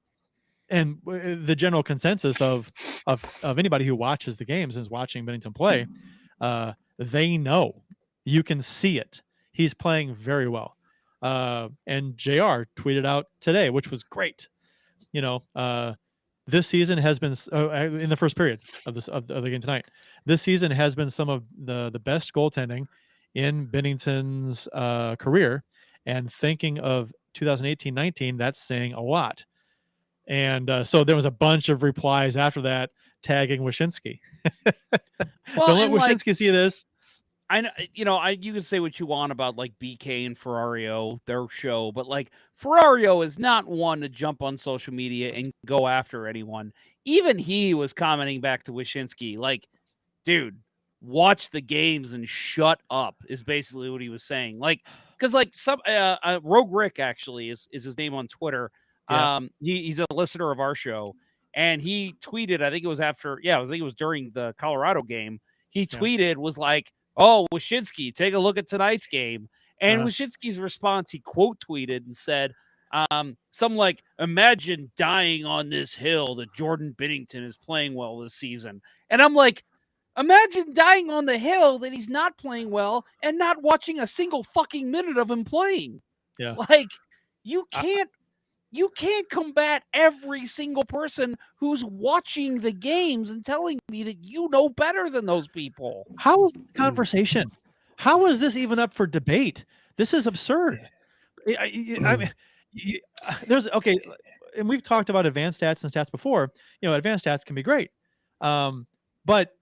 [SPEAKER 3] and the general consensus of anybody who watches the games and is watching Bennington play, they know, you can see it. He's playing very well. And JR tweeted out today, which was great. This season has been in the first period of the game tonight. This season has been some of the best goaltending in Bennington's career, and thinking of 2018-19, that's saying a lot. And so there was a bunch of replies after that tagging Wyshynski. Don't let Wyshynski see this.
[SPEAKER 5] I know, you can say what you want about like BK and Ferrario, their show, but like Ferrario is not one to jump on social media and go after anyone. Even he was commenting back to Wyshynski, like, dude, watch the games and shut up, is basically what he was saying. Like, because like some Rogue Rick actually is his name on Twitter. Yeah. He's a listener of our show, and he tweeted, I think it was during the Colorado game. He tweeted, was like, "Oh, Wyshynski, take a look at tonight's game." And Wyshynski's response, he quote tweeted and said, something like, "Imagine dying on this hill that Jordan Binnington is playing well this season." And I'm like, imagine dying on the hill that he's not playing well and not watching a single fucking minute of him playing.
[SPEAKER 3] Yeah.
[SPEAKER 5] Like, you can't combat every single person who's watching the games and telling me that you know better than those people.
[SPEAKER 3] How is the conversation? How is this even up for debate? This is absurd. I mean, and we've talked about advanced stats and stats before. Advanced stats can be great, but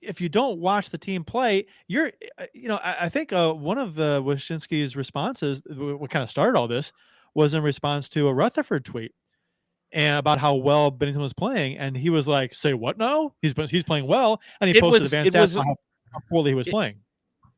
[SPEAKER 3] if you don't watch the team play, I think one of Wyshynski's responses, what kind of started all this, was in response to a Rutherford tweet and about how well Binnington was playing, and he was like, "Say what now? He's playing well," and he posted advanced stats on how poorly he was playing.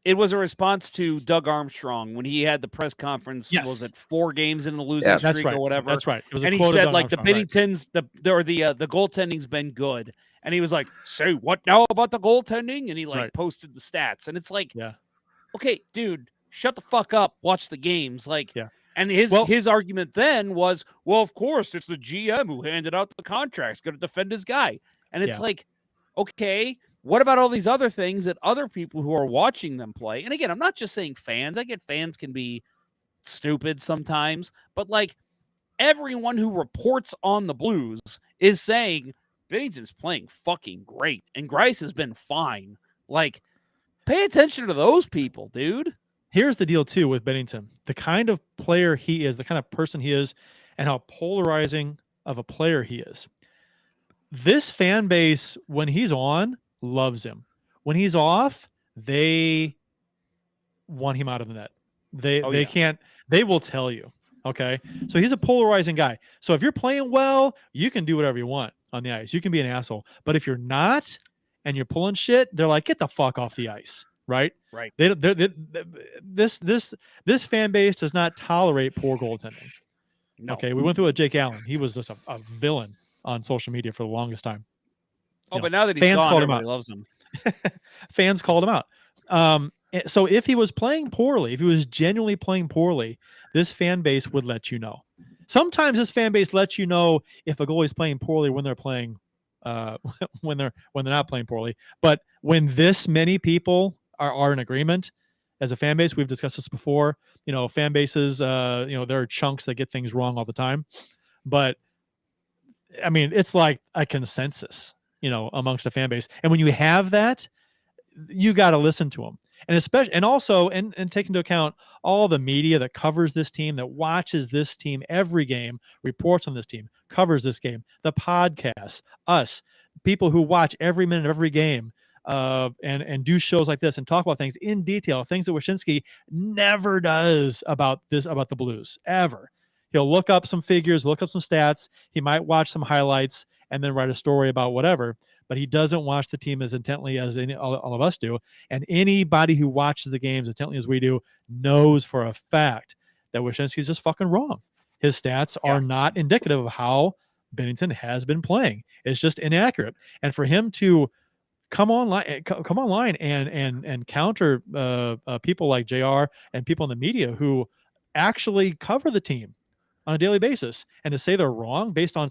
[SPEAKER 5] It was a response to Doug Armstrong when he had the press conference. Yes. Was it 4 games in the losing streak or whatever?
[SPEAKER 3] That's right. It was
[SPEAKER 5] and he said like the Binnington's the goaltending's been good, and he was like, "Say what now about the goaltending?" And he posted the stats, and it's like, okay, dude, shut the fuck up, watch the games, like. Yeah. And his argument then was, well, of course, it's the GM who handed out the contracts, going to defend his guy. And it's like, okay, what about all these other things that other people who are watching them play? And again, I'm not just saying fans. I get fans can be stupid sometimes, but like everyone who reports on the Blues is saying Binnington's playing fucking great and Greiss has been fine. Like, pay attention to those people, dude.
[SPEAKER 3] Here's the deal, too, with Binnington. The kind of player he is, the kind of person he is, and how polarizing of a player he is. This fan base, when he's on, loves him. When he's off, they want him out of the net. They will tell you, okay? So he's a polarizing guy. So if you're playing well, you can do whatever you want on the ice. You can be an asshole. But if you're not and you're pulling shit, they're like, get the fuck off the ice. Right. This fan base does not tolerate poor goaltending. No. Okay, we went through with Jake Allen. He was just a villain on social media for the longest time.
[SPEAKER 5] But now that he's gone, everybody loves him.
[SPEAKER 3] Fans called him out. So if he was playing poorly, if he was genuinely playing poorly, this fan base would let you know. Sometimes this fan base lets you know if a goalie's playing poorly when they're playing, when they're not playing poorly. But when this many people are in agreement as a fan base, we've discussed this before, fan bases, there are chunks that get things wrong all the time, but I mean, it's like a consensus, amongst a fan base. And when you have that, you got to listen to them. And especially, and also, and take into account all the media that covers this team, that watches this team every game, reports on this team, covers this game, the podcasts, us, people who watch every minute of every game, and do shows like this and talk about things in detail, things that Wyshynski never does about the Blues, ever. He'll look up some figures, look up some stats. He might watch some highlights and then write a story about whatever. but he doesn't watch the team as intently as all of us do. And anybody who watches the games intently as we do knows for a fact that Wyshynski is just fucking wrong. His stats are not indicative of how Bennington has been playing. It's just inaccurate. And for him to come online and counter people like JR and people in the media who actually cover the team on a daily basis, and to say they're wrong based on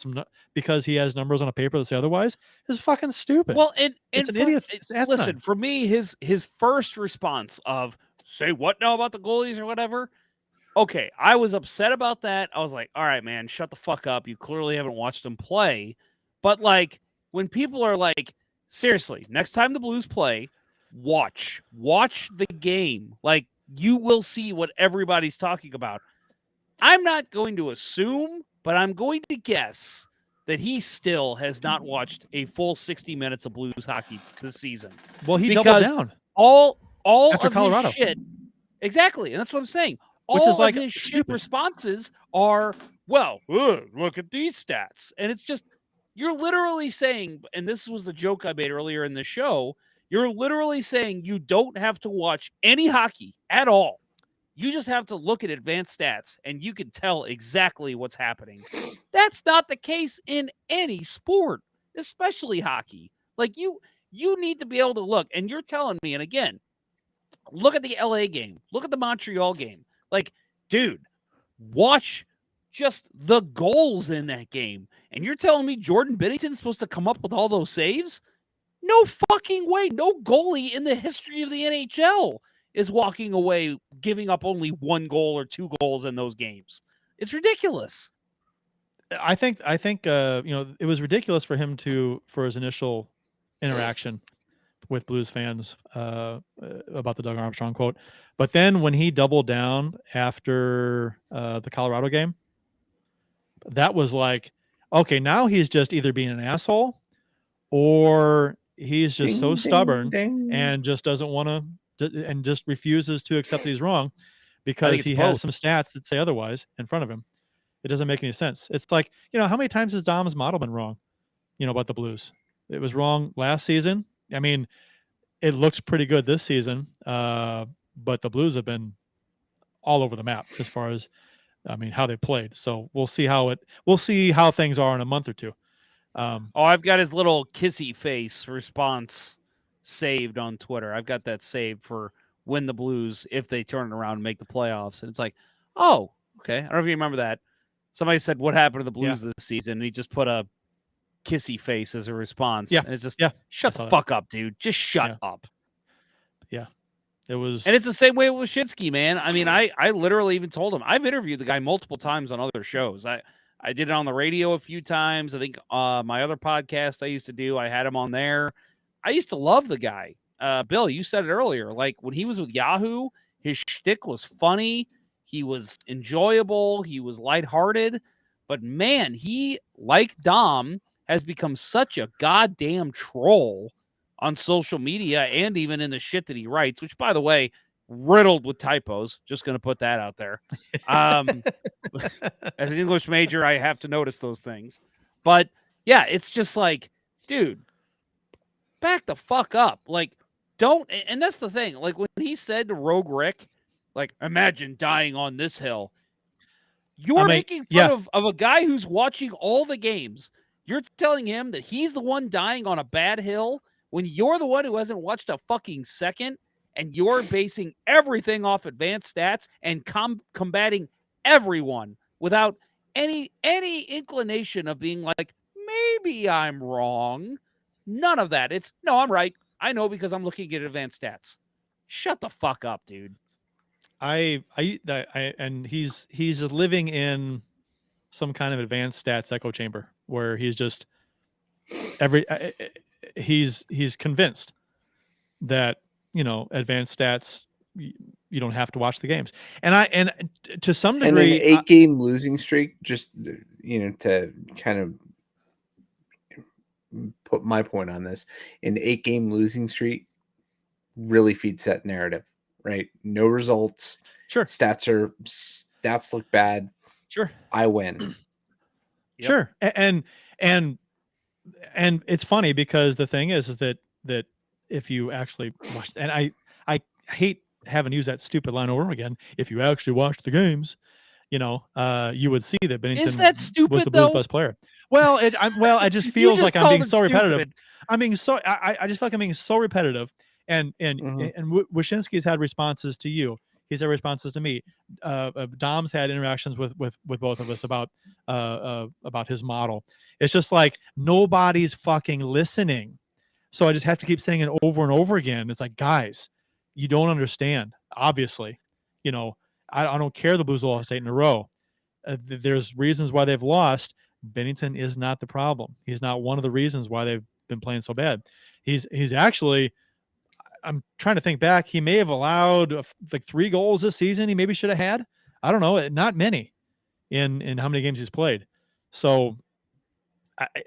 [SPEAKER 3] because he has numbers on a paper that say otherwise is fucking stupid.
[SPEAKER 5] Well, and
[SPEAKER 3] it's an idiot.
[SPEAKER 5] Listen, for me, his first response of say what now about the goalies or whatever. Okay, I was upset about that. I was like, all right, man, shut the fuck up. You clearly haven't watched him play. But like when people are like, seriously, next time the Blues play, watch the game. Like you will see what everybody's talking about. I'm not going to assume, but I'm going to guess that he still has not watched a full 60 minutes of Blues hockey this season.
[SPEAKER 3] Well, he doubled down.
[SPEAKER 5] All
[SPEAKER 3] after
[SPEAKER 5] of
[SPEAKER 3] Colorado.
[SPEAKER 5] his shit. Exactly. And that's what I'm saying.
[SPEAKER 3] Which
[SPEAKER 5] all
[SPEAKER 3] is like
[SPEAKER 5] of his shit responses are, well, look at these stats. And it's just, you're literally saying, and this was the joke I made earlier in the show, you're literally saying you don't have to watch any hockey at all. You just have to look at advanced stats and you can tell exactly what's happening. That's not the case in any sport, especially hockey. Like you need to be able to look, and you're telling me, and again, look at the LA game, look at the Montreal game. Like, dude, watch just the goals in that game. And you're telling me Jordan Binnington's supposed to come up with all those saves? No fucking way. No goalie in the history of the NHL is walking away giving up only 1 goal or 2 goals in those games. It's ridiculous.
[SPEAKER 3] I think it was ridiculous for him for his initial interaction with Blues fans about the Doug Armstrong quote. But then when he doubled down after the Colorado game, that was like, okay, now he's just either being an asshole or he's just so stubborn and just doesn't want to and just refuses to accept that he's wrong because he has some stats that say otherwise in front of him. It doesn't make any sense. It's like, how many times has Dom's model been wrong, about the Blues? It was wrong last season. I mean, it looks pretty good this season, but the Blues have been all over the map as far as, how they played. So we'll see how things are in a month or two.
[SPEAKER 5] I've got his little kissy face response saved on Twitter. I've got that saved for when the Blues, if they turn it around and make the playoffs. And it's like, oh, okay. I don't know if you remember that. Somebody said, what happened to the Blues this season? And he just put a kissy face as a response. Yeah. And it's just, shut the fuck up, dude. Just shut up.
[SPEAKER 3] Yeah. It was.
[SPEAKER 5] And it's the same way with Wyshynski, man. I mean, I literally even told him, I've interviewed the guy multiple times on other shows. I did it on the radio a few times. I think my other podcast I used to do, I had him on there. I used to love the guy. Bill, you said it earlier. Like when he was with Yahoo, his shtick was funny. He was enjoyable. He was lighthearted. But man, he, like Dom, has become such a goddamn troll on social media and even in the shit that he writes, which, by the way, riddled with typos. Just going to put that out there. As an English major, I have to notice those things. But yeah, it's just like, dude, back the fuck up. Like, don't. And that's the thing. Like when he said to Rogue Rick, like, imagine dying on this hill. You're making fun of a guy who's watching all the games. You're telling him that he's the one dying on a bad hill when you're the one who hasn't watched a fucking second, and you're basing everything off advanced stats and combating everyone without any inclination of being like, maybe I'm wrong. None of that. It's, no, I'm right. I know because I'm looking at advanced stats. Shut the fuck up, dude.
[SPEAKER 3] And he's living in some kind of advanced stats echo chamber where he's just he's convinced that advanced stats you don't have to watch the games, and to some degree
[SPEAKER 4] an 8-game losing streak, just to kind of put my point on this, an 8-game losing streak really feeds that narrative, right? No results.
[SPEAKER 3] Sure.
[SPEAKER 4] Stats look bad.
[SPEAKER 3] Sure.
[SPEAKER 4] I win.
[SPEAKER 3] Yep. Sure. And and it's funny because the thing is that if you actually watch, and I hate having to use that stupid line over again. If you actually watch the games, you would see that Bennington
[SPEAKER 5] Is that
[SPEAKER 3] was
[SPEAKER 5] stupid
[SPEAKER 3] the Blues'
[SPEAKER 5] though?
[SPEAKER 3] best player. Well, it just
[SPEAKER 5] You
[SPEAKER 3] feels
[SPEAKER 5] just
[SPEAKER 3] like I'm
[SPEAKER 5] called
[SPEAKER 3] being
[SPEAKER 5] it
[SPEAKER 3] so repetitive.
[SPEAKER 5] stupid.
[SPEAKER 3] I just feel like I'm being so repetitive. And Wyshynski's had responses to you. He's had responses to me. Dom's had interactions with both of us about his model. It's just like nobody's fucking listening. So I just have to keep saying it over and over again. It's like, guys, you don't understand. Obviously, I don't care the Blues lost 8 in a row. There's reasons why they've lost. Bennington is not the problem. He's not one of the reasons why they've been playing so bad. He's actually, I'm trying to think back. He may have allowed like 3 goals this season. He maybe should have had. I don't know. Not many in how many games he's played. So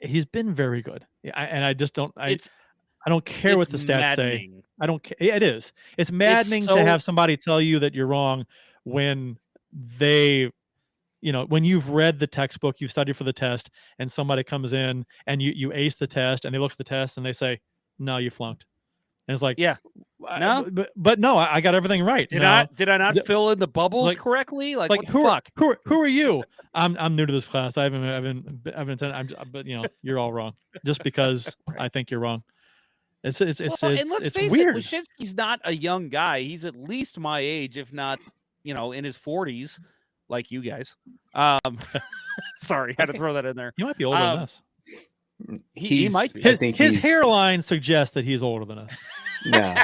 [SPEAKER 3] he's been very good. And I just don't. I don't care what the stats say. I don't care. It is. It's maddening to have somebody tell you that you're wrong when they, when you've read the textbook, you've studied for the test, and somebody comes in and you ace the test, and they look at the test and they say, "No, you flunked." And it's like,
[SPEAKER 5] yeah, no,
[SPEAKER 3] but no, I got everything right.
[SPEAKER 5] Did I not fill in the bubbles correctly? Like what the fuck?
[SPEAKER 3] Who are you? I'm new to this class. I haven't but you're all wrong just because I think you're wrong. It's
[SPEAKER 5] and let's face
[SPEAKER 3] weird.
[SPEAKER 5] it, Wyshynski's not a young guy. He's at least my age, if not, in his 40s, like you guys. Sorry, had to throw that in there.
[SPEAKER 3] He might be older than us.
[SPEAKER 5] He might be.
[SPEAKER 3] His hairline suggests that he's older than us.
[SPEAKER 4] No, I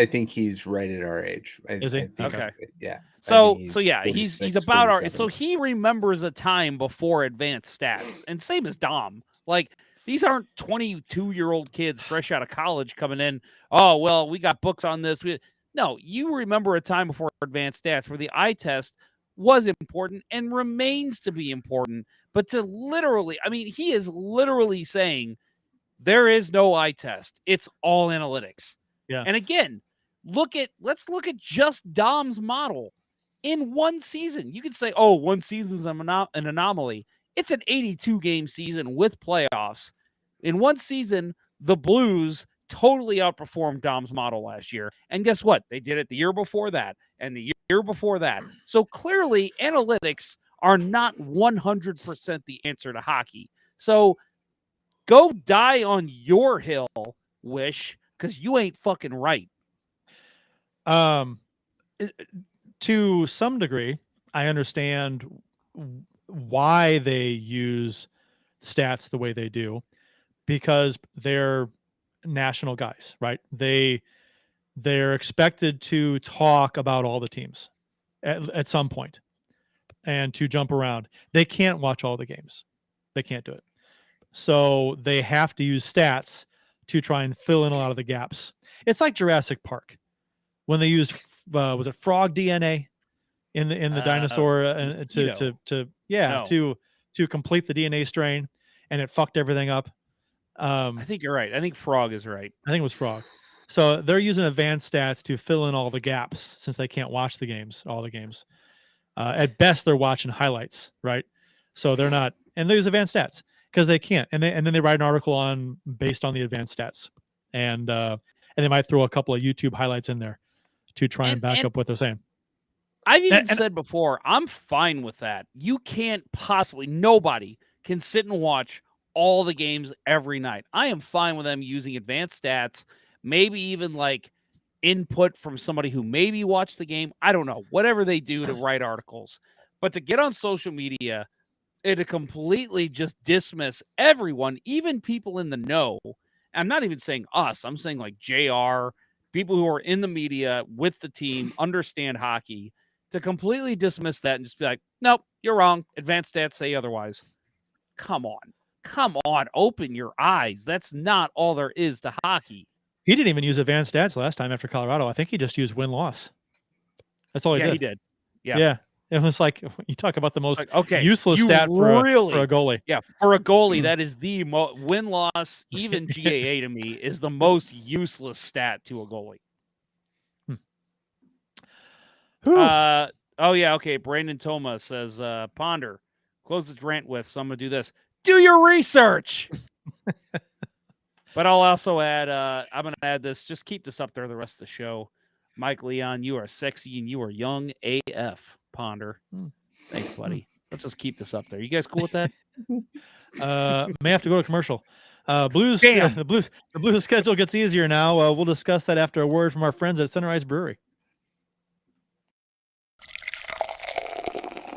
[SPEAKER 4] think he's right at our age.
[SPEAKER 3] Is he?
[SPEAKER 5] Okay.
[SPEAKER 4] Yeah.
[SPEAKER 5] So yeah, he's about
[SPEAKER 4] 47.
[SPEAKER 5] so he remembers a time before advanced stats, and same as Dom. Like, these aren't 22-year-old kids fresh out of college coming in. Oh, well, we got books on this. No, you remember a time before advanced stats where the eye test was important and remains to be important. But to literally, he is literally saying there is no eye test. It's all analytics.
[SPEAKER 3] Yeah.
[SPEAKER 5] And again, let's look at just Dom's model. In one season, you could say, oh, one season's an anomaly. It's an 82-game season with playoffs. In one season, the Blues totally outperformed Dom's model last year. And guess what? They did it the year before that and the year before that. So clearly, analytics are not 100% the answer to hockey. So go die on your hill, Wish, because you ain't fucking right.
[SPEAKER 3] To some degree, I understand why they use stats the way they do, because they're national guys, right? They're expected to talk about all the teams at some point and to jump around. They can't watch all the games. They can't do it. So they have to use stats to try and fill in a lot of the gaps. It's like Jurassic Park when they used was it frog DNA in the dinosaur to complete the DNA strain, and it fucked everything up.
[SPEAKER 5] I think you're right. I think frog is right.
[SPEAKER 3] I think it was frog. So they're using advanced stats to fill in all the gaps since they can't watch all the games. At best, they're watching highlights, right? So they're not, and they use advanced stats because they can't. And then they write an article based on the advanced stats, and they might throw a couple of YouTube highlights in there to try and back up what they're saying.
[SPEAKER 5] I've even said before, I'm fine with that. You can't nobody can sit and watch all the games every night. I am fine with them using advanced stats, maybe even like input from somebody who maybe watched the game. I don't know, whatever they do to write articles. But to get on social media and to completely just dismiss everyone, even people in the know, I'm not even saying us, I'm saying like JR, people who are in the media with the team, understand hockey, to completely dismiss that and just be like, nope, you're wrong. Advanced stats say otherwise. Come on, open your eyes. That's not all there is to hockey.
[SPEAKER 3] He didn't even use advanced stats last time after Colorado. I think he just used win-loss. That's all he did.
[SPEAKER 5] Yeah, he did.
[SPEAKER 3] Yeah. It was like, you talk about the most useless stat for a goalie.
[SPEAKER 5] Yeah, for a goalie, that is the win-loss, even GAA to me, is the most useless stat to a goalie. Oh, yeah, okay. Brandon Toma says, Ponder, close this rant with, so I'm going to do this. Do your research. But I'll also add, I'm going to add this. Just keep this up there the rest of the show. Mike Leon, you are sexy and you are young AF, Ponder. Thanks, buddy. Let's just keep this up there. You guys cool with that?
[SPEAKER 3] May have to go to commercial. Blues, the Blues schedule gets easier now. We'll discuss that after a word from our friends at Sunrise Brewery.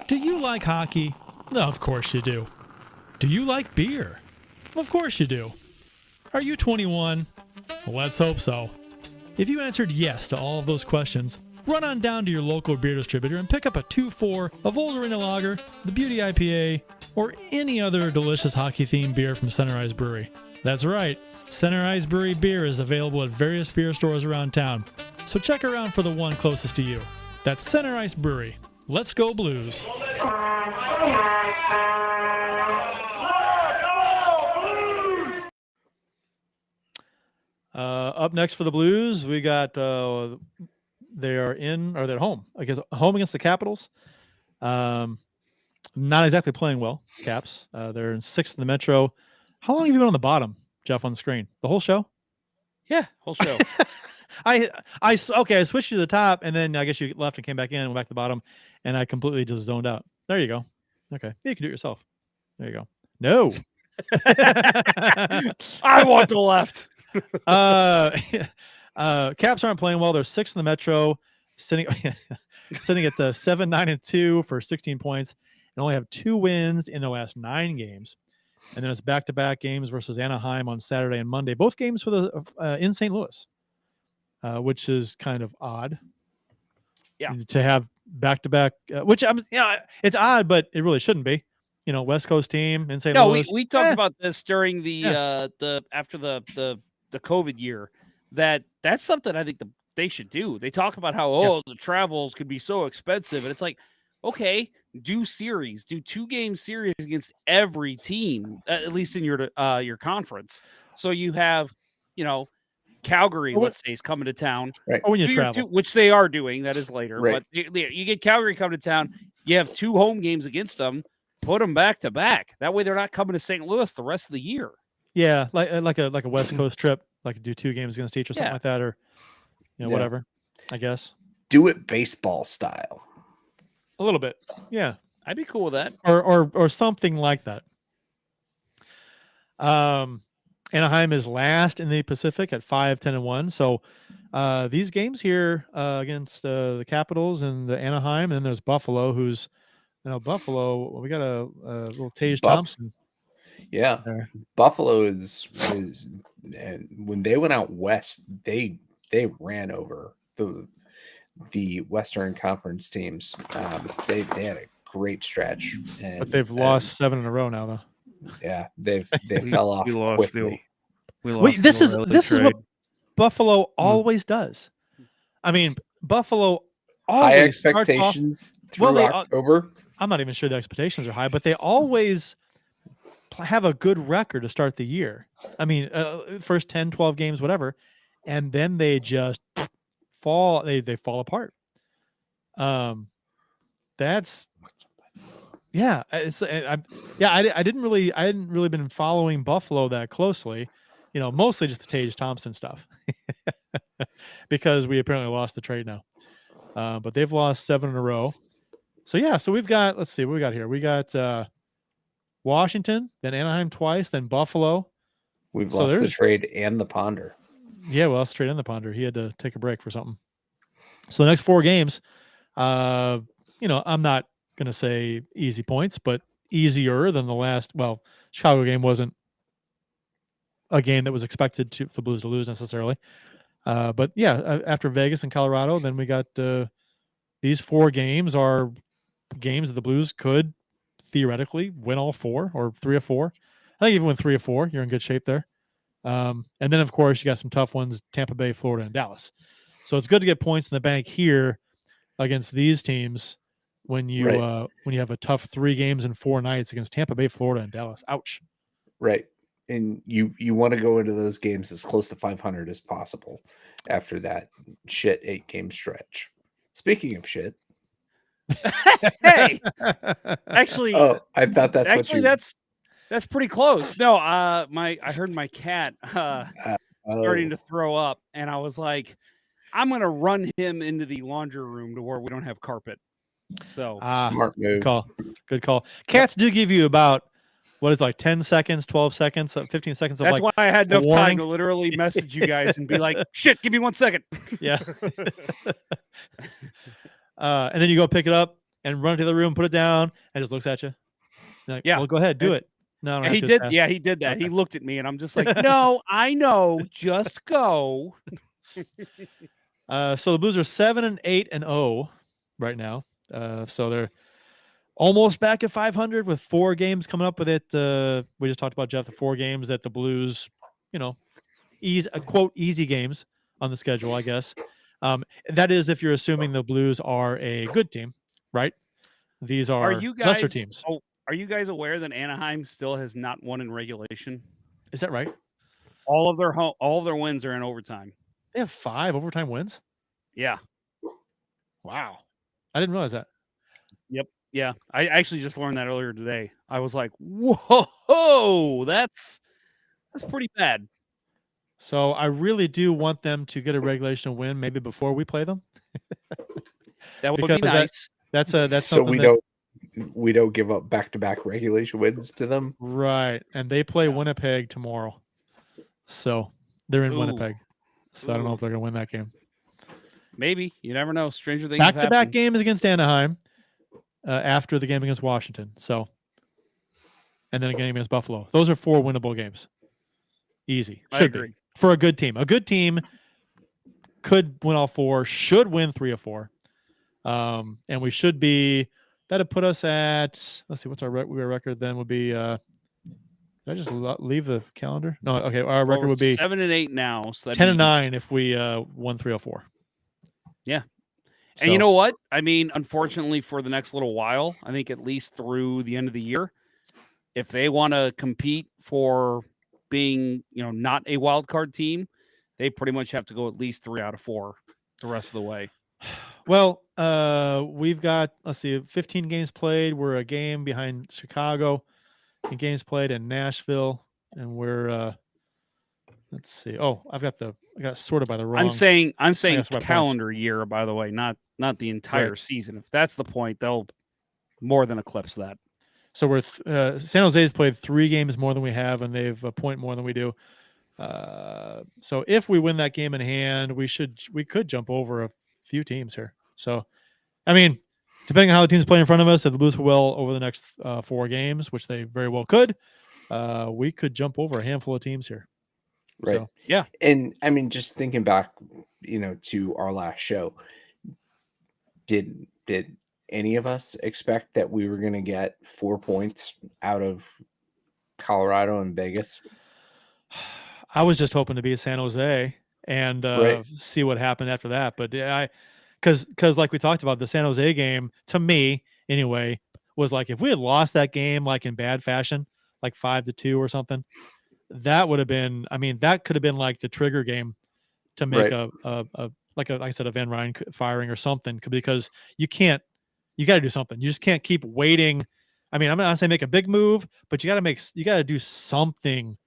[SPEAKER 3] Do you like hockey? No, of course you do. Do you like beer? Of course you do. Are you 21? Let's hope so. If you answered yes to all of those questions, run on down to your local beer distributor and pick up a 2-4 of Old Arena Lager, the Beauty IPA, or any other delicious hockey-themed beer from Sunrise Brewery. That's right, Sunrise Brewery beer is available at various beer stores around town, so check around for the one closest to you. That's Sunrise Brewery. Let's go Blues! Up next for the Blues, we got they're home against the Capitals. Not exactly playing well, Caps. They're in 6th in the Metro. How long have you been on the bottom, Jeff, on the screen? The whole show?
[SPEAKER 5] Yeah, whole show.
[SPEAKER 3] I switched you to the top, and then I guess you left and came back in, went back to the bottom, and I completely just zoned out. There you go. Okay, you can do it yourself. There you go. No.
[SPEAKER 5] I want the left.
[SPEAKER 3] Caps aren't playing well. They're 6th in the Metro, sitting at 7-9-2 for 16 points, and only have 2 wins in the last 9 games. And then it's back-to-back games versus Anaheim on Saturday and Monday. Both games for the in St. Louis, which is kind of odd.
[SPEAKER 5] Yeah,
[SPEAKER 3] to have back-to-back, which it's odd, but it really shouldn't be. West Coast team in St. Louis.
[SPEAKER 5] We talked about this during the after the COVID year. That's something I think they should do. They talk about how the travels could be so expensive, and it's like, okay, do 2-game series against every team, at least in your conference. So you have, Calgary, let's say, is coming to town.
[SPEAKER 3] Right. Or when you travel.
[SPEAKER 5] Which they are doing. That is later.
[SPEAKER 4] Right.
[SPEAKER 5] But you get Calgary coming to town. You have 2 home games against them. Put them back to back. That way they're not coming to St. Louis the rest of the year.
[SPEAKER 3] Yeah, like a West Coast trip, like do 2 games against each or something like that, or whatever. I guess
[SPEAKER 4] do it baseball style.
[SPEAKER 3] A little bit, yeah.
[SPEAKER 5] I'd be cool with that,
[SPEAKER 3] or something like that. Anaheim is last in the Pacific at 5-10-1. So these games here against the Capitals and the Anaheim, and then there's Buffalo, who's Buffalo. We got a little Tage Thompson.
[SPEAKER 4] Yeah, Buffalo is when they went out west, they ran over the Western Conference teams. They had a great stretch,
[SPEAKER 3] but they've lost 7 in a row now, though.
[SPEAKER 4] Yeah, they fell off quickly.
[SPEAKER 3] This is what Buffalo always does. I mean, Buffalo always
[SPEAKER 4] high expectations through October.
[SPEAKER 3] I'm not even sure the expectations are high, but they always have a good record to start the year. I mean, first 10, 12 games, whatever, and then they just fall. They fall apart. That's I hadn't really been following Buffalo that closely. Mostly just the Tage Thompson stuff, because we apparently lost the trade now. But they've lost 7 in a row. So we've got, let's see what we got here. We got Washington, then Anaheim twice, then Buffalo.
[SPEAKER 4] We've lost the trade and the Ponder.
[SPEAKER 3] Yeah, we lost the trade and the Ponder. He had to take a break for something. So the next 4 games, I'm not going to say easy points, but easier than the last. Well, Chicago game wasn't a game that was expected for the Blues to lose necessarily. But yeah, after Vegas and Colorado, then we got these 4 games are games that the Blues could theoretically win all 4 or 3 of 4. I think even win 3 of 4, you're in good shape there. And then of course you got some tough ones: Tampa Bay, Florida, and Dallas. So it's good to get points in the bank here against these teams when you have a tough 3 games in 4 nights against Tampa Bay, Florida, and Dallas. Ouch.
[SPEAKER 4] Right. And you want to go into those games as close to 500 as possible after that shit 8-game stretch. Speaking of shit.
[SPEAKER 5] Hey, actually,
[SPEAKER 4] I thought that's
[SPEAKER 5] That's pretty close. No, I heard my cat starting to throw up, and I was like, I'm gonna run him into the laundry room to where we don't have carpet. So
[SPEAKER 4] Smart move.
[SPEAKER 3] Good call. Cats do give you about 10 seconds, 12 seconds, 15 seconds of
[SPEAKER 5] that's why I had enough
[SPEAKER 3] warning.
[SPEAKER 5] time to literally message you guys and be like, shit, give me 1 second.
[SPEAKER 3] Yeah. And then you go pick it up and run to the room, put it down, and just looks at you. Like,
[SPEAKER 5] Yeah.
[SPEAKER 3] well, go ahead, do it. No, I don't
[SPEAKER 5] he
[SPEAKER 3] have to
[SPEAKER 5] did.
[SPEAKER 3] fast.
[SPEAKER 5] Yeah, he did that.
[SPEAKER 3] Okay.
[SPEAKER 5] He looked at me, and I'm just like, no, I know, just go.
[SPEAKER 3] So the Blues are 7-8-0 right now. So they're almost back at 500 with 4 games coming up with it. We just talked about, Jeff, the 4 games that the Blues, quote easy games on the schedule, I guess. That is if you're assuming the Blues are a good team, right? These are
[SPEAKER 5] you guys,
[SPEAKER 3] lesser teams.
[SPEAKER 5] Oh, are you guys aware that Anaheim still has not won in regulation?
[SPEAKER 3] Is that right?
[SPEAKER 5] All of their wins are in overtime.
[SPEAKER 3] They have 5 overtime wins?
[SPEAKER 5] Yeah.
[SPEAKER 3] Wow. I didn't realize that.
[SPEAKER 5] Yep. Yeah. I actually just learned that earlier today. I was like, whoa, that's pretty bad.
[SPEAKER 3] So I really do want them to get a regulation win maybe before we play them.
[SPEAKER 5] That would be nice.
[SPEAKER 3] That's
[SPEAKER 4] so we don't give up back-to-back regulation wins to them.
[SPEAKER 3] Right. And they play Winnipeg tomorrow. So they're in Winnipeg. So I don't know if they're going to win that game.
[SPEAKER 5] Maybe. You never know. Stranger things have
[SPEAKER 3] Back-to-back
[SPEAKER 5] happened.
[SPEAKER 3] games against Anaheim after the game against Washington. So, and then a game against Buffalo. Those are 4 winnable games. Easy. Should be. For a good team. A good team could win all 4, should win 3 or 4. And we should be, that'd put us at, let's see, what's our record then would be, did I just leave the calendar? No, okay. Our record would be
[SPEAKER 5] 7-8 now. So
[SPEAKER 3] 10-9 if we won 3 or 4.
[SPEAKER 5] Yeah.
[SPEAKER 3] So,
[SPEAKER 5] and you know what? I mean, unfortunately for the next little while, I think at least through the end of the year, if they want to compete for being, not a wild card team, they pretty much have to go at least 3 out of 4 the rest of the way.
[SPEAKER 3] Well, we've got, let's see, 15 games played. We're a game behind Chicago. And games played in Nashville, and we're let's see. Oh, I got it sorted by the wrong.
[SPEAKER 5] I'm saying calendar year, by the way, not the entire season. If that's the point, they'll more than eclipse that.
[SPEAKER 3] So we're San Jose's played 3 games more than we have, and they've a point more than we do. So if we win that game in hand, we could jump over a few teams here. So, I mean, depending on how the teams play in front of us, if the Blues well over the next 4 games, which they very well could, we could jump over a handful of teams here.
[SPEAKER 4] Right.
[SPEAKER 3] So,
[SPEAKER 5] yeah.
[SPEAKER 4] And I mean, just thinking back, to our last show, did any of us expect that we were going to get 4 points out of Colorado and Vegas?
[SPEAKER 3] I was just hoping to be San Jose and see what happened after that. But because like we talked about, the San Jose game, to me anyway, was like if we had lost that game like in bad fashion, like 5-2 or something, that would have been, I mean, that could have been like the trigger game to make like I said, a Van Ryn firing or something, because you got to do something. You just can't keep waiting. I mean, I'm not saying make a big move, but you got to do something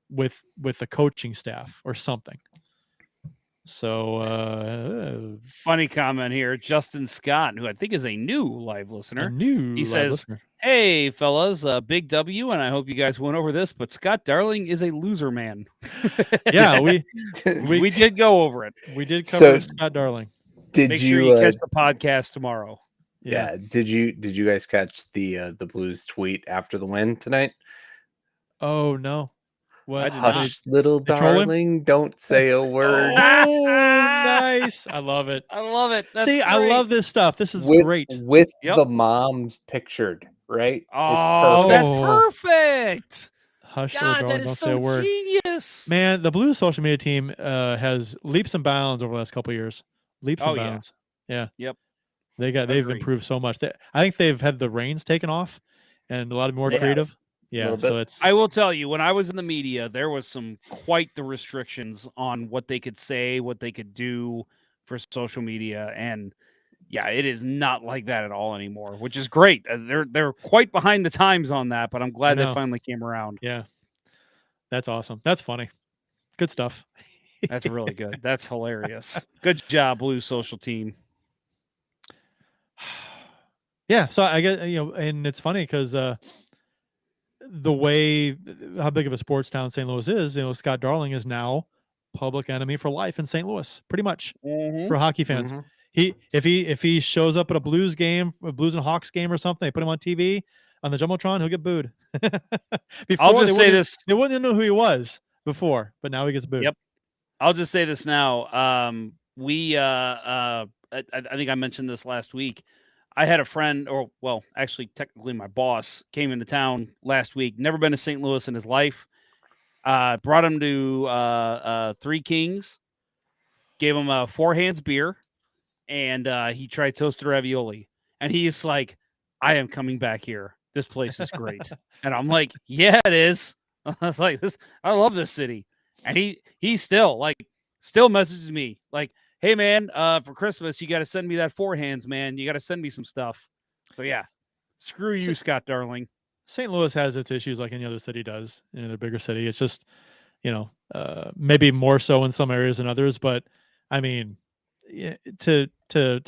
[SPEAKER 3] with the coaching staff or something. So
[SPEAKER 5] funny comment here. Justin Scott, who I think is a new live listener. He says,
[SPEAKER 3] listener.
[SPEAKER 5] Hey, fellas, big W, and I hope you guys went over this, but Scott Darling is a loser man.
[SPEAKER 3] Yeah, we
[SPEAKER 5] did go over it.
[SPEAKER 3] We did cover Scott Darling.
[SPEAKER 5] Make sure you catch the podcast tomorrow.
[SPEAKER 4] Yeah. Did you guys catch the Blues tweet after the win tonight?
[SPEAKER 3] Oh no. What?
[SPEAKER 4] Hush, little darling, don't say a word.
[SPEAKER 3] Oh, nice. I love it.
[SPEAKER 5] That's
[SPEAKER 3] See,
[SPEAKER 5] great.
[SPEAKER 3] I love this stuff. This is great.
[SPEAKER 4] With the moms pictured, right?
[SPEAKER 5] Oh,
[SPEAKER 4] it's
[SPEAKER 5] that's perfect.
[SPEAKER 3] Hush,
[SPEAKER 5] God,
[SPEAKER 3] little darling,
[SPEAKER 5] that is
[SPEAKER 3] don't
[SPEAKER 5] so
[SPEAKER 3] say a word.
[SPEAKER 5] genius.
[SPEAKER 3] Man, the Blues social media team has leaps and bounds over the last couple of years. Leaps and bounds. Yeah.
[SPEAKER 5] Yep.
[SPEAKER 3] They've improved so much. I think they've had the reins taken off and a lot more creative. Yeah, so
[SPEAKER 5] I will tell you, when I was in the media, there was quite the restrictions on what they could say, what they could do for social media, and Yeah, it is not like that at all anymore, which is great. They're quite behind the times on that, but I'm glad they finally came around.
[SPEAKER 3] Yeah, that's awesome. That's funny. Good stuff.
[SPEAKER 5] That's really good. That's hilarious. Good job, Blues social team.
[SPEAKER 3] Yeah, so I get, and it's funny because the way how big of a sports town St. Louis is, Scott Darling is now public enemy for life in St. Louis, pretty much for hockey fans. If he shows up at a Blues game, a Blues and Hawks game or something, they put him on TV on the Jumbotron, he'll get booed. Before,
[SPEAKER 5] I'll just say this:
[SPEAKER 3] they wouldn't know who he was before, but now he gets booed.
[SPEAKER 5] Yep. I'll just say this now. I think I mentioned this last week. I had a friend, or well, actually, technically my boss, came into town last week. Never been to St. Louis in his life. Brought him to Three Kings. Gave him a 4 Hands beer, and he tried toasted ravioli. And he's like, "I am coming back here. This place is great." And I'm like, "Yeah, it is." I was like, "This, I love this city." And he still messages me like, "Hey man, for Christmas you got to send me that 4 Hands, man. You got to send me some stuff." So yeah, screw you, Scott Darling.
[SPEAKER 3] St. Louis has its issues like any other city does in a bigger city. It's just, maybe more so in some areas than others. But I mean, to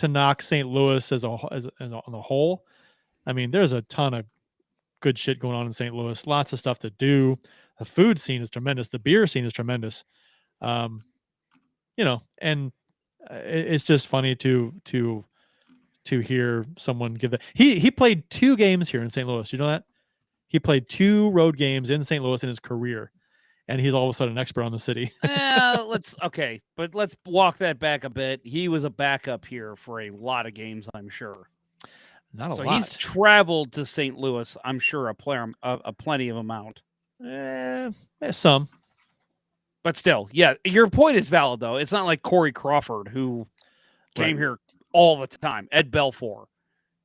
[SPEAKER 3] knock St. Louis as on the whole, I mean, there's a ton of good shit going on in St. Louis. Lots of stuff to do. The food scene is tremendous. The beer scene is tremendous. And it's just funny to hear someone give that. He played 2 games here in St. Louis. You know that? He played 2 road games in St. Louis in his career, and he's all of a sudden an expert on the city.
[SPEAKER 5] Let's walk that back a bit. He was a backup here for a lot of games, I'm sure.
[SPEAKER 3] Not a lot.
[SPEAKER 5] So he's traveled to St. Louis, I'm sure, a plenty of amount.
[SPEAKER 3] Some.
[SPEAKER 5] But still, yeah, your point is valid, though. It's not like Corey Crawford, who came here all the time. Ed Belfour.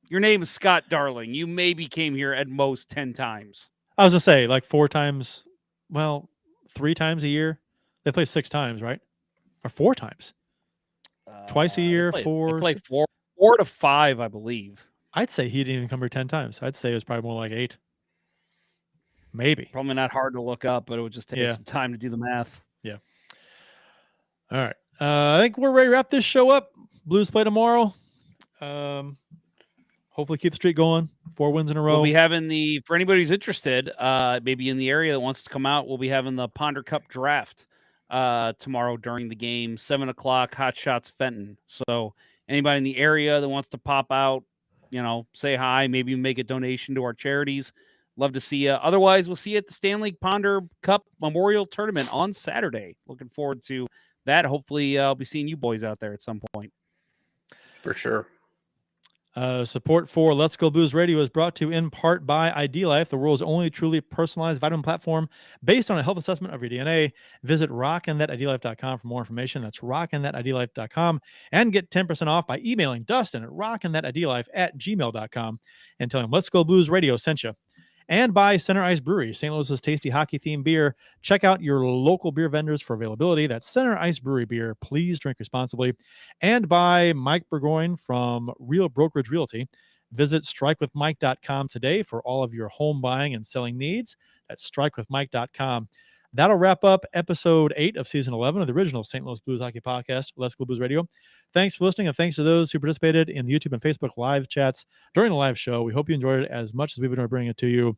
[SPEAKER 5] Your name is Scott Darling. You maybe came here at most 10 times.
[SPEAKER 3] I was going to say, like 4 times, 3 times a year. They play 6 times, right? Or 4 times. Twice a year, 4.
[SPEAKER 5] They play 4 to 5, I believe.
[SPEAKER 3] I'd say he didn't even come here 10 times. I'd say it was probably more like 8. Maybe.
[SPEAKER 5] Probably not hard to look up, but it would just take some time to do the math.
[SPEAKER 3] Yeah. All right. I think we're ready to wrap this show up. Blues play tomorrow. Hopefully keep the streak going. 4 wins in a row.
[SPEAKER 5] We'll be having for anybody who's interested, maybe in the area that wants to come out, we'll be having the Ponder Cup draft tomorrow during the game, 7:00, Hot Shots Fenton. So anybody in the area that wants to pop out, say hi, maybe make a donation to our charities. Love to see you. Otherwise, we'll see you at the Stanley Ponder Cup Memorial Tournament on Saturday. Looking forward to that. Hopefully, I'll be seeing you boys out there at some point.
[SPEAKER 4] For sure.
[SPEAKER 3] Support for Let's Go Blues Radio is brought to you in part by ID Life, the world's only truly personalized vitamin platform based on a health assessment of your DNA. Visit rockinthatidlife.com for more information. That's rockinthatidlife.com, and get 10% off by emailing Dustin at rockinthatidlife@gmail.com and tell him Let's Go Blues Radio sent you. And by Center Ice Brewery, St. Louis's tasty hockey-themed beer. Check out your local beer vendors for availability. That's Center Ice Brewery beer. Please drink responsibly. And by Mike Burgoyne from Real Brokerage Realty. Visit strikewithmike.com today for all of your home buying and selling needs. That's strikewithmike.com. That'll wrap up episode 8 of season 11 of the original St. Louis Blues Hockey Podcast, Let's Go Blues Radio. Thanks for listening, and thanks to those who participated in the YouTube and Facebook live chats during the live show. We hope you enjoyed it as much as we've enjoyed bringing it to you.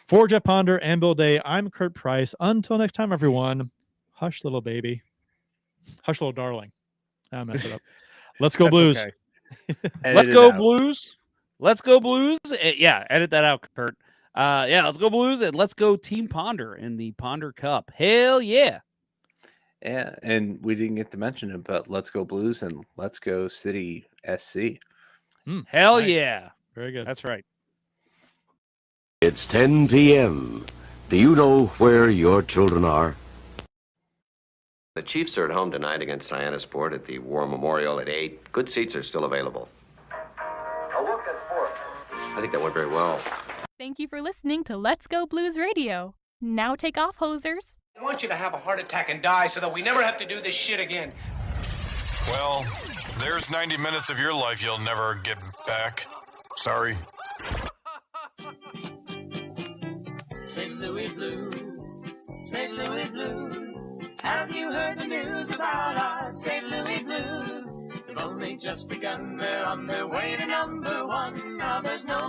[SPEAKER 3] For Jeff Ponder and Bill Day, I'm Kurt Price. Until next time, everyone, hush, little baby. Hush, little darling. I messed it up. Let's go Blues.
[SPEAKER 5] Okay. Let's go Blues. Let's go Blues. Yeah, edit that out, Kurt. Let's go Blues, and let's go Team Ponder in the Ponder Cup. Hell yeah.
[SPEAKER 4] Yeah, and we didn't get to mention it, but let's go Blues and let's go City SC.
[SPEAKER 5] Hell nice. Yeah.
[SPEAKER 3] Very good.
[SPEAKER 5] That's right.
[SPEAKER 6] It's 10 p.m. Do you know where your children are?
[SPEAKER 7] The Chiefs are at home tonight against Cyanosport at the War Memorial at 8. Good seats are still available.
[SPEAKER 8] A look at sports.
[SPEAKER 7] I think that went very well.
[SPEAKER 9] Thank you for listening to Let's Go Blues Radio. Now take off, hosers.
[SPEAKER 10] I want you to have a heart attack and die so that we never have to do this shit again.
[SPEAKER 11] Well,
[SPEAKER 10] There's 90 minutes of your life you'll never get back. Sorry.
[SPEAKER 11] St. Louis Blues, St. Louis Blues. Have you heard the news about our St. Louis Blues? They've only just begun, they're on their way to number one. Now there's no